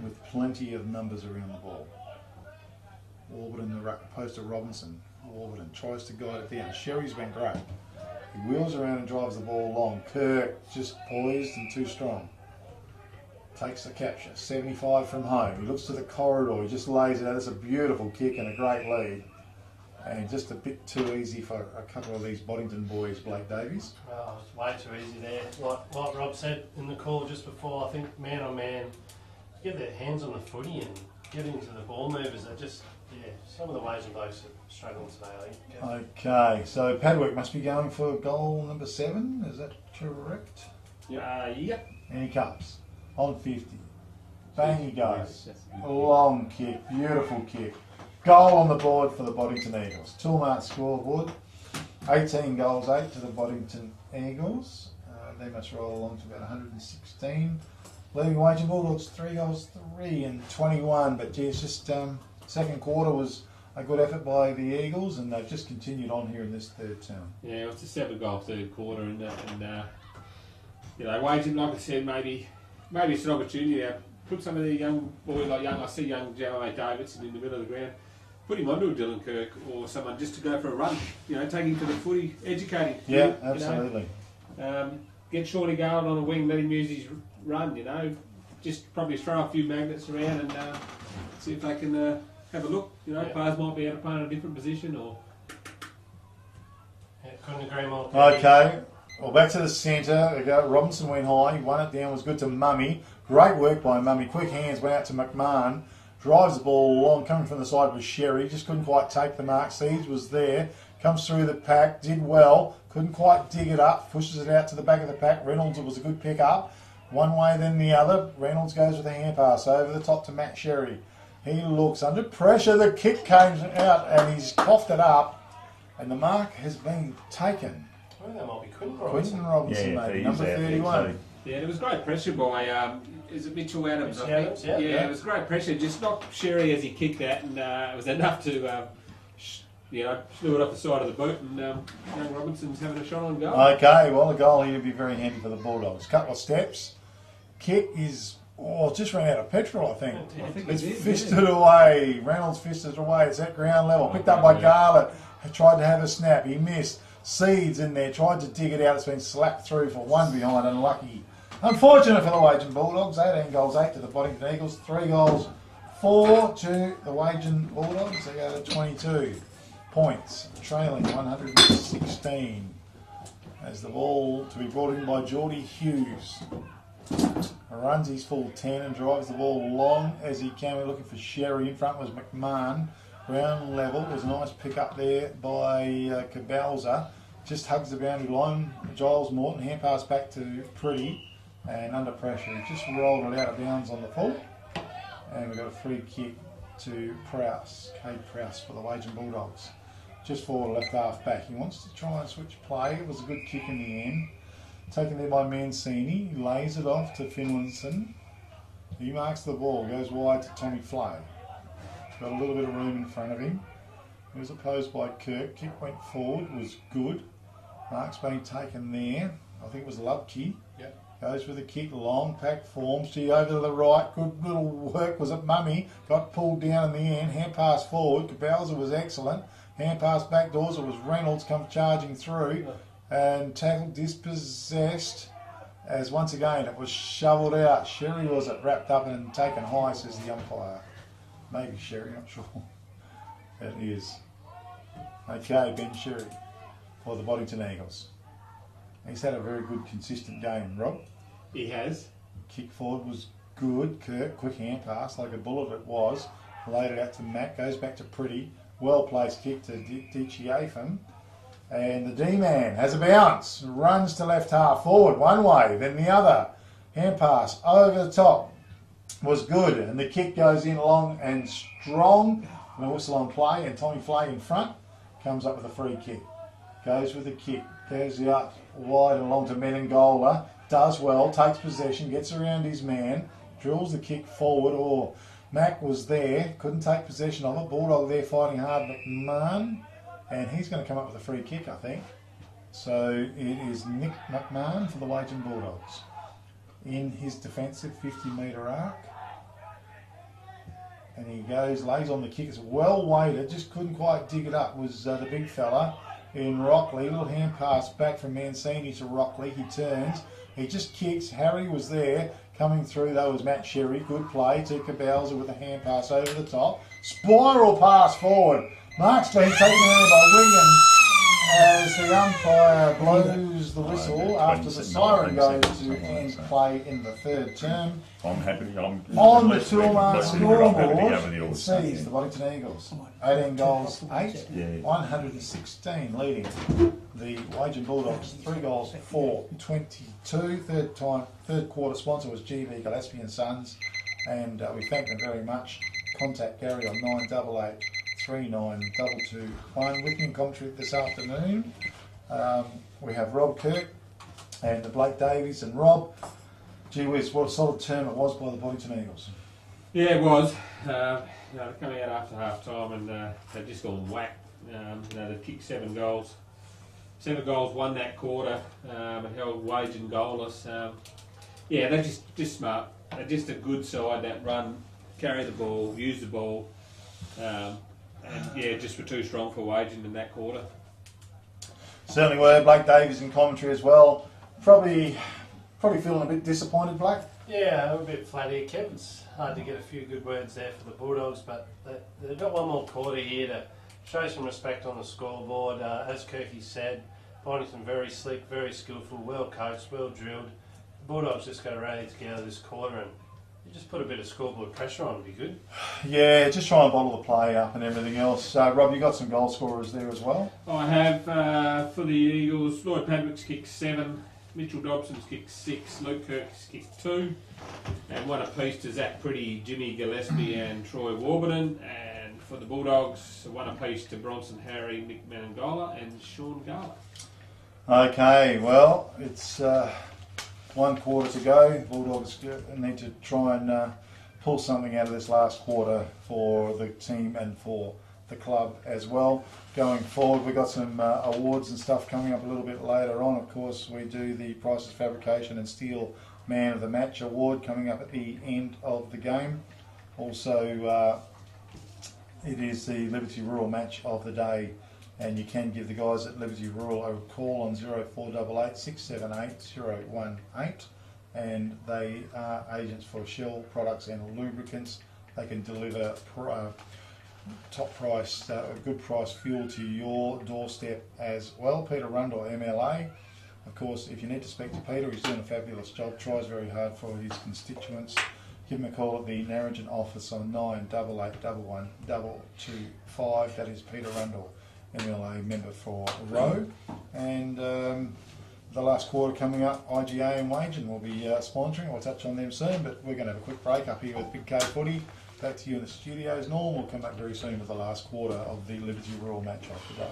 With plenty of numbers around the ball. Warburton, the ruck post to Robinson. Warburton tries to guide it down. Sherry's been great. He wheels around and drives the ball long. Kirk just poised and too strong. Takes the capture. 75 from home. He looks to the corridor. He just lays it out. It's a beautiful kick and a great lead. And just a bit too easy for a couple of these Boddington boys, Blake Davies. Oh, it's way too easy there. Like Rob said in the call just before, I think man on man, get their hands on the footy and get into the ball movers. They're just, some of the Wagin blokes are struggling today, I think. Okay, so Padwick must be going for goal number 7. Is that correct? Yep. And he comes on 50. Bang he goes. Long kick, beautiful kick. Goal on the board for the Boddington Eagles. Toolmart scoreboard. 18 goals, 8 to the Boddington Eagles. They must roll along to about 116. Leaving Wagin Bulldogs 3 goals, 3 and 21. But geez, just second quarter was a good effort by the Eagles, and they've just continued on here in this third term. Yeah, it's a 7-goal third quarter, and Wagin, like I said, maybe it's an opportunity to put some of the young boys, I see young Jeremy Davidson in the middle of the ground. Put him onto a Dylan Kirk or someone just to go for a run. Take him to the footy, educate him. Yeah, absolutely. Get Shorty going on a wing, let him use his run. Just probably throw a few magnets around and see if they can have a look. Players might be able to play in a different position or. Yeah, couldn't agree more. Okay. Well, back to the centre. They go. Robinson went high. He won it down. Was good to Mummy. Great work by Mummy. Quick hands went out to McMahon. Drives the ball along, coming from the side was Sherry, just couldn't quite take the mark. Seeds was there, comes through the pack, did well, couldn't quite dig it up, pushes it out to the back of the pack. Reynolds, it was a good pick up, one way then the other. Reynolds goes with a hand pass over the top to Matt Sherry. He looks under pressure, the kick came out and he's coughed it up, and the mark has been taken. Well, that might be Quinton Robinson. Quinton Robinson, maybe, number 31. Yeah, there was great pressure by, is it Mitchell Adams, I think? Adams, yeah. It was great pressure. Just knocked Sherry as he kicked that, and it was enough to, slew it off the side of the boot, and young Robinson's having a shot on goal. Okay, well, the goal here would be very handy for the Bulldogs. Couple of steps. Kick is, just ran out of petrol, I think. I think It's it is, fisted away. Reynolds fisted away. It's at ground level. Picked up by Garlett. Tried to have a snap. He missed. Seeds in there. Tried to dig it out. It's been slapped through for one behind. Unlucky. Unfortunate for the Wagin Bulldogs. 18 goals, 8 to the Boddington Eagles. 3 goals, 4 to the Wagin Bulldogs. They go to 22 points. Trailing 116. As the ball to be brought in by Geordie Hughes. Runs his full 10 and drives the ball long as he can. We're looking for Sherry. In front was McMahon. Ground level was a nice pick up there by Cabalza. Just hugs the boundary line. Giles Morton, hand pass back to Pretty, and under pressure, he just rolled it out of bounds on the full. And we've got a free kick to Prowse, Cade Prowse for the Wagin Bulldogs. Just forward, left half back. He wants to try and switch play. It was a good kick in the end. Taken there by Mancini. He lays it off to Finlayson. He marks the ball, goes wide to Tommy Flay. Got a little bit of room in front of him. He was opposed by Kirk. Kick went forward, was good. Mark's been taken there. I think it was Lubke. Yep. Goes with a kick, long pack forms. Gee, over to the right. Good little work. Was it Mummy? Got pulled down in the end. Hand pass forward. Cabalza was excellent. Hand pass back doors. It was Reynolds come charging through and tackled, dispossessed. As once again it was shovelled out. Sherry was it, wrapped up and taken high, says the umpire. Maybe Sherry, not sure. It is. Okay, Ben Sherry for the Boddington Eagles. He's had a very good, consistent game, Rob. He has. Kick forward was good. Kirk, quick hand pass, like a bullet it was. Laid it out to Matt, goes back to Pretty. Well placed kick to Dichiafam. And the D-man has a bounce, runs to left half, forward one way, then the other. Hand pass over the top was good, and the kick goes in long and strong. And a whistle on play, and Tommy Flay in front comes up with a free kick. Goes with the kick, goes out wide and long to Menengola, does well, takes possession, gets around his man, drills the kick forward. Oh, Mac was there, couldn't take possession of it. Bulldog there fighting hard, McMahon. And he's going to come up with a free kick, I think. So it is Nick McMahon for the Wagin Bulldogs. In his defensive 50-metre arc. And he goes, lays on the kick. It's well weighted, just couldn't quite dig it up. Was the big fella in Rockley. Little hand pass back from Mancini to Rockley. He turns. He just kicks. Harry was there. Coming through, though, was Matt Sherry. Good play to Cabalza with a hand pass over the top. Spiral pass forward. Mark's been taken there by Wigan as the umpire blows the whistle after the siren goes to end play in the third term. I'm happy. On the Toolmark scoreboard, it sees the Boddington Eagles 18 goals, 8, 116 leading the Wagin Bulldogs 3 goals for 22. Third quarter sponsor was GB Gillespie and Sons, and we thank them very much. Contact Gary on 988 39221. With me in commentary this afternoon, we have Rob Kirk and Blake Davies. And Rob, gee whiz, what a solid term it was by the Boddington Eagles. Yeah, it was. Coming out after half time and they'd just gone whack. They'd kicked 7 goals. 7 goals won that quarter and held Wagin goalless. They're just smart. They're just a good side that run, carry the ball, use the ball. Just were too strong for Wagin in that quarter. Certainly were. Blake Davies in commentary as well. Probably feeling a bit disappointed, Blake. Yeah, I'm a bit flat here, Kev. It's hard to get a few good words there for the Bulldogs, but they've got one more quarter here to show some respect on the scoreboard. As Kirky said, Boddington very slick, very skillful, well coached, well drilled. The Bulldogs just got to rally together this quarter and you just put a bit of scoreboard pressure on, would be good. Yeah, just try and bottle the play up and everything else. Rob, you got some goal scorers there as well? I have for the Eagles, Lloyd Padwick's kicked 7, Mitchell Dobson's kicked 6, Luke Kirk's kicked 2, and one apiece to Zach Pretty, Jimmy Gillespie and Troy Warburton. And for the Bulldogs, one apiece to Bronson Harry, Nick Menengola and Sean Garlick. Okay, well, it's 1 quarter to go. Bulldogs need to try and pull something out of this last quarter for the team and for the club as well. Going forward, we've got some awards and stuff coming up a little bit later on. Of course, we do the Prices Fabrication and Steel Man of the Match award coming up at the end of the game. Also, it is the Liberty Rural Match of the day, and you can give the guys at Liberty Rural a call on 0488 678 018, and they are agents for Shell products and lubricants. They can deliver top price, good price fuel to your doorstep as well. Peter Rundle, MLA. Of course, if you need to speak to Peter, he's doing a fabulous job, tries very hard for his constituents. give them a call at the Narrogin office on 98811225. That is Peter Rundle, MLA member for Roe. And the last quarter coming up, IGA and Wagin will be sponsoring. We'll touch on them soon, but we're going to have a quick break up here with Big K Footy. Back to you in the studios. Norm will come back very soon with the last quarter of the Liberty Rural match of the day.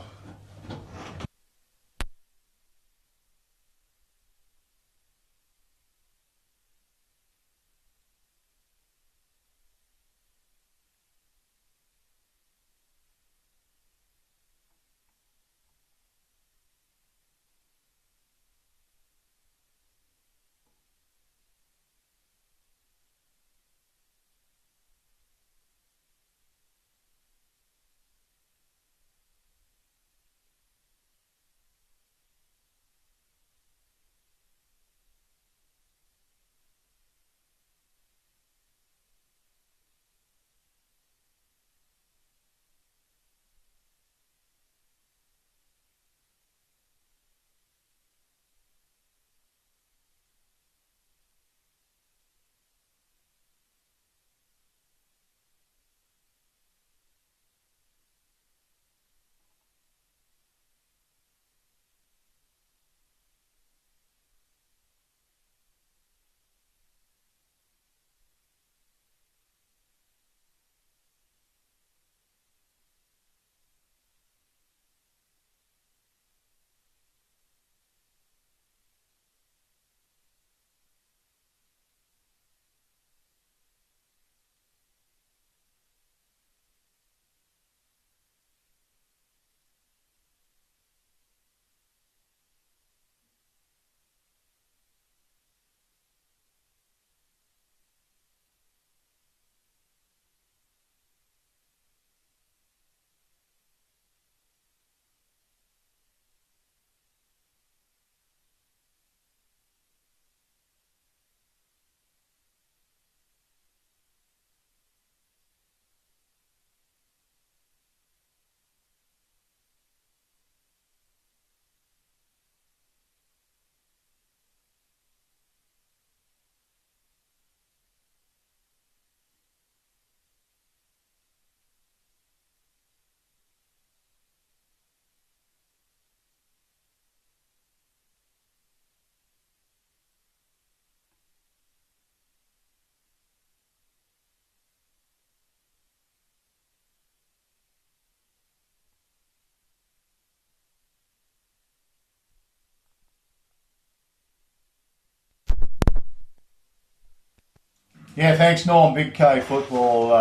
Yeah, thanks, Norm. Big K football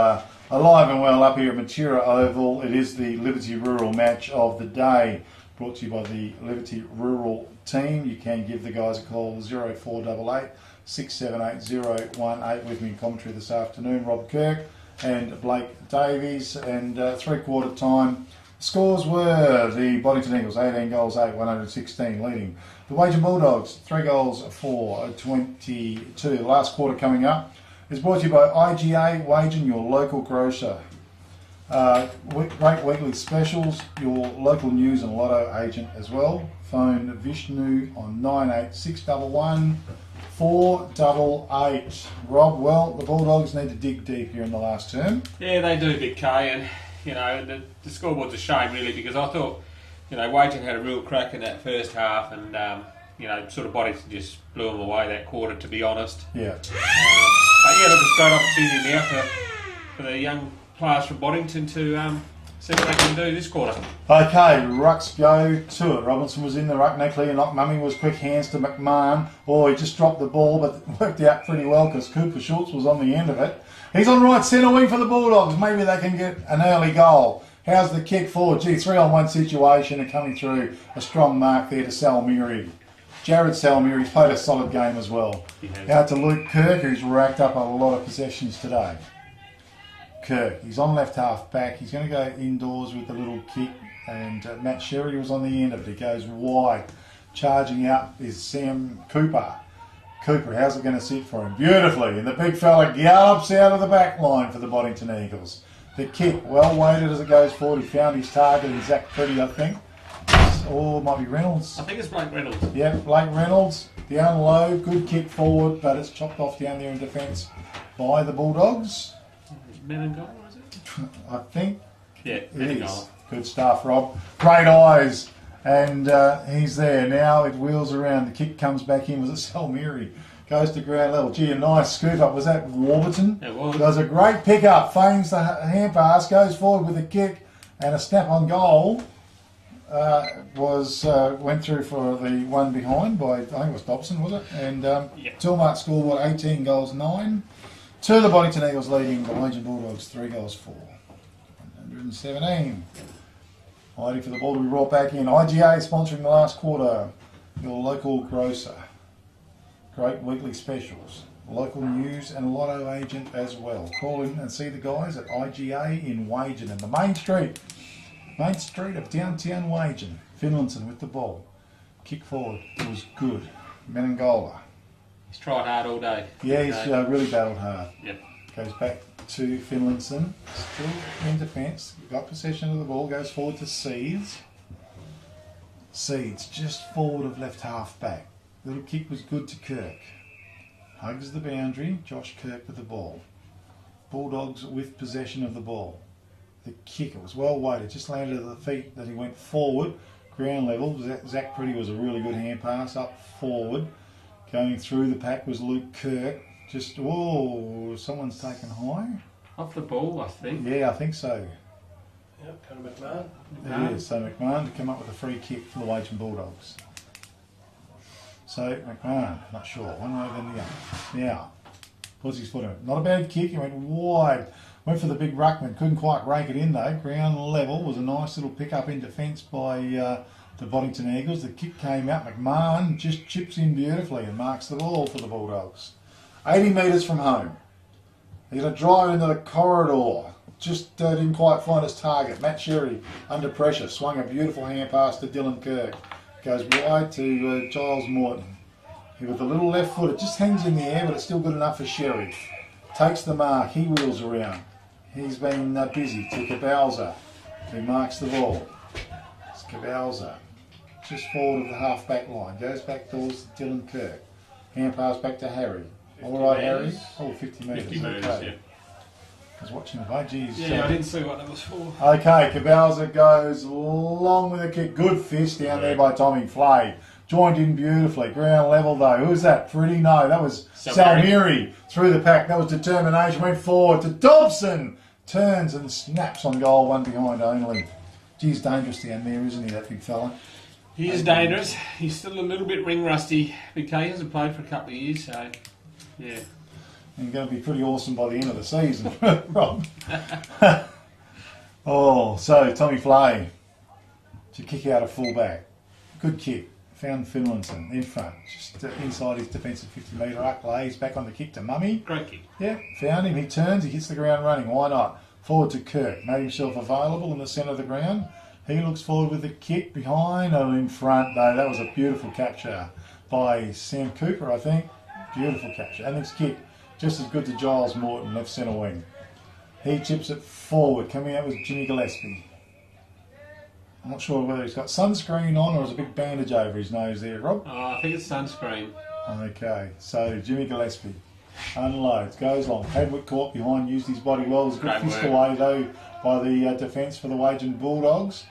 alive and well up here at Matura Oval. It is the Liberty Rural match of the day, brought to you by the Liberty Rural team. You can give the guys a call, 0488 678018. With me in commentary this afternoon, Rob Kirk and Blake Davies. And three-quarter time scores were the Boddington Eagles, 18 goals, 8, 116, leading the Wagin Bulldogs, 3 goals for 22. The last quarter coming up is brought to you by IGA Wagin, your local grocer. Great weekly specials, your local news and lotto agent as well. Phone Vishnu on 98611 488. Rob, well, the Bulldogs need to dig deep here in the last term. Yeah, they do, Big K, and you know the scoreboard's a shame really, because I thought Wagin had a real crack in that first half, and sort of Boddington just blew them away that quarter, to be honest. Yeah. But yeah, look, it's a great opportunity now for the young players from Boddington to see what they can do this quarter. Okay, rucks go to it. Robinson was in the ruck, Neckley and Mumming was quick hands to McMahon. Oh, he just dropped the ball, but it worked out pretty well because Cooper Schultz was on the end of it. He's on right centre wing for the Bulldogs. Maybe they can get an early goal. How's the kick forward? Gee, 3-on-1 situation and coming through a strong mark there to Salmiri. Jared Salmiri's played a solid game as well. Out to Luke Kirk, who's racked up a lot of possessions today. Kirk, he's on left half back. He's going to go indoors with the little kick, and Matt Sherry was on the end of it. He goes wide. Charging out is Sam Cooper. Cooper, how's it going to sit for him? Beautifully, and the big fella gallops out of the back line for the Boddington Eagles. The kick, well weighted as it goes forward. He found his target in Zach Pretty, I think. Or it might be Reynolds. I think it's Blake Reynolds. Yeah, Blake Reynolds. Down low, good kick forward, but it's chopped off down there in defence by the Bulldogs. Menangola, is it? I think Yeah, it is. Menangola. Good stuff, Rob. Great eyes. And he's there. Now it wheels around. The kick comes back in. Was it Salmiri? Goes to ground level. Gee, a nice scoop up. Was that Warburton? It was. Does a great pick up. Feigns the hand pass. Goes forward with a kick. And a snap on goal. Went through for the one behind by, I think it was Dobson, was it? And Tilmark scored, 18 goals, 9. To the Boddington Eagles leading the Wagin Bulldogs 3 goals, 4. 117. Waiting for the ball to be brought back in. IGA sponsoring the last quarter. Your local grocer. Great weekly specials. Local news and lotto agent as well. Call in and see the guys at IGA in Wagin and the main street of downtown Wagin. Finlayson with the ball. Kick forward was good. Menangola. He's tried hard all day. Yeah, he's really battled hard. Yep. Goes back to Finlayson. Still in defence. Got possession of the ball. Goes forward to Seeds. Seeds just forward of left half back. Little kick was good to Kirk. Hugs the boundary. Josh Kirk with the ball. Bulldogs with possession of the ball. The kick, it was well weighted, just landed at the feet that he went forward, ground level. Zach Pretty was a really good hand pass up forward. Going through the pack was Luke Kirk. Just, someone's taken high. Off the ball, I think. Yeah, I think so. Yep, Conor McMahon. It is. So McMahon to come up with a free kick for the Wagin Bulldogs. So McMahon, not sure, one way than the other. Now, puts his foot in it. Not a bad kick, he went wide. Went for the big ruckman, couldn't quite rake it in though. Ground level was a nice little pick up in defence by the Boddington Eagles. The kick came out. McMahon just chips in beautifully and marks the ball for the Bulldogs. 80 metres from home. He's going to drive into the corridor. Just didn't quite find his target. Matt Sherry under pressure. Swung a beautiful hand pass to Dylan Kirk. Goes wide to Giles Morton. He with a little left foot. It just hangs in the air, but it's still good enough for Sherry. Takes the mark. He wheels around. He's been busy to Cabalza, who marks the ball. It's Cabalza, just forward of the half-back line. Goes back towards Dylan Kirk. Hand pass back to Harry. All right, Harry. 50 metres. 50 metres, okay. yeah. I was watching the geez. Yeah, I didn't see what that was for. Okay, Cabalza goes long with a kick. Good fist down there by Tommy Flay. Joined in beautifully. Ground level though. Who's that? Pretty? No, that was Salmiri. Through the pack. That was determination. Went forward to Dobson. Turns and snaps on goal. One behind only. Geez, dangerous down there, isn't he, that big fella? He is dangerous. He's still a little bit ring rusty. Big K hasn't played for a couple of years, so yeah. And going to be pretty awesome by the end of the season, Rob. So Tommy Flay to kick out a fullback. Good kick. Found Finlayson in front, just inside his defensive 50-metre arc. Lays back on the kick to Mummy. Great kick. Yeah, found him. He turns, he hits the ground running. Why not? Forward to Kirk. Made himself available in the centre of the ground. He looks forward with the kick behind or in front, though. That was a beautiful capture by Sam Cooper, I think. Beautiful capture. And this kick, just as good to Giles Morton, left centre wing. He chips it forward. Coming out was Jimmy Gillespie. I'm not sure whether he's got sunscreen on or there's a big bandage over his nose there, Rob. Oh, I think it's sunscreen. Okay, so Jimmy Gillespie unloads, goes long. Hedwick caught behind, used his body well. There's a good fist away though by the defence for the Wagin Bulldogs.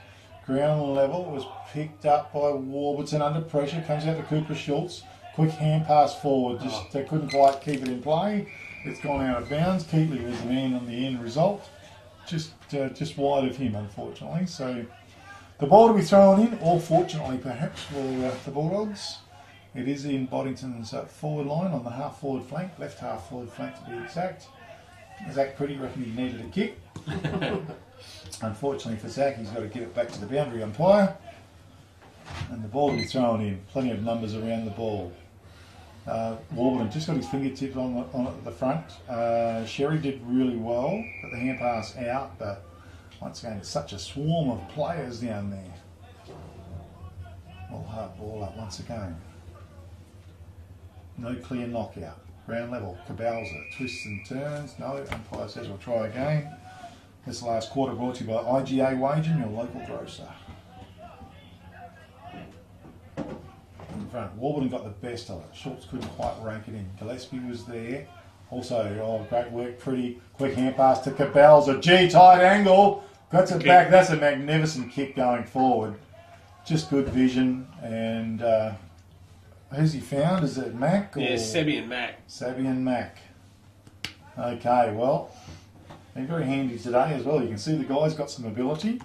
Ground level was picked up by Warburton under pressure. Comes out to Cooper Schultz. Quick hand pass forward. Just couldn't quite keep it in play. It's gone out of bounds. Keatley was the man on the end result. Just wide of him, unfortunately. So the ball to be thrown in, or fortunately perhaps for the Bulldogs. It is in Boddington's forward line on the half forward flank, left half forward flank to be exact. Zach Pretty reckoned he needed a kick. Unfortunately for Zach, he's got to give it back to the boundary umpire. And the ball to be thrown in. Plenty of numbers around the ball. Warburton just got his fingertips on at the front. Sherry did really well, got the hand pass out, but once again, it's such a swarm of players down there. Well, hard ball up once again. No clear knockout. Ground level, Cabalza, twists and turns. No, umpire says we'll try again. This last quarter brought to you by IGA Wagin, your local grocer. In front, Warburton got the best of it. Schultz couldn't quite rake it in. Gillespie was there. Also, great work, pretty quick hand pass to Cabell's a G tight angle. Gets it back. That's a magnificent kick going forward. Just good vision. And who's he found? Is it Mac? Or? Yeah, Sebian Mac. Sebian Mac. Okay, well, been very handy today as well. You can see the guy's got some ability.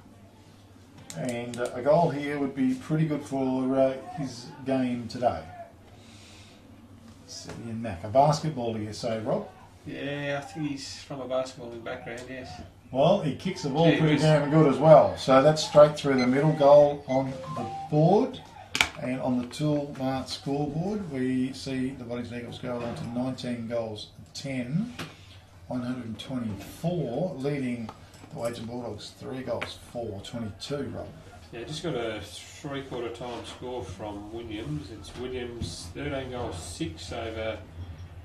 And a goal here would be pretty good for his game today. Sebian Mac. A basketballer, you say, Rob? Yeah, I think he's from a basketballing background, yes. Well, he kicks the ball pretty damn good as well. So that's straight through the middle, goal on the board. And on the Tool Mart scoreboard, we see the Boddington Eagles go on to 19 goals, 10, 124, leading the Wagin Bulldogs 3 goals, 4, 22, Rob. Yeah, just got a 3/4 time score from Williams. It's Williams 13 goals, 6 over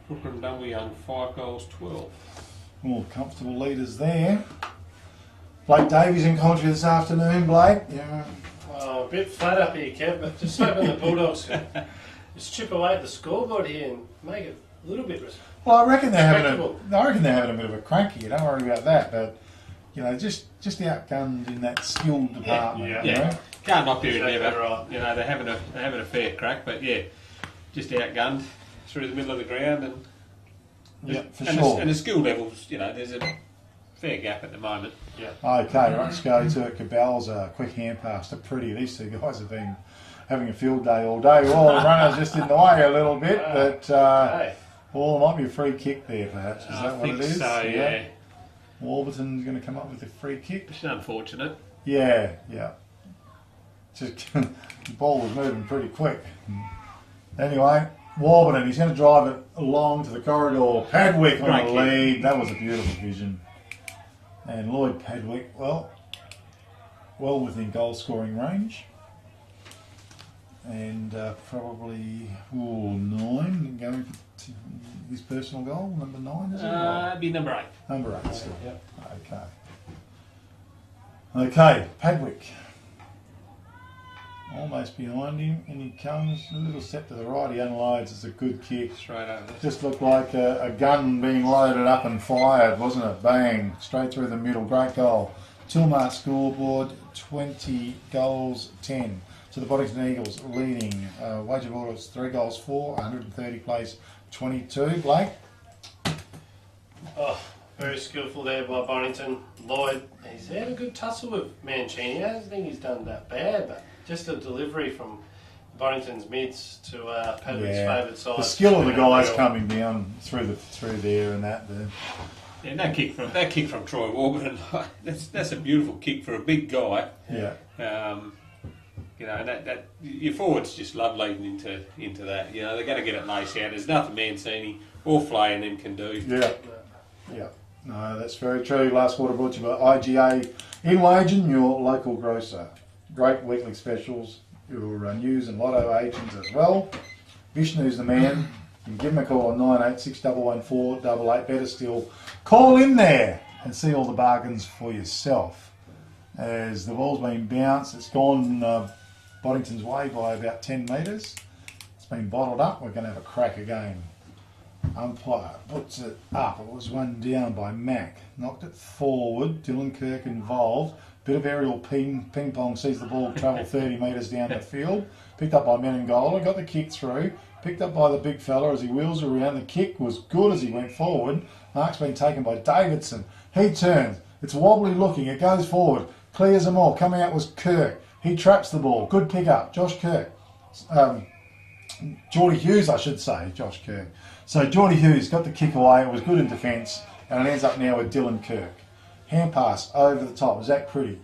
Brooklyn Dunwoody 5 goals, 12. More comfortable leaders there. Blake Davies in commentary this afternoon, Blake. Yeah. Well, a bit flat up here, Kev, but just hoping the Bulldogs can just chip away at the scoreboard here and make it a little bit Well, I reckon they're having respectable. a bit of a cranky. Don't worry about that. But you know, just outgunned in that skill department. Yeah. You know? Can't knock you in Exactly never. right. You know, they're having a fair crack, but yeah, just outgunned through the middle of the ground and Yeah, for and sure. and the skill levels, you know, there's a fair gap at the moment. Yeah. Okay, let's go to Cabell's quick hand pass to Pretty. These two guys have been having a field day all day. Well, the runner's just in the way a little bit, but Hey. well, there might be a free kick there, perhaps. Is I that what think it is? so, yeah. Warburton's going to come up with a free kick. It's unfortunate. Yeah. Just the ball was moving pretty quick. Anyway, Warburton, he's going to drive it along to the corridor. Padwick on Great the kick. lead. That was a beautiful vision. And Lloyd Padwick, well within goal scoring range. And probably 9 going for his personal goal, number 9, is it? It'd be number 8. Number 8 still. Yep. Okay, Padwick. Almost behind him, and he comes a little step to the right. He unloads. It's a good kick. Straight over. Just looked like a gun being loaded up and fired, wasn't it? Bang, straight through the middle. Great goal. Tilmart scoreboard, 20 goals, 10. To the Boddington Eagles leading. Wagin Bulldogs 3 goals, 4, 130 plays, 22. Blake? Oh, very skillful there by Boddington. Lloyd, he's had a good tussle with Mancini. I don't think he's done that bad, but just a delivery from Boddington's mids to Padwick's favourite side. The skill of the guys Unreal. coming down through there and that. Yeah, and that kick from Troy Warburton, that's a beautiful kick for a big guy. Yeah. You know, and that your forwards just love leading into that. You know, they're going to get it laced out. There's nothing Mancini or Flay and them can do. Yeah. No, that's very true. Last quarter brought to you by IGA in Wagin, your local grocer. Great weekly specials, your news and lotto agents as well. Vishnu's the man. You can give him a call on 986114888. Better still, call in there and see all the bargains for yourself. As the ball's been bounced, it's gone Boddington's way by about 10 metres. It's been bottled up. We're going to have a crack again. Umpire puts it up. It was one down by Mac. Knocked it forward. Dylan Kirk involved. Bit of aerial ping pong. Sees the ball travel 30 metres down the field. Picked up by Menengola. Got the kick through. Picked up by the big fella as he wheels around. The kick was good as he went forward. Mark's been taken by Davidson. He turns. It's wobbly looking. It goes forward. Clears them all. Coming out was Kirk. He traps the ball. Good pick up. Josh Kirk. Geordie Hughes, I should say. Josh Kirk. So Geordie Hughes got the kick away. It was good in defence. And it ends up now with Dylan Kirk. Hand pass over the top. Zach Pretty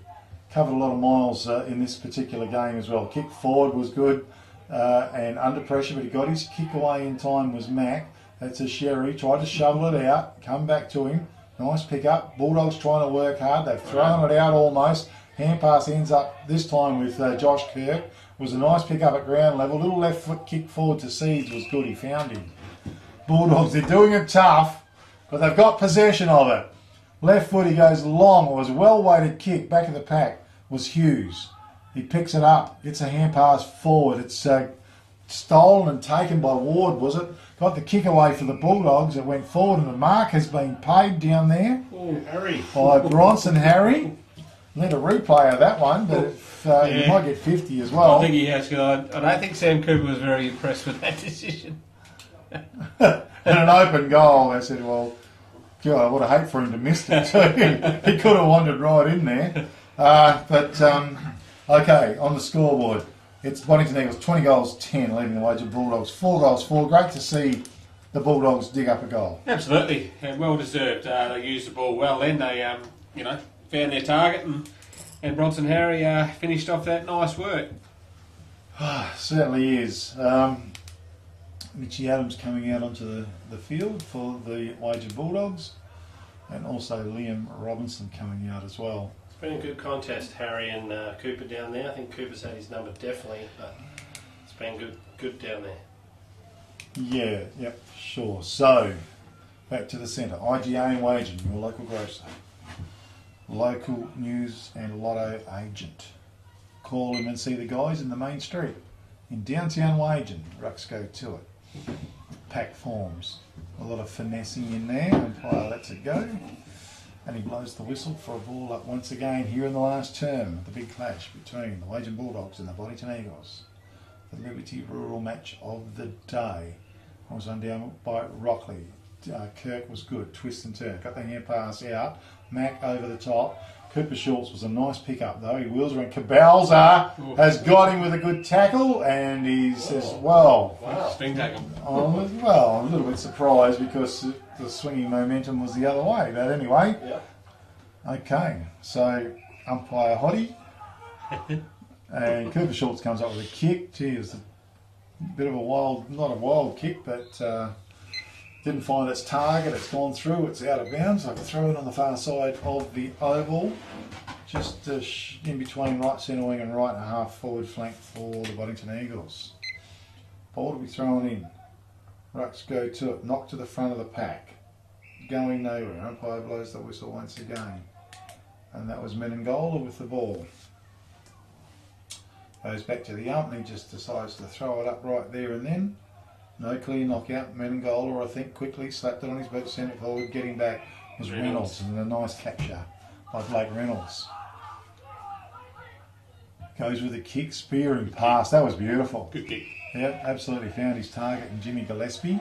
covered a lot of miles in this particular game as well. Kick forward was good and under pressure, but he got his kick away in time was Mac. That's a Sherry. Tried to shovel it out. Come back to him. Nice pick up. Bulldogs trying to work hard. They've thrown it out almost. Hand pass ends up this time with Josh Kirk. It was a nice pick up at ground level. Little left foot kick forward to Seeds was good. He found him. Bulldogs, they're doing it tough, but they've got possession of it. Left foot, he goes long. It was a well-weighted kick. Back of the pack was Hughes. He picks it up. It's a hand pass forward. It's stolen and taken by Ward, was it? got the kick away for the Bulldogs. It went forward, and the mark has been paid down there Oh, Harry. by Bronson Harry. Need a replay of that one, but you might get 50 as well. I think he has. I don't think Sam Cooper was very impressed with that decision. And an open goal. They said, well, God, I would have hate for him to miss it too. He could have wandered right in there. Okay, on the scoreboard, it's Boddington Eagles 20 goals 10, leading the Wagin Bulldogs 4 goals 4. Great to see the Bulldogs dig up a goal. Absolutely, and well deserved. They used the ball well. Then they, found their target, and Bronson Harry finished off that nice work. Certainly is. Mitchie Adams coming out onto the field for the Wagin Bulldogs, and also Liam Robinson coming out as well. It's been a good contest, Harry and Cooper down there. I think Cooper's had his number definitely, but it's been good down there. Yeah, yep, sure. So, back to the centre. IGA and Wagin, your local grocer. Local news and lotto agent. Call him and see the guys in the main street. In downtown Wagin, rucks go to it. Pack forms. A lot of finessing in there. Umpire lets it go. And he blows the whistle for a ball up once again here in the last term. The big clash between the Wagin Bulldogs and the Boddington Eagles. The Liberty Rural match of the day. I was run down by Rockley. Kirk was good. Twist and turn. Got the hand pass out. Mac over the top. Cooper Schultz was a nice pickup though. He wheels around. Cabalza has got him with a good tackle, and he says, well, Spring tackle. Well, a little bit surprised because the swinging momentum was the other way. But anyway, okay. So umpire Hottie, and Cooper Schultz comes up with a kick. Gee, it was a bit of a wild, not a wild kick, but didn't find its target. It's gone through. It's out of bounds. I can throw it on the far side of the oval, just in between right centre wing and right and a half forward flank for the Boddington Eagles. Ball to be thrown in. Rucks go to it. Knock to the front of the pack. Going nowhere. Umpire blows the whistle once again. And that was Menengola with the ball. Goes back to the ump, and he just decides to throw it up right there and then. No clear knockout. Menengola, I think, quickly slapped it on his boot, sent it forward. Getting back was Reynolds, and a nice capture by Blake Reynolds. Goes with a kick, spearing pass. That was beautiful. Good kick. Yeah, absolutely found his target in Jimmy Gillespie.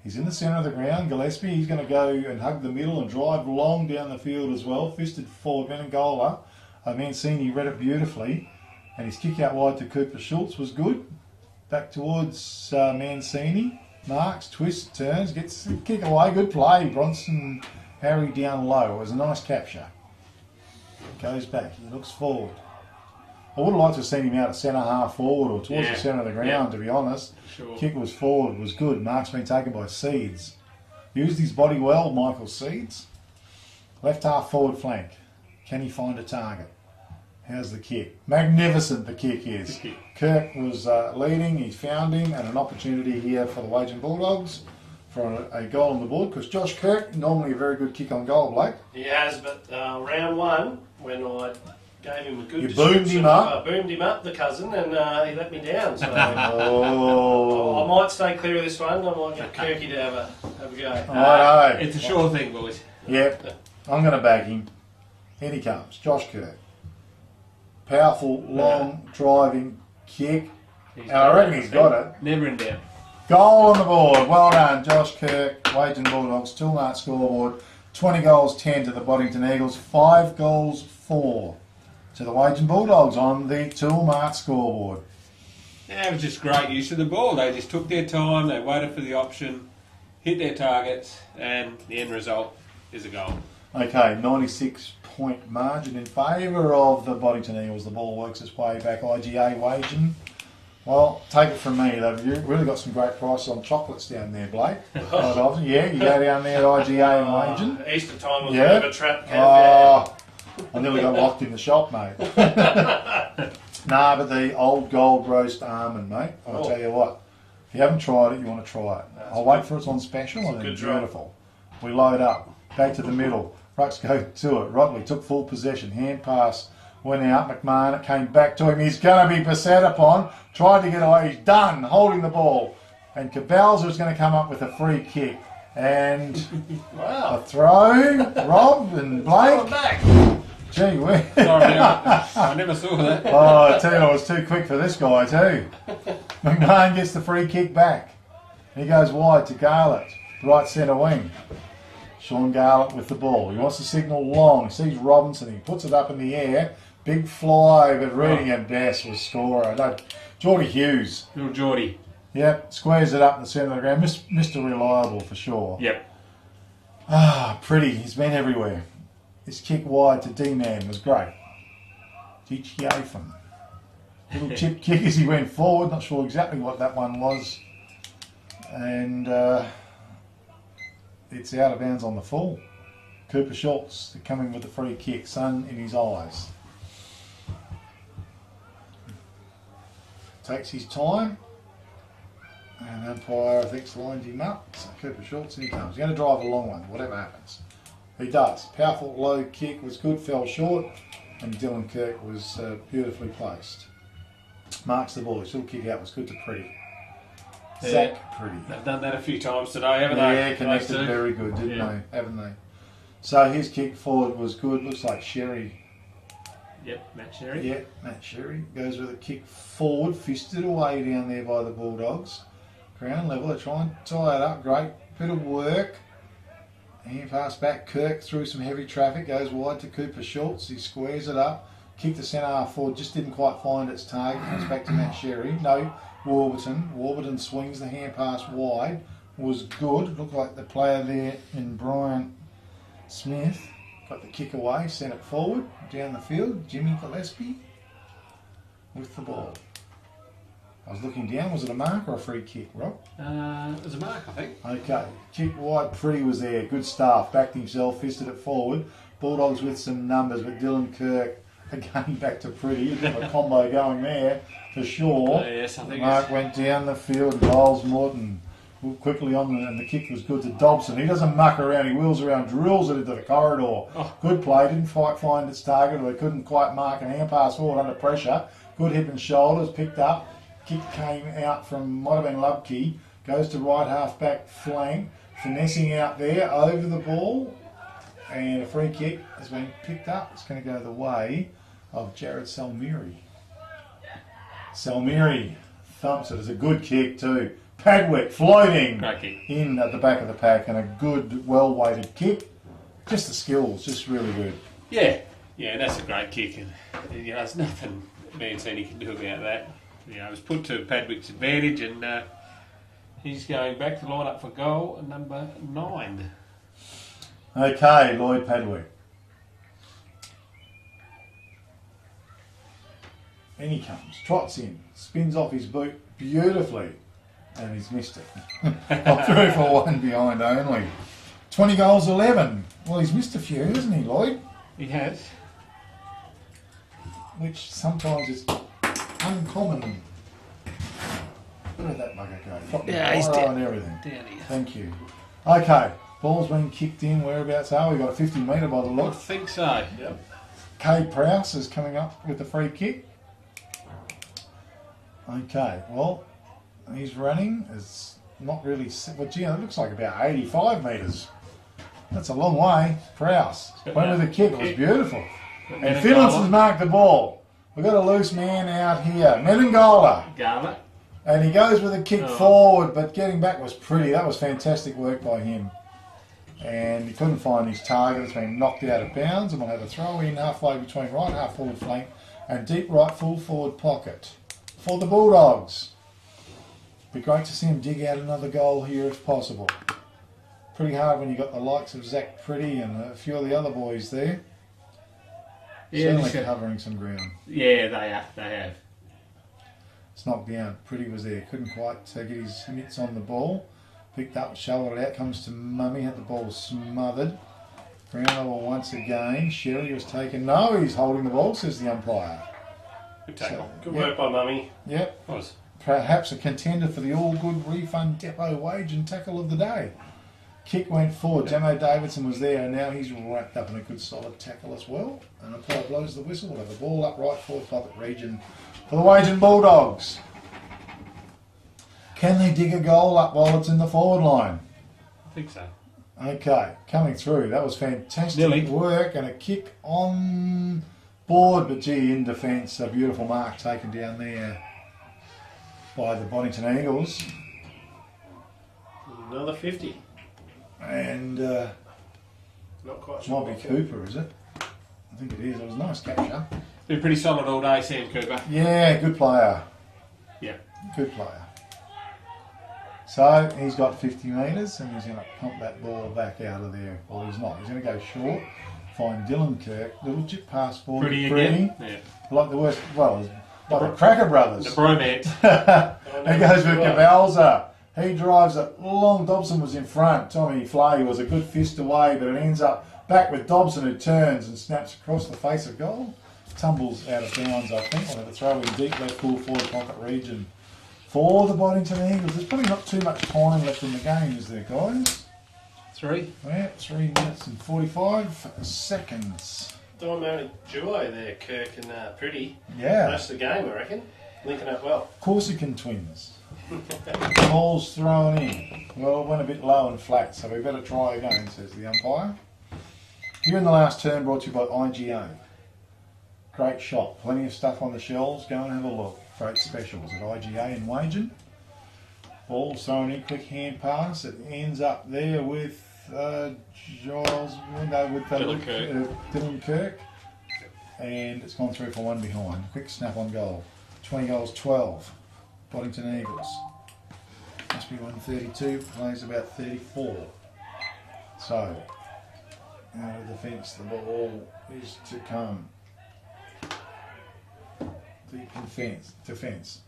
He's in the centre of the ground. Gillespie, he's going to go and hug the middle and drive long down the field as well. Fisted forward Menengola. Mancini read it beautifully. And his kick out wide to Cooper Schultz was good. Back towards Mancini. Marks, twists, turns, gets the kick away. Good play. Bronson Harry down low. It was a nice capture. Goes back. He looks forward. I would have liked to have seen him out at centre half forward or towards the centre of the ground, to be honest. Sure. Kick was forward, was good. Mark's been taken by Seeds. Used his body well, Michael Seeds. Left half forward flank. Can he find a target? How's the kick? Magnificent the kick is. Kirk was leading, he found him, and an opportunity here for the Wagin Bulldogs for a goal on the board, because Josh Kirk, normally a very good kick on goal, Blake. He has, but round one, when I gave him a good You boomed him up? I boomed him up, the cousin, and he let me down. So I might stay clear of this one. I might get Kirky to have a go. Righto. It's a sure thing, boys. Yep, I'm going to bag him. In he comes, Josh Kirk. Powerful, long, driving kick. And I reckon he's got it. Never in doubt. Goal on the board. Well done, Josh Kirk. Wagin Bulldogs, Toolmart scoreboard. 20 goals, 10 to the Boddington Eagles. 5 goals, 4 to the Wagin Bulldogs on the Toolmart scoreboard. Yeah, it was just great use of the ball. They just took their time, they waited for the option, hit their targets, and the end result is a goal. Okay, 96-point margin in favour of the Boddington Eagles. The ball works its way back. IGA Wagin. Well, take it from me. They've really got some great prices on chocolates down there, Blake. Quite often. Yeah, you go down there at IGA and Wagin. Easter time was a bit of a trap. I nearly got locked in the shop, mate. Nah, but the old gold roast almond, mate. I'll tell you what. If you haven't tried it, you want to try it. I'll wait for it's on special. I think it's beautiful. We load up. Back to the middle. Rucks go to it. Rodley took full possession. Hand pass went out. McMahon, it came back to him. He's going to be beset upon. Tried to get away. He's done holding the ball. And Cabalza is going to come up with a free kick. And Wow. a throw, Rob and Blake. Back. Gee whiz. Sorry, I never saw that. Oh, I tell you, I was too quick for this guy too. McMahon gets the free kick back. He goes wide to Garlett, right centre wing. Sean Garlett with the ball. He wants to signal long. He sees Robinson. He puts it up in the air. Big fly, but reading at best was scorer. No, Geordie Hughes. Little Geordie. Yep, squares it up in the centre of the ground. Mr. Reliable for sure. Yep. Ah, pretty. He's been everywhere. His kick wide to D-Man was great. Jichiafan. Little chip kick as he went forward. Not sure exactly what that one was. And it's out of bounds on the full. Cooper Schultz coming with the free kick. Sun in his eyes. Takes his time. And umpire, I think, lined him up. So Cooper Schultz, and he comes. He's going to drive a long one, whatever happens. He does. Powerful low kick was good, fell short, and Dylan Kirk was beautifully placed. Marks the ball. His little kick out was good to Pretty. Yeah. Zach Pretty. They've done that a few times today, haven't they? Yeah, connected Those two. very good, didn't Yeah. they? Haven't they? So his kick forward was good. Looks like Sherry. Yep, Matt Sherry. Yeah, Matt Sherry goes with a kick forward, fisted away down there by the Bulldogs. Ground level, they try and tie it up. Great bit of work. Hand pass back. Kirk through some heavy traffic. Goes wide to Cooper Schultz. He squares it up. Kick the centre half forward. Just didn't quite find its target. Comes back to Matt Sherry. No, Warburton. Warburton swings the hand pass wide. Was good. Looked like the player there in Brian Smith. Got the kick away. Sent it forward. Down the field. Jimmy Gillespie with the ball. I was looking down. Was it a mark or a free kick, Rob? It was a mark, I think. Okay. Kick wide. Pretty was there. Good stuff. Backed himself. Fisted it forward. Bulldogs with some numbers, but Dylan Kirk again back to Pretty. Got a combo going there for sure. Yes, I think Mark went down the field. Giles Morton quickly on, and the kick was good to Dobson. He doesn't muck around. He wheels around, drills it into the corridor. Oh. Good play. Didn't quite find its target, or they couldn't quite mark an hand pass forward under pressure. Good hip and shoulders. Picked up. Kick came out from, might have been Lubke, goes to right half back flank, finessing out there over the ball, and a free kick has been picked up. It's going to go the way of Jared Salmiri. Salmiri thumps it. It's a good kick too. Padwick floating Great kick. in at the back of the pack, and a good, well-weighted kick. Just the skills, just really good. Yeah, that's a great kick, and there's nothing Mancini can do about that. It was put to Padwick's advantage, and he's going back to line up for goal number 9. Okay, Lloyd Padwick. In he comes, trots in, spins off his boot beautifully, and he's missed it. Got through for one behind only. 20 goals, 11. Well, he's missed a few, hasn't he, Lloyd? He has. Which sometimes is uncommon. Where did that bugger go? Fucking Yeah, he's pyro down. and everything. Down here. Thank you. Okay, ball's been kicked in. Whereabouts are we? Got a 50 metre by the I look. think so. Yep. Kay Prowse is coming up with the free kick. Okay, well, he's running. It's not really... Well, gee, it looks like about 85 metres. That's a long way. Prowse went with a kick. It was beautiful. And Phillips has marked the ball. We've got a loose man out here. Meningola. Garner. And he goes with a kick forward, but getting back was pretty. That was fantastic work by him. And he couldn't find his target. It's been knocked out of bounds, and we'll have a throw in halfway between right half forward flank and deep right full forward pocket for the Bulldogs. Be great to see him dig out another goal here if possible. Pretty hard when you got the likes of Zach Pretty and a few of the other boys there. Yeah, Certainly covering some ground. Yeah, they have. It's knocked down. Pretty was there. Couldn't quite get his mitts on the ball. Picked up, shoveled it out. Comes to Mummy. Had the ball smothered. Ground level once again. Sherry was taken. No, he's holding the ball, says the umpire. Good tackle. Good work by Mummy. Yep. Was. Perhaps a contender for the all-good refund depot wage and tackle of the day. Kick went forward. Jamo Davidson was there, and now he's wrapped up in a good solid tackle as well. And umpire blows the whistle. We'll have the ball up right forward pocket region for the Wagin Bulldogs. Can they dig a goal up while it's in the forward line? I think so. Okay, coming through. That was fantastic Nearly. work and a kick on board, but gee, in defence, a beautiful mark taken down there by the Boddington Eagles. Another 50. And Not quite sure. might be Cooper, is it? I think it is. It was a nice capture. Been pretty solid all day, Sam Cooper. Yeah, good player. Yeah. Good player. So he's got 50 metres and he's going to pump that ball back out of there. Well, he's not. He's going to go short, find Dylan Kirk, little chip pass forward. Pretty again. Yeah. Like the worst, well, like the Cracker Brothers. The bromance. He goes with Cabalza. He drives it long. Dobson was in front. Tommy Flay was a good fist away, but it ends up back with Dobson, who turns and snaps across the face of goal. Tumbles out of bounds, I think. I'll have a throw in deep left full forward pocket region for the Boddington Eagles. There's probably not too much time left in the game, is there, guys? 3. Yeah, 3 minutes and 45 seconds. Dynamic duo there, Kirk and Pretty. Yeah. Most of the game, I reckon. Linking up well. Corsican twins. Ball's thrown in. Well, it went a bit low and flat, so we better try again, says the umpire. Here in the last turn, brought to you by IGA. Great shop. Plenty of stuff on the shelves. Go and have a look. Great specials at IGA in Wagin. Ball's thrown in, quick hand pass. It ends up there with Dylan Kirk. And it's gone through for one behind. Quick snap on goal. 20 goals, 12. Boddington Eagles. Must be 132. Plays about 34. So, out of the fence, the ball is to come. Deep defence.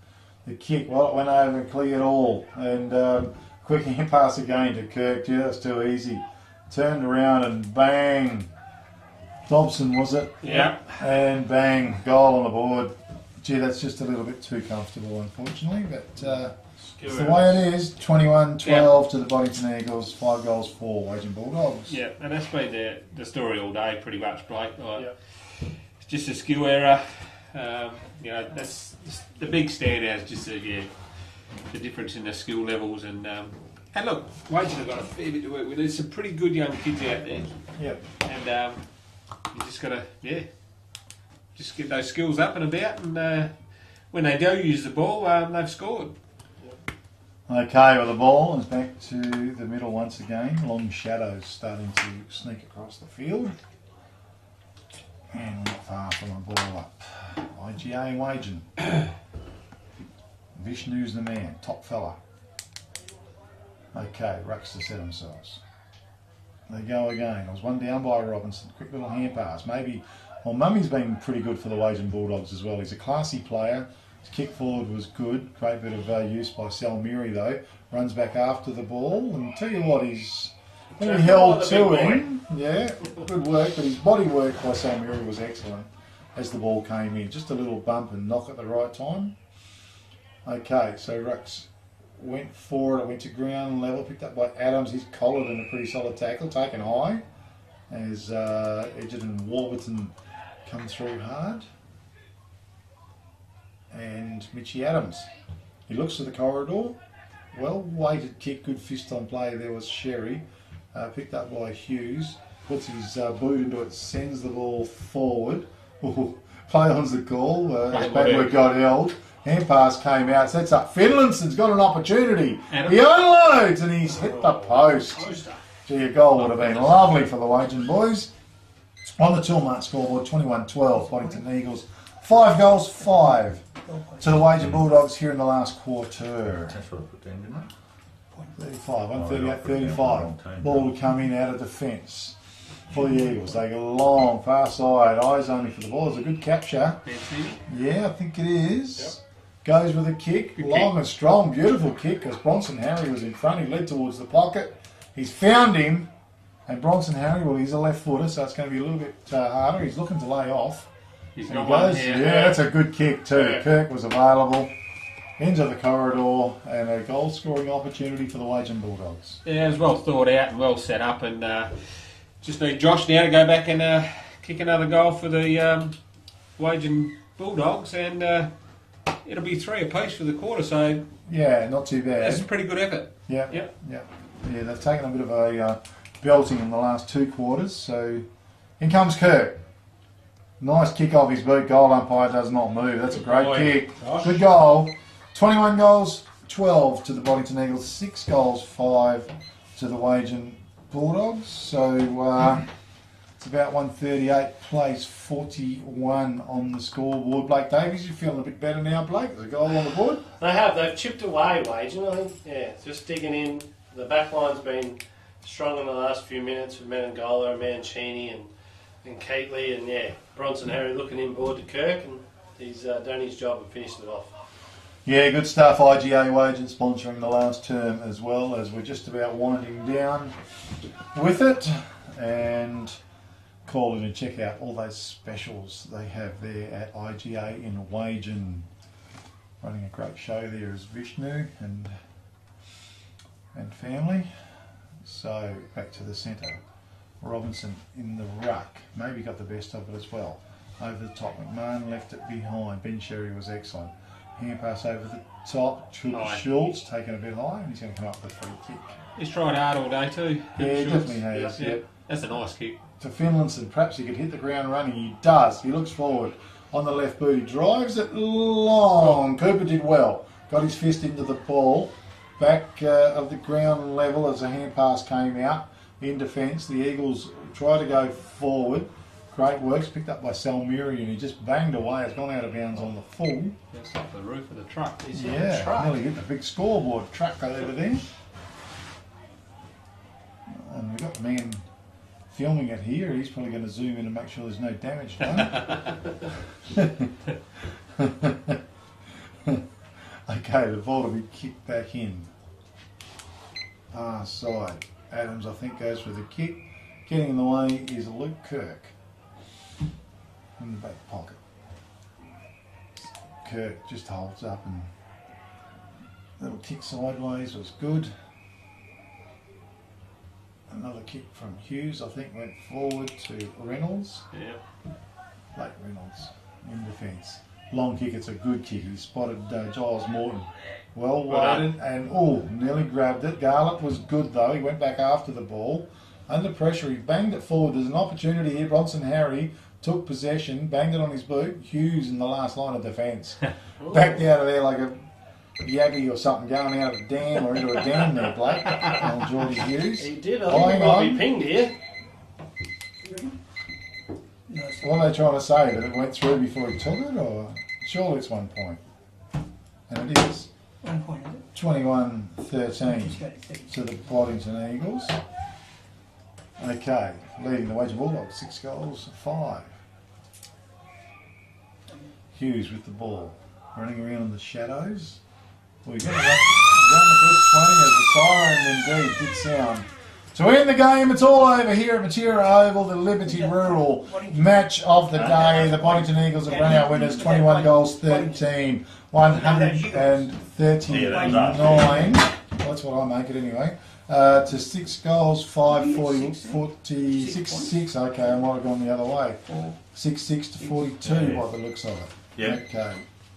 The kick, well, it went over and cleared all. And quick hand pass again to Kirk. Yeah, that's too easy. Turned around and bang. Dobson, was it? Yeah. And bang, goal on the board. Gee, that's just a little bit too comfortable, unfortunately. But it's the way it is. 21-12 to the Boddington Eagles. 5 goals for Wagin Bulldogs. Yeah, and that's been the story all day, pretty much, Blake. It's just a skill error. That's the big standout is just the difference in the skill levels. And look, Wagin have got a fair bit to work with. There's some pretty good young kids out there. Yep. And you just got to, just get those skills up and about. And when they do use the ball, they've scored. Okay, well, the ball is back to the middle once again. Long shadows starting to sneak across the field. And we're not far from a ball up. IGA and Wagin. Vishnu's the man, top fella. Okay, Rucks to set themselves. They go again. It was one down by Robinson. Quick little hand pass. Maybe, well, Mummy's been pretty good for the Wagin Bulldogs as well. He's a classy player. His kick forward was good. Great bit of use by Salmiri though. Runs back after the ball. And tell you what, he's very held to him. Yeah, good work. But his body work by Salmiri was excellent as the ball came in. Just a little bump and knock at the right time. Okay, so Rux went for it. It went to ground level. Picked up by Adams. He's collared in a pretty solid tackle. Taken high as Edgerton and Warburton come through hard. And Mitchie Adams. He looks to the corridor. Well weighted kick. Good fist on play. There was Sherry. Picked up by Hughes. Puts his boot into it. Sends the ball forward. Play on's the call. Badwood got held. Hand pass came out. Sets up. Finlanson's got an opportunity. He unloads and he's hit the post. Gee, a goal would have been lovely for the Wagin boys. On the Toolmart scoreboard, 21-12. Boddington Eagles. 5 goals, 5 to the Wagin Bulldogs here in the last quarter. That's what I put down, didn't I? 35, 138-35. Ball would come in out of defence for the Eagles. They go long, far side, eyes only for the ball. It's a good capture. Yeah, I think it is. Yep. Goes with a kick, good long kick. And strong, beautiful kick, because Bronson Harry was in front. He led towards the pocket. He's found him, and Bronson Harry, well, he's a left footer, so it's going to be a little bit harder. He's looking to lay off. He's he got goes, one here. Yeah, that's a good kick too. Yeah. Kirk was available. Into the corridor, and a goal scoring opportunity for the Wagin Bulldogs. Yeah, it was well thought out and well set up, and just need Josh now to go back and kick another goal for the Wagin Bulldogs, and it'll be 3 apiece for the quarter, so Yeah, not too that's a bad. pretty good effort. Yeah, Yep. yeah. They've taken a bit of a belting in the last 2 quarters. So in comes Kirk. Nice kick off his boot. Goal umpire does not move. That's a great Boy, kick. gosh. Good goal. 21 goals, 12 to the Boddington Eagles. 6 goals, 5 to the Wagin Bulldogs. So it's about 138 place, 41 on the scoreboard. Blake Davies, you feeling a bit better now, Blake? There's a goal on the board. They have. They've chipped away, Wagin, I think. Yeah, just digging in. The back line's been strong in the last few minutes with Menangola and Mancini and Cately. And yeah, Bronson Harry looking inboard to Kirk, and he's done his job and finished it off. Yeah, good stuff. IGA Wagin sponsoring the last term as well, as we're just about winding down with it. And call in and check out all those specials they have there at IGA in Wagin. Running a great show there is Vishnu and family. So back to the centre. Robinson in the ruck. Maybe got the best of it as well. Over the top. McMahon left it behind. Ben Sherry was excellent. Hand pass over the top. Schultz taken a bit high, and he's going to come up with a free kick. He's tried hard all day too. Yeah, he Schultz. definitely has. Yeah. Yep. That's a nice kick. To Finlayson, perhaps he could hit the ground running. He does. He looks forward on the left boot. He drives it long. Cooper did well. Got his fist into the ball. Back of the ground level as the hand pass came out in defence. The Eagles try to go forward. Great works, picked up by Salmiri, and he just banged away. It's gone out of bounds on the full. That's off the roof of the truck. Yeah, nearly hit the big scoreboard truck over there. And we've got the man filming it here. He's probably going to zoom in and make sure there's no damage done. Okay, the ball will be kicked back in. Far side. Adams, I think, goes for the kick. Getting in the way is Luke Kirk. In the back pocket. Kirk just holds up and little kick sideways was good. Another kick from Hughes, I think, went forward to Reynolds. Yeah. Blake Reynolds in defence. Long kick, it's a good kick. He spotted Giles Morton. Well weighted and nearly grabbed it. Garlett was good though. He went back after the ball. Under pressure, he banged it forward. There's an opportunity here. Bronson Harry took possession, banged it on his boot. Hughes in the last line of defence. Backed out of there like a yabby or something going out of a dam or into a dam there, Blake. And Geordie Hughes. He did. I think he might be pinged here. What are they trying to say? That it went through before he took it? Or surely it's 1 point. And it is. 1 point, is it? 21-13 to the Boddington Eagles. Okay, leading the Wagin Bulldogs, 6 goals, 5. Hughes with the ball, running around in the shadows. Well, he's going to run a good 20 as the siren indeed did sound. To end the game, it's all over here at Matera Oval, the Liberty Rural match of the day. The Boddington Eagles have run out winners, 21 goals, 13, 139. That's what I make it anyway. To 6 goals, 5, 40, 46, 6. Okay, I might have gone the other way. 6-6 to 42 by the looks of it. Yeah. Okay.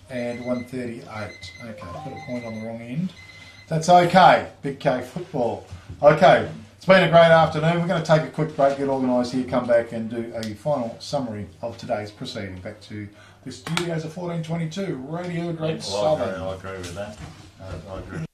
And 138. Okay, put a point on the wrong end. That's okay. Big K football. Okay, it's been a great afternoon. We're going to take a quick break, get organised here, come back and do a final summary of today's proceeding. Back to the studios of 1422 Radio Great Southern. I agree with that. I agree.